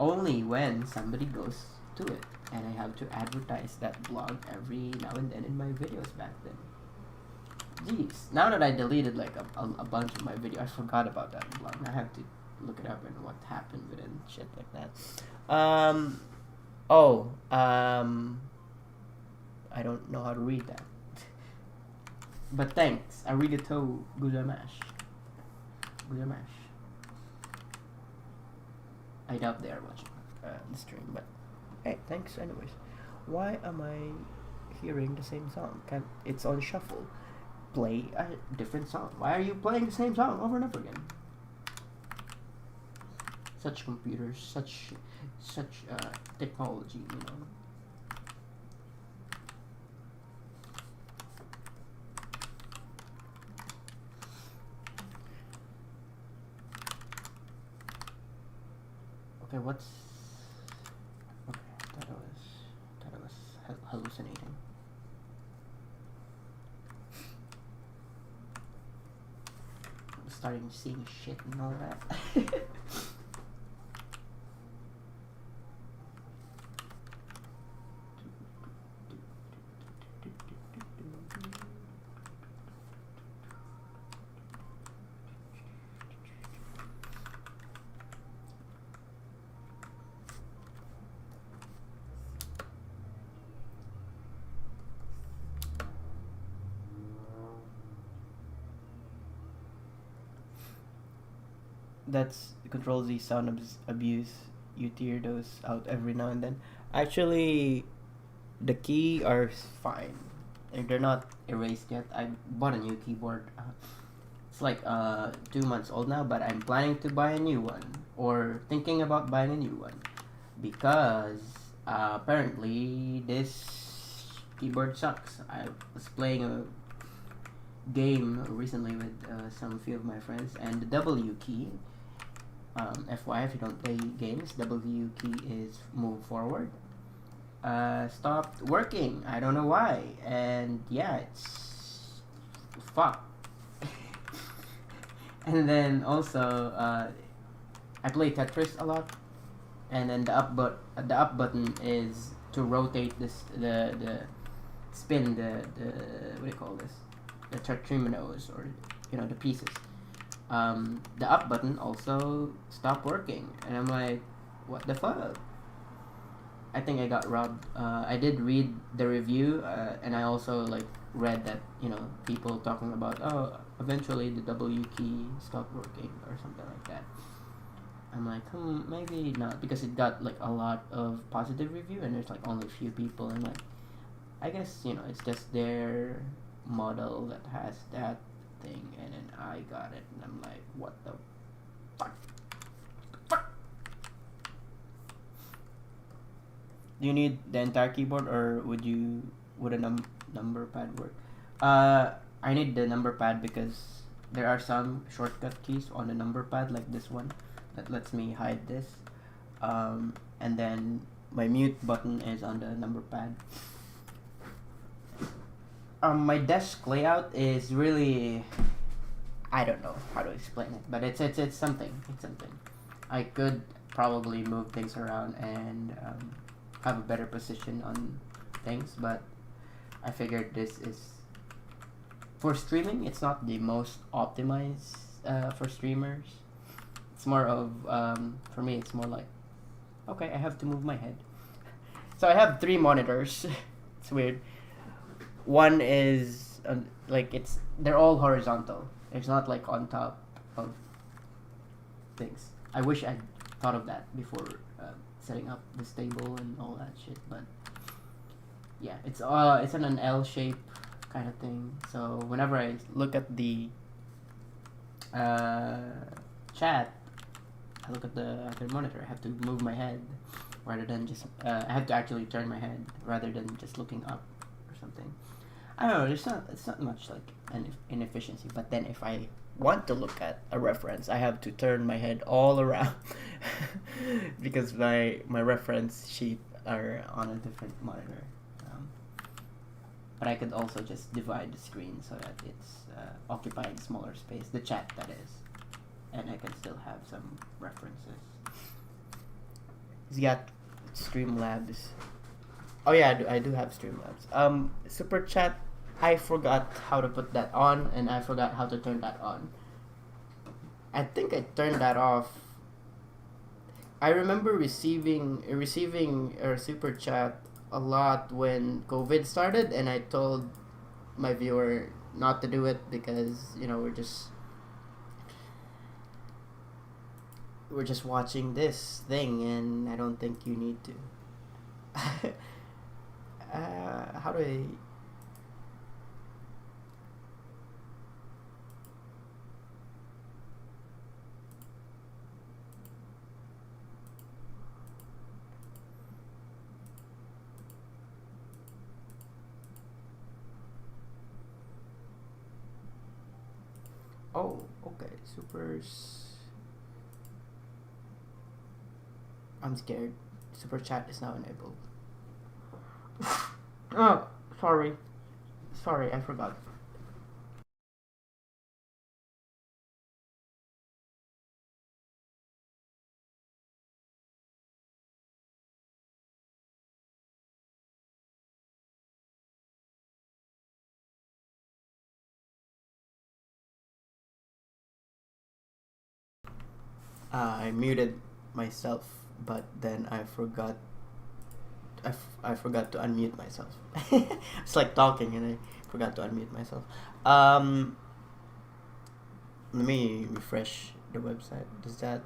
only when somebody goes to it, and I have to advertise that blog every now and then in my videos back then. Jeez, now that I deleted like a bunch of my videos, I forgot about that blog. I have to look it up and what happened with it and shit like that. I don't know how to read that. But thanks. Arigato gozaimasu. I doubt they are watching the stream, but hey, thanks anyways. Why am I hearing the same song? It's on shuffle. Play a different song. Why are you playing the same song over and over again? Such computers, such technology, Okay, that I was hallucinating. starting seeing shit and all that. That's Control Z sound abuse. You tear those out every now and then. Actually, the key are fine. They're not erased yet. I bought a new keyboard. It's like 2 months old now, but I'm planning to buy a new one, or thinking about buying a new one, because apparently this keyboard sucks. I was playing a game recently with some few of my friends, and the W key, FYI, if you don't play games, W key is move forward, stopped working. I don't know why, and yeah, it's fuck. And then also, I play Tetris a lot, and then the up button is to rotate the spin the what do you call this, the tetrominoes, or the pieces. The up button also stopped working, and I'm like, what the fuck? I think I got robbed. I did read the review, and I also read that people talking about, oh, eventually the W key stopped working or something like that. I'm like, maybe not, because it got a lot of positive review, and there's only a few people, and I guess it's just their model that has that thing, and then I got it, and I'm like, what the fuck? Do you need the entire keyboard, or would a number pad work? I need the number pad because there are some shortcut keys on the number pad, like this one, that lets me hide this. And then my mute button is on the number pad. My desk layout is really, I don't know how to explain it, but it's something. It's something. I could probably move things around and have a better position on things, but I figured this is for streaming. It's not the most optimized for streamers. It's more of for me. It's more like, okay, I have to move my head. So I have 3 monitors. It's weird. One is they're all horizontal. It's not on top of things. I wish I'd thought of that before setting up this table and all that shit, but yeah, it's in an L shape kind of thing. So whenever I look at the chat, I look at the other monitor. I have to move my head rather than just I have to actually turn my head rather than just looking up or something. I don't know. It's not much an inefficiency. But then if I want to look at a reference, I have to turn my head all around because my reference sheet are on a different monitor. But I could also just divide the screen so that it's occupying smaller space, the chat that is, and I can still have some references. He's got Streamlabs. Oh yeah, I do have Streamlabs. Super chat, I forgot how to put that on, and I forgot how to turn that on. I think I turned that off. I remember receiving a super chat a lot when COVID started, and I told my viewer not to do it because we're just watching this thing, and I don't think you need to. How do I? Oh, okay. Supers. I'm scared. Super chat is now enabled. Oh, sorry. Sorry, I forgot. I muted myself, but then I forgot. I forgot to unmute myself. It's like talking, and I forgot to unmute myself. Let me refresh the website. Does that?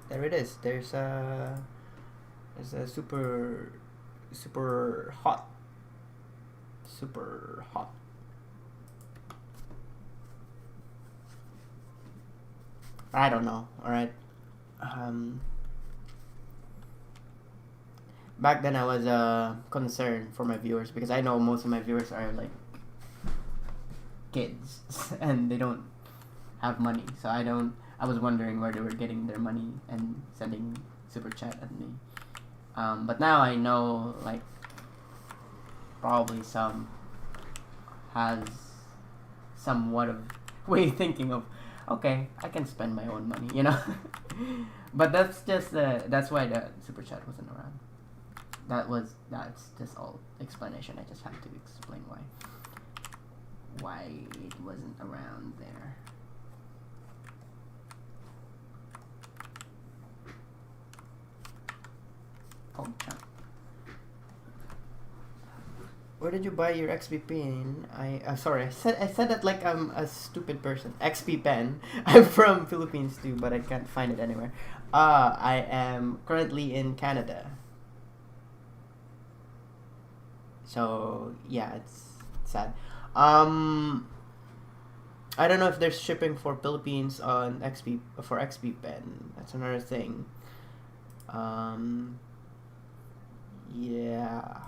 There it is. There's a super hot. Super hot. I don't know. All right. Back then I was concerned for my viewers because I know most of my viewers are like kids and they don't have money. So I was wondering where they were getting their money and sending super chat at me. But now I know, like, probably some has somewhat of way thinking of, okay, I can spend my own money, you know. But that's why the super chat wasn't around. That's just all explanation. I just had to explain why it wasn't around there. Where did you buy your XP pen? Sorry, I said that like I'm a stupid person. XP pen. I'm from Philippines too, but I can't find it anywhere. I am currently in Canada. So yeah, it's sad. I don't know if there's shipping for Philippines on XP pen. That's another thing. Yeah.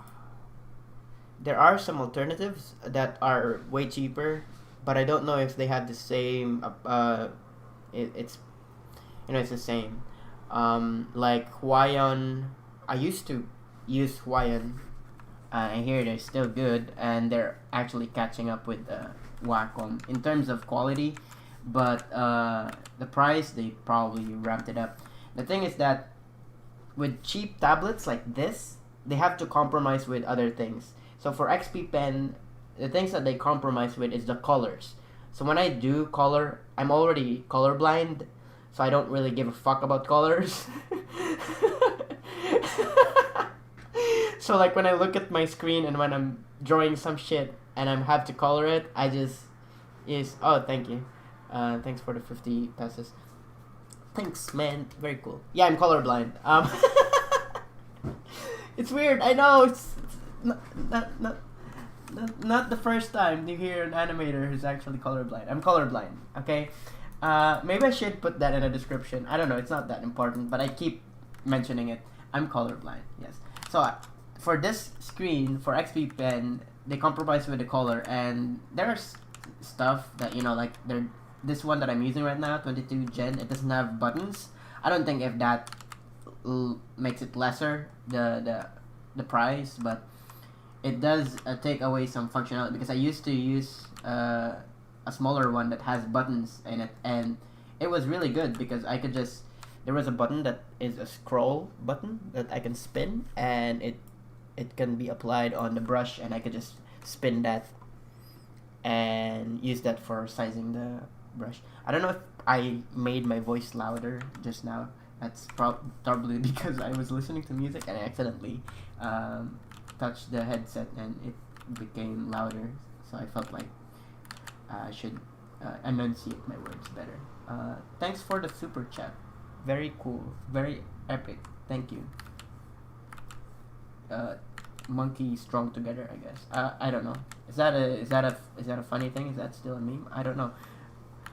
There are some alternatives that are way cheaper, but I don't know if they have the same. It's it's the same. Like Hawaiian, I used to use Hawaiian. I hear they're still good, and they're actually catching up with Wacom in terms of quality, but the price they probably ramped it up. The thing is that with cheap tablets like this, they have to compromise with other things. So for XP Pen, the things that they compromise with is the colors. So when I do color, I'm already colorblind, so I don't really give a fuck about colors. So like when I look at my screen and when I'm drawing some shit and I have to color it, I just oh, thank you. Thanks for the 50 pesos. Thanks, man. Very cool. Yeah, I'm colorblind. It's weird. I know it's not the first time you hear an animator who's actually colorblind. I'm colorblind. Okay. Maybe I should put that in a description. I don't know. It's not that important, but I keep mentioning it. I'm colorblind. Yes. So for this screen for XP Pen, they compromise with the color, and there's stuff that like this one that I'm using right now, 22 Gen. It doesn't have buttons. I don't think if that makes it lesser the price, but it does take away some functionality because I used to use a smaller one that has buttons in it, and it was really good because I could just there was a button that is a scroll button that I can spin, and it can be applied on the brush, and I could just spin that and use that for sizing the brush. I don't know if I made my voice louder just now. That's probably because I was listening to music and I accidentally touched the headset and it became louder. So I felt like I should enunciate my words better. Thanks for the super chat. Very cool. Very epic. Thank you. Monkey strong together, I guess. I don't know. Is that a funny thing? Is that still a meme? I don't know.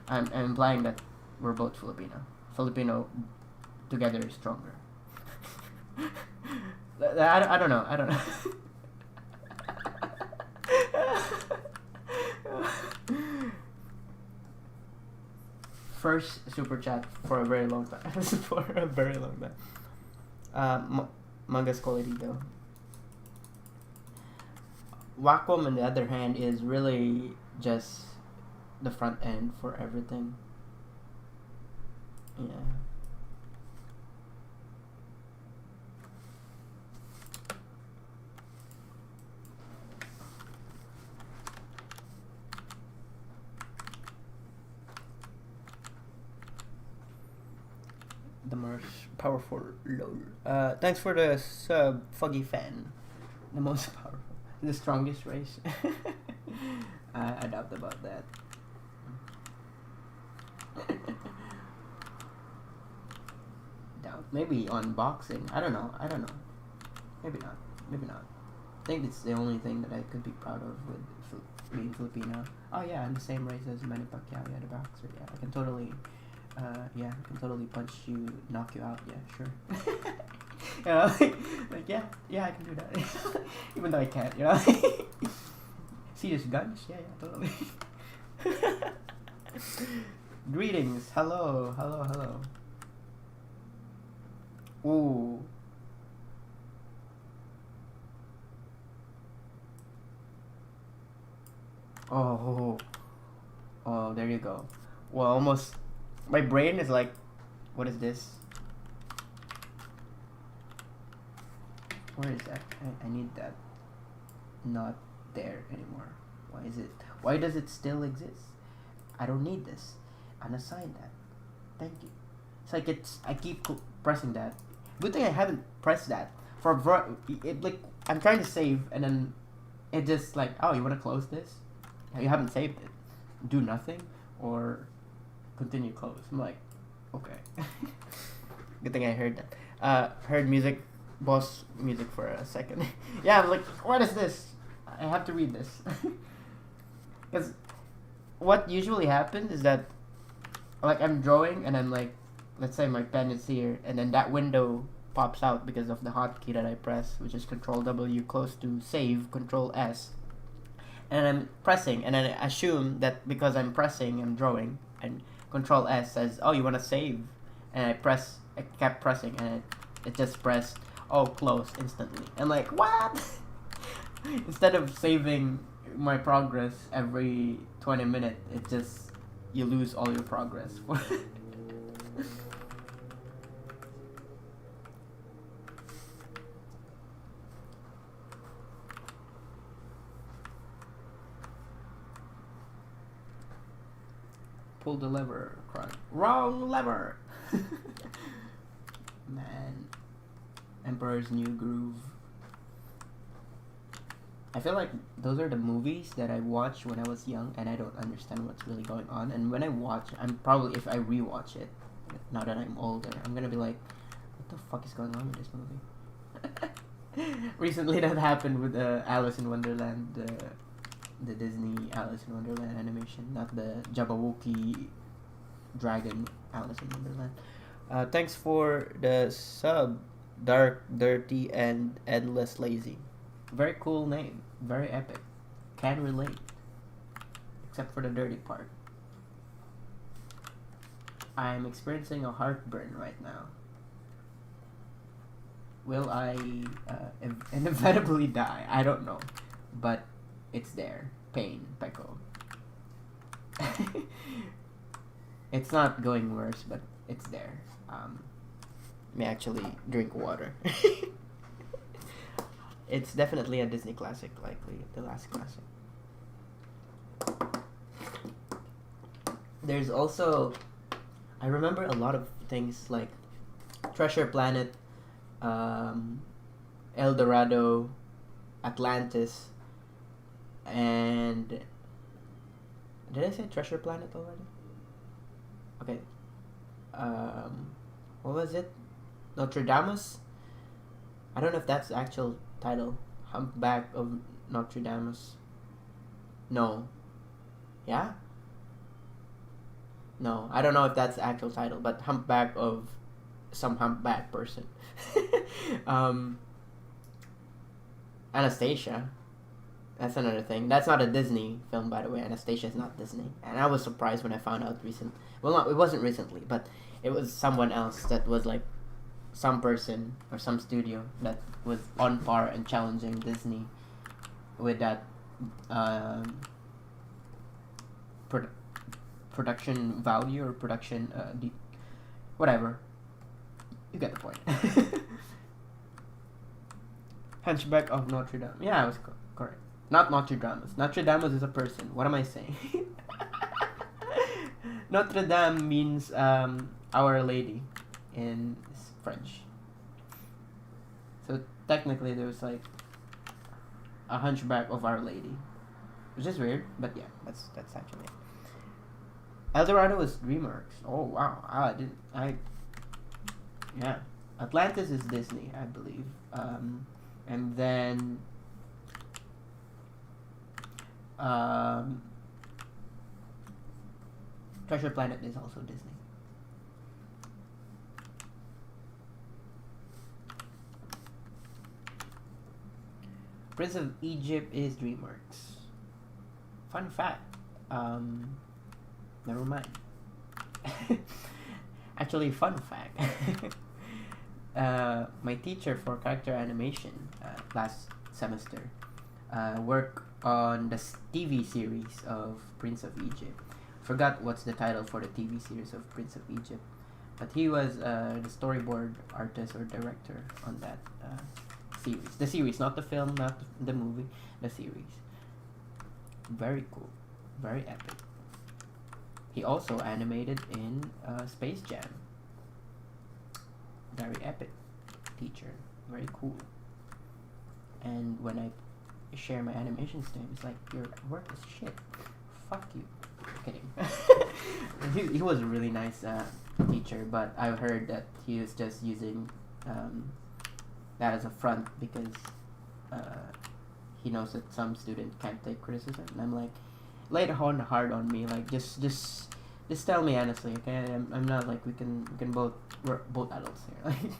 I'm implying that we're both Filipino. Filipino together is stronger. I don't know. I don't know. First super chat for a very long time. For a very long time. Manga's quality though. Wacom, on the other hand, is really just the front end for everything. Yeah. the most powerful lol. Thanks for the sub, Foggy Fan. The most powerful. The strongest race. I doubt about that. Doubt. Maybe on boxing. I don't know. Maybe not. I think it's the only thing that I could be proud of with being Filipino. Oh yeah, I'm the same race as Manny Pacquiao, yeah, the boxer. Yeah, I can totally punch you, knock you out. Yeah, sure. You know, like yeah, I can do that. Even though I can't, you know. See these guns? Yeah, totally. Greetings, hello. Ooh. Oh, there you go. Well, almost. My brain is like, what is this? Where is that? I need that. Not there anymore. Why is it? Why does it still exist? I don't need this. Unassign that. Thank you. It's like I keep pressing that. Good thing I haven't pressed that. Like I'm trying to save and then it just like, oh, you want to close this? You haven't saved it. Do nothing or continue close. I'm like, okay. Good thing I heard that. Heard music, boss music for a second. Yeah, I'm like, what is this? I have to read this. Because what usually happens is that, like, I'm drawing and I'm like, let's say my pen is here, and then that window pops out because of the hotkey that I press, which is Control W, close to save, Control S. And I'm pressing, and then I assume that because I'm pressing, I'm drawing, and Control S says, oh, you want to save? And I kept pressing, and it just pressed, oh, close, instantly. I'm like, what? Instead of saving my progress every 20 minutes, it just, you lose all your progress. Pull the lever, cry. Wrong lever! Man. Emperor's New Groove. I feel like those are the movies that I watched when I was young and I don't understand what's really going on. And when I watch, I'm probably, if I rewatch it, now that I'm older, I'm gonna be like, what the fuck is going on with this movie? Recently that happened with Alice in Wonderland, the Disney Alice in Wonderland animation, not the Jabberwocky Dragon Alice in Wonderland. Thanks for the sub, Dark, Dirty, and Endless Lazy. Very cool name. Very epic. Can relate. Except for the dirty part. I'm experiencing a heartburn right now. Will I inevitably die? I don't know. But it's there. Pain. Peko. It's not going worse, but it's there. May actually drink water. It's definitely a Disney classic, likely the last classic. There's also, I remember a lot of things like Treasure Planet, El Dorado, Atlantis, and did I say Treasure Planet already? Okay. What was it? Notre Dame? I don't know if that's the actual title. Humpback of Notre Dame. No. Yeah? No, I don't know if that's the actual title, but Humpback of some humpback person. Anastasia. That's another thing. That's not a Disney film, by the way. Anastasia is not Disney. And I was surprised when I found out Well, no, it wasn't recently, but it was someone else that was like some person or some studio that was on par and challenging Disney with that production value or production whatever. You get the point. Hunchback of Notre Dame. Yeah, I was correct. Not Notre Dame. Notre Dame is a person. What am I saying? Notre Dame means Our Lady in French. So technically there was like a hunchback of Our Lady, which is weird, but yeah, that's actually it. El Dorado was DreamWorks. Oh wow, yeah. Atlantis is Disney, I believe, and then Treasure Planet is also Disney. Prince of Egypt is DreamWorks. Fun fact. Never mind. Actually, fun fact. My teacher for character animation last semester worked on the TV series of Prince of Egypt. Forgot what's the title for the TV series of Prince of Egypt, but he was the storyboard artist or director on that series. The series, not the film, not the movie, the series. Very cool, very epic. He also animated in Space Jam. Very epic teacher, very cool. And when I share my animations to him, it's like, your work is shit. Fuck you. Kidding. he was a really nice teacher, but I heard that he was just using that as a front because he knows that some student can't take criticism. And I'm like, lay it hard on me, like just tell me honestly, okay? I'm not like we can we're both adults here. Like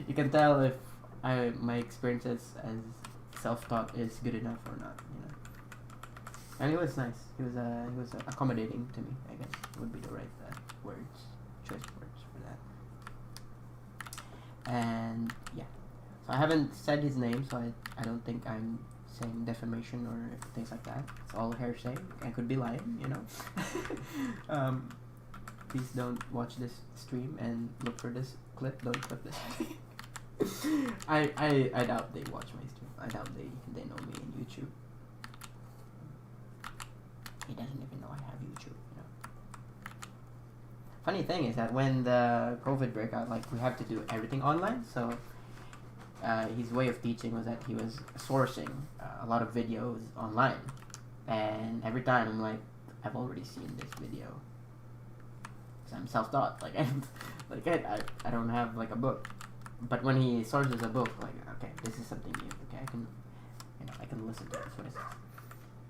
you can tell if my experiences as self-taught is good enough or not, you know. And he was nice. He was accommodating to me, I guess would be the right choice words for that. And yeah, so I haven't said his name, so I don't think I'm saying defamation or things like that. It's all hearsay. I could be lying, you know. Please don't watch this stream and look for this clip. Don't clip this. I doubt they watch my stream. I doubt they know me in YouTube. He doesn't even know I have YouTube, you know. Funny thing is that when the COVID broke out, like we have to do everything online, so his way of teaching was that he was sourcing a lot of videos online, and every time I'm like, I've already seen this video. Cause I'm self-taught, like I don't have like a book, but when he sources a book, like okay, this is something new. Okay, I can listen to this. What is this?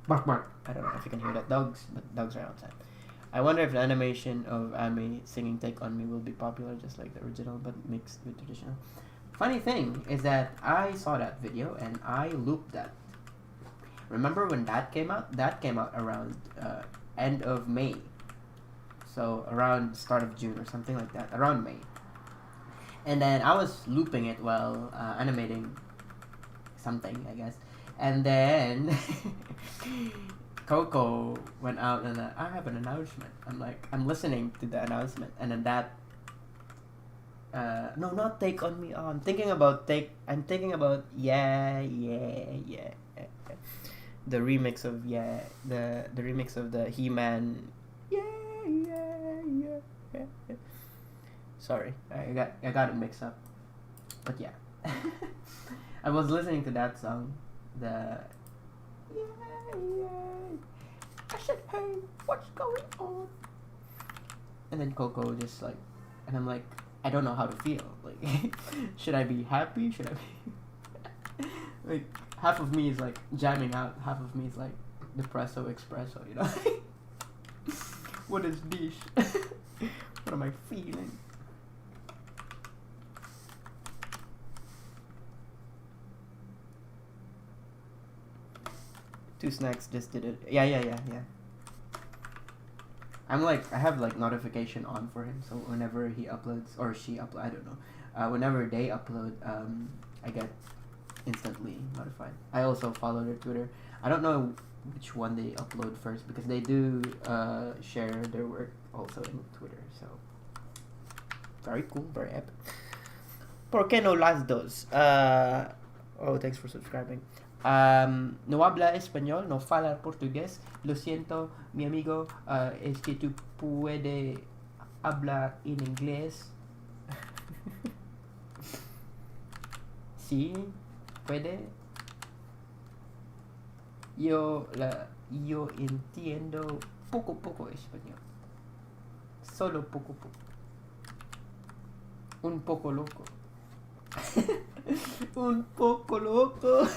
Bark bark. I don't know if you can hear that. Dogs, but dogs are outside. I wonder if the animation of Amy singing "Take on Me" will be popular, just like the original, but mixed with traditional. Funny thing is that I saw that video and I looped that. Remember when that came out? That came out around end of May. So around start of June or something like that. Around May. And then I was looping it while animating something, I guess. And then Coco went out and I have an announcement. I'm listening to the announcement, and then that no, not Take on Me. I'm thinking about yeah. The remix of the remix of the He-Man. Yeah. Sorry, I got it mixed up. But yeah. I was listening to that song. The I said, hey, what's going on? And then Coco just like, and I'm like, I don't know how to feel. Like, should I be happy? Should I be like, half of me is like jamming out, half of me is like depresso espresso, you know? What is this? What am I feeling? Two Snacks just did it. Yeah. I'm like, I have like notification on for him, so whenever he uploads or she upload, I don't know. Whenever they upload, I get instantly notified. I also follow their Twitter. I don't know which one they upload first because they do share their work also in Twitter. So very cool, very epic. ¿Por qué no las dos? Oh, thanks for subscribing. No habla español, no fala portugués. Lo siento, mi amigo. Es que tú puedes hablar en inglés. Sí, puede. Yo entiendo poco español. Solo poco. Un poco loco. Un poco loco.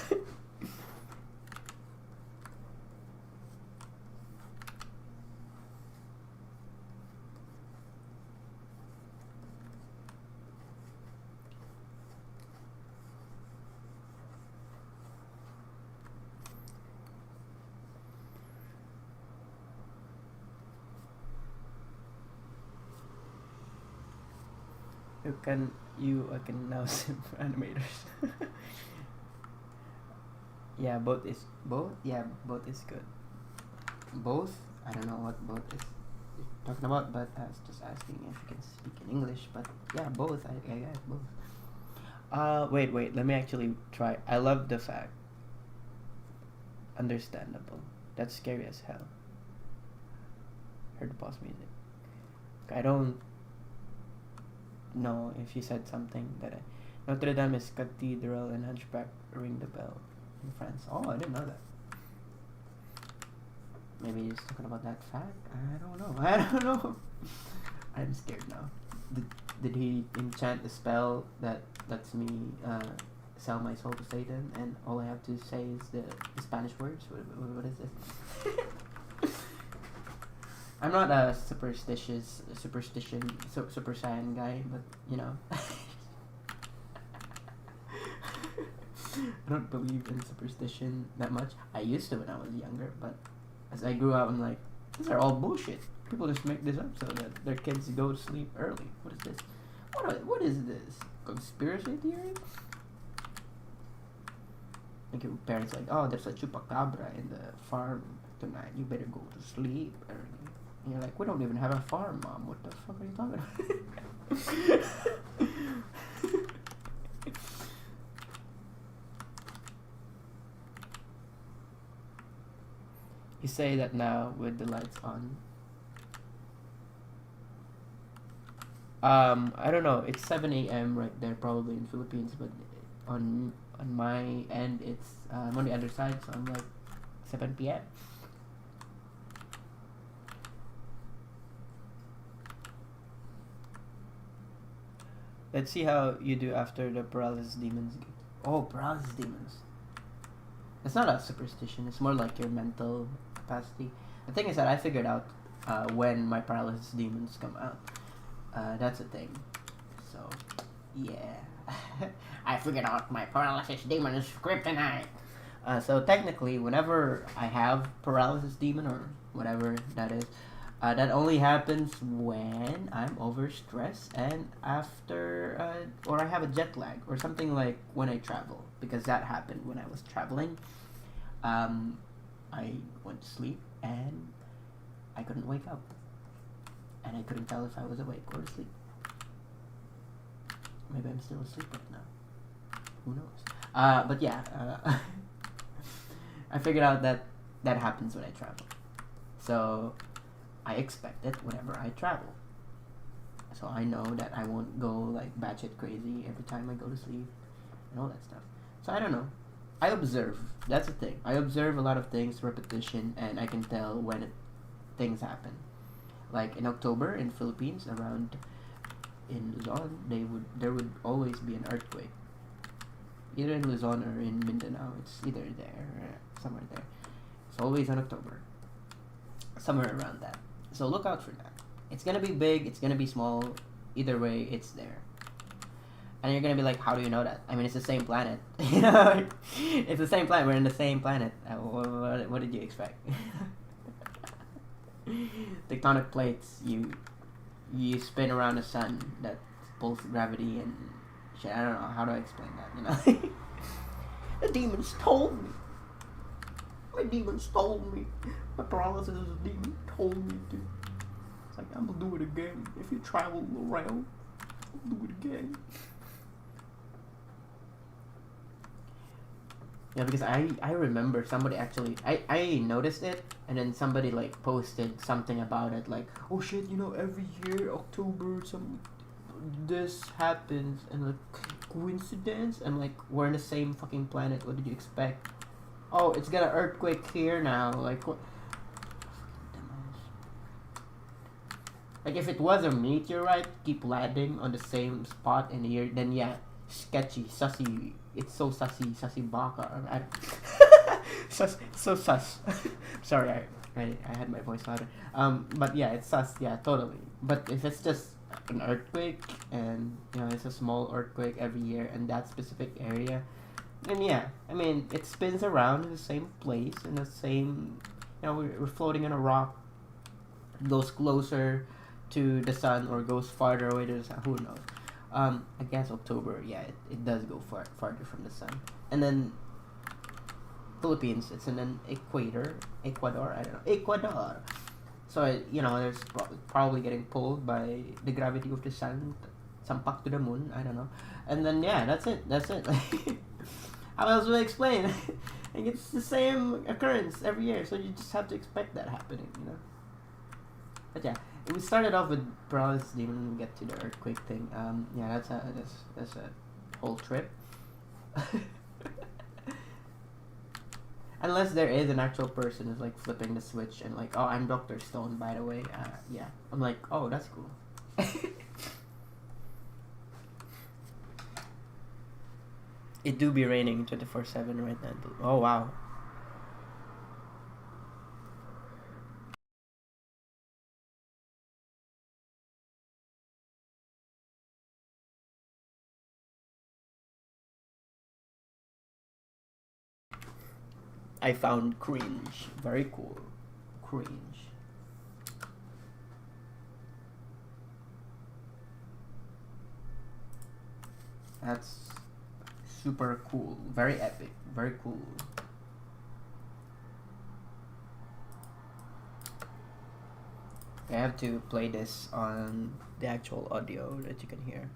I can now sim for animators. Yeah, both is good. Both, I don't know what both is talking about, but I was just asking if you can speak in English. But yeah, both. I got both. Wait. Let me actually try. I love the fact. Understandable. That's scary as hell. Heard the pause music. I don't know if you said something that Notre Dame is cathedral and Hunchback ring the bell in France. Oh, I didn't know that. Maybe he's talking about that fact. I don't know. I'm scared now. Did he enchant a spell that lets me sell my soul to Satan, and all I have to say is the Spanish words? What is this? I'm not a super saiyan guy, but you know. I don't believe in superstition that much. I used to when I was younger, but as I grew up, I'm like, these are all bullshit. People just make this up so that their kids go to sleep early. What is this? What is this? Conspiracy theory? Like your parents like, oh, there's a chupacabra in the farm tonight. You better go to sleep early. And you're like, we don't even have a farm, Mom. What the fuck are you talking about? You say that now with the lights on. I don't know. It's 7 a.m. right there, probably in Philippines, but on my end, it's I'm on the other side, so I'm like 7 p.m. Let's see how you do after the paralysis demons. Oh, paralysis demons. It's not a superstition. It's more like your mental capacity. The thing is that I figured out when my paralysis demons come out. That's a thing. So, yeah. I figured out my paralysis demon is kryptonite. So technically, whenever I have paralysis demon or whatever that is, that only happens when I'm overstressed and after, or I have a jet lag or something like when I travel, because that happened when I was traveling. I went to sleep and I couldn't wake up, and I couldn't tell if I was awake or asleep. Maybe I'm still asleep right now. Who knows? But yeah, I figured out that that happens when I travel. So I expect it whenever I travel. So I know that I won't go like batshit crazy every time I go to sleep and all that stuff. So I don't know. I observe. That's the thing. I observe a lot of things, repetition, and I can tell when things happen. Like in October in Philippines, around in Luzon, there would always be an earthquake. Either in Luzon or in Mindanao, it's either there or somewhere there. It's always in October, somewhere around that. So look out for that. It's gonna be big. It's gonna be small. Either way, it's there. And you're gonna be like, how do you know that? I mean, it's the same planet. You know, it's the same planet. We're in the same planet. What did you expect? Tectonic plates. You spin around the sun that pulls gravity and shit. I don't know how do I explain that. You know, the demons told me. My demons told me. My paralysis is a demon told me to. It's like, I'm gonna do it again. If you travel around, I'll do it again. Yeah, because I remember somebody actually, I noticed it, and then somebody like posted something about it, like, oh shit, you know, every year October this happens, and like, coincidence? I'm like, we're in the same fucking planet. What did you expect? Oh, it's got an earthquake here now. Like, what? Like, if it was a meteorite, keep landing on the same spot in the year, then yeah, sketchy, sussy. It's so sussy baka. Sus, so sus. Sorry, I had my voice louder. But yeah, it's sus. Yeah, totally. But if it's just an earthquake, and it's a small earthquake every year in that specific area, then yeah, I mean, it spins around in the same place, in the same, we're floating on a rock. It goes closer to the sun or goes farther away to the sun. Who knows? I guess October. Yeah, it does go farther from the sun. And then Philippines, it's in an Ecuador. I don't know, Ecuador. So there's probably getting pulled by the gravity of the sun, sampak to the moon. I don't know. And then yeah, that's it. How else will I explain? Like, it's the same occurrence every year, so you just have to expect that happening. But yeah. We started off with paralysis, didn't get to the earthquake thing. Yeah, that's a whole trip. Unless there is an actual person who's like flipping the switch and like, oh, I'm Dr. Stone, by the way. Yeah, I'm like, oh, that's cool. It do be raining 24/7 right now. Oh wow. I found cringe. Very cool. Cringe. That's super cool. Very epic. Very cool. I have to play this on the actual audio that you can hear.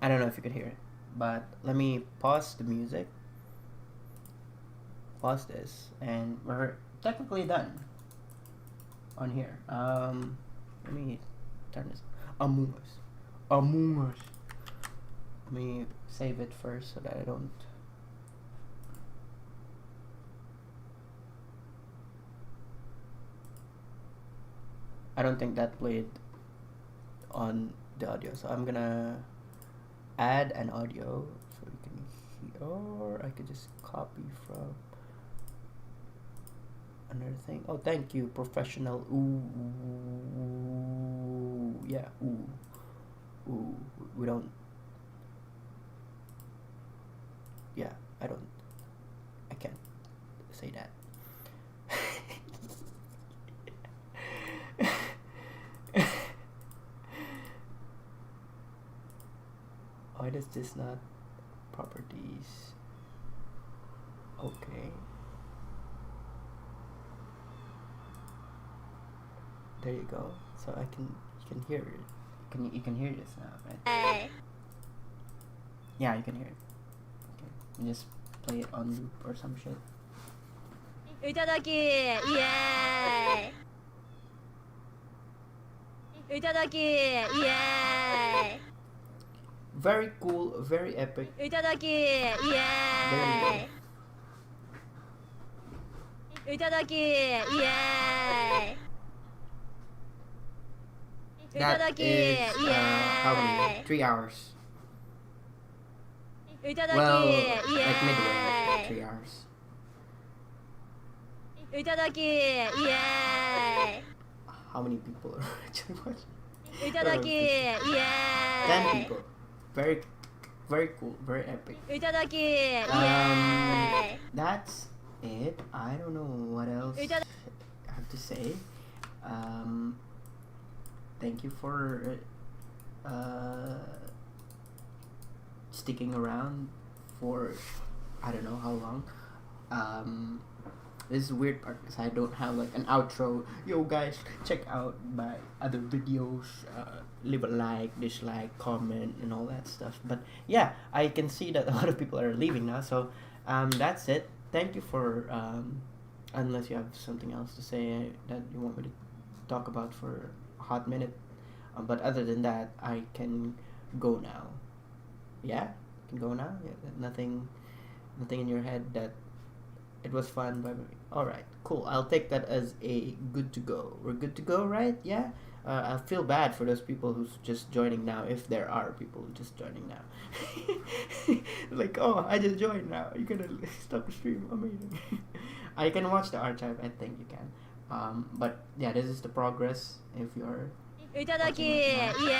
I don't know if you could hear it, but let me pause the music. Pause this, and we're technically done on here. Let me turn this. Among Us. Let me save it first so that I don't. I don't think that played on the audio, so I'm gonna add an audio so you can hear, or I could just copy from another thing. Oh, thank you, professional. Ooh, yeah, ooh, we don't. Yeah, I can't say that. Why does this not properties? Okay. There you go. So you can hear it. You can hear this now, right? Yeah, you can hear it. Okay. You just play it on loop or some shit. Itadaki! Yay! Itadaki! Yay! Very cool, very epic. Itadaki! Yay! Itadaki! Yay! That is how many? 3 hours. Itadaki! Well, Yay! like midway, 3 hours. Itadaki! Yay! How many people are actually watching? Itadaki! Yay! 10 people. Very, very cool, very epic. Itadaki! Yay! That's it. I don't know what else I have to say. Thank you for sticking around for I don't know how long. This is the weird part because I don't have like an outro. Yo guys, check out my other videos. Leave a like, dislike, comment, and all that stuff. But yeah, I can see that a lot of people are leaving now. So that's it. Thank you for unless you have something else to say that you want me to talk about for a hot minute. But other than that, I can go now. Yeah, can go now. Yeah, nothing in your head that it was fun. But all right, cool. I'll take that as a good to go. We're good to go, right? Yeah. I feel bad for those people who's just joining now, if there are people just joining now. Like, oh, I just joined now. You gonna stop the stream? Amazing. I can watch the archive. I think you can. But yeah, this is the progress. If you're いただき watching right イ now, エ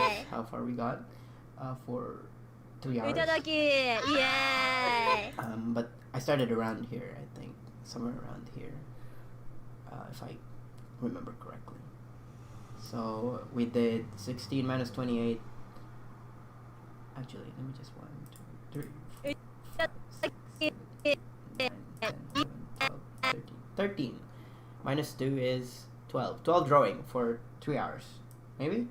this is how far we got for 3 ーイ hours. いただきイエーイ But I started around here. I think somewhere around here, if I remember correctly. So we did 16 minus 28. Actually, let me just 1, 2, 3, 4, 5, 6, 7, 8, 9, 10, 11, 12, 13. Minus 2 is 12. 12 drawing for 3 hours. Maybe?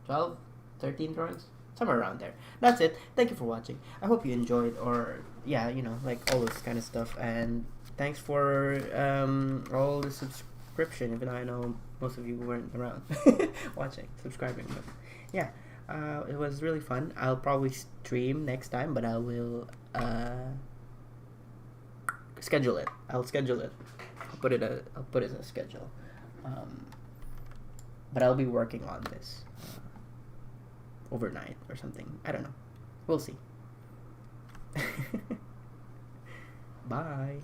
12? 13 drawings? Somewhere around there. That's it. Thank you for watching. I hope you enjoyed, or yeah, you know, like all this kind of stuff. And thanks for all the subscription, even though I know most of you weren't around watching, subscribing. But yeah, it was really fun. I'll probably stream next time, but I will schedule it. I'll schedule it. I'll put it as a schedule. But I'll be working on this overnight or something. I don't know. We'll see. Bye.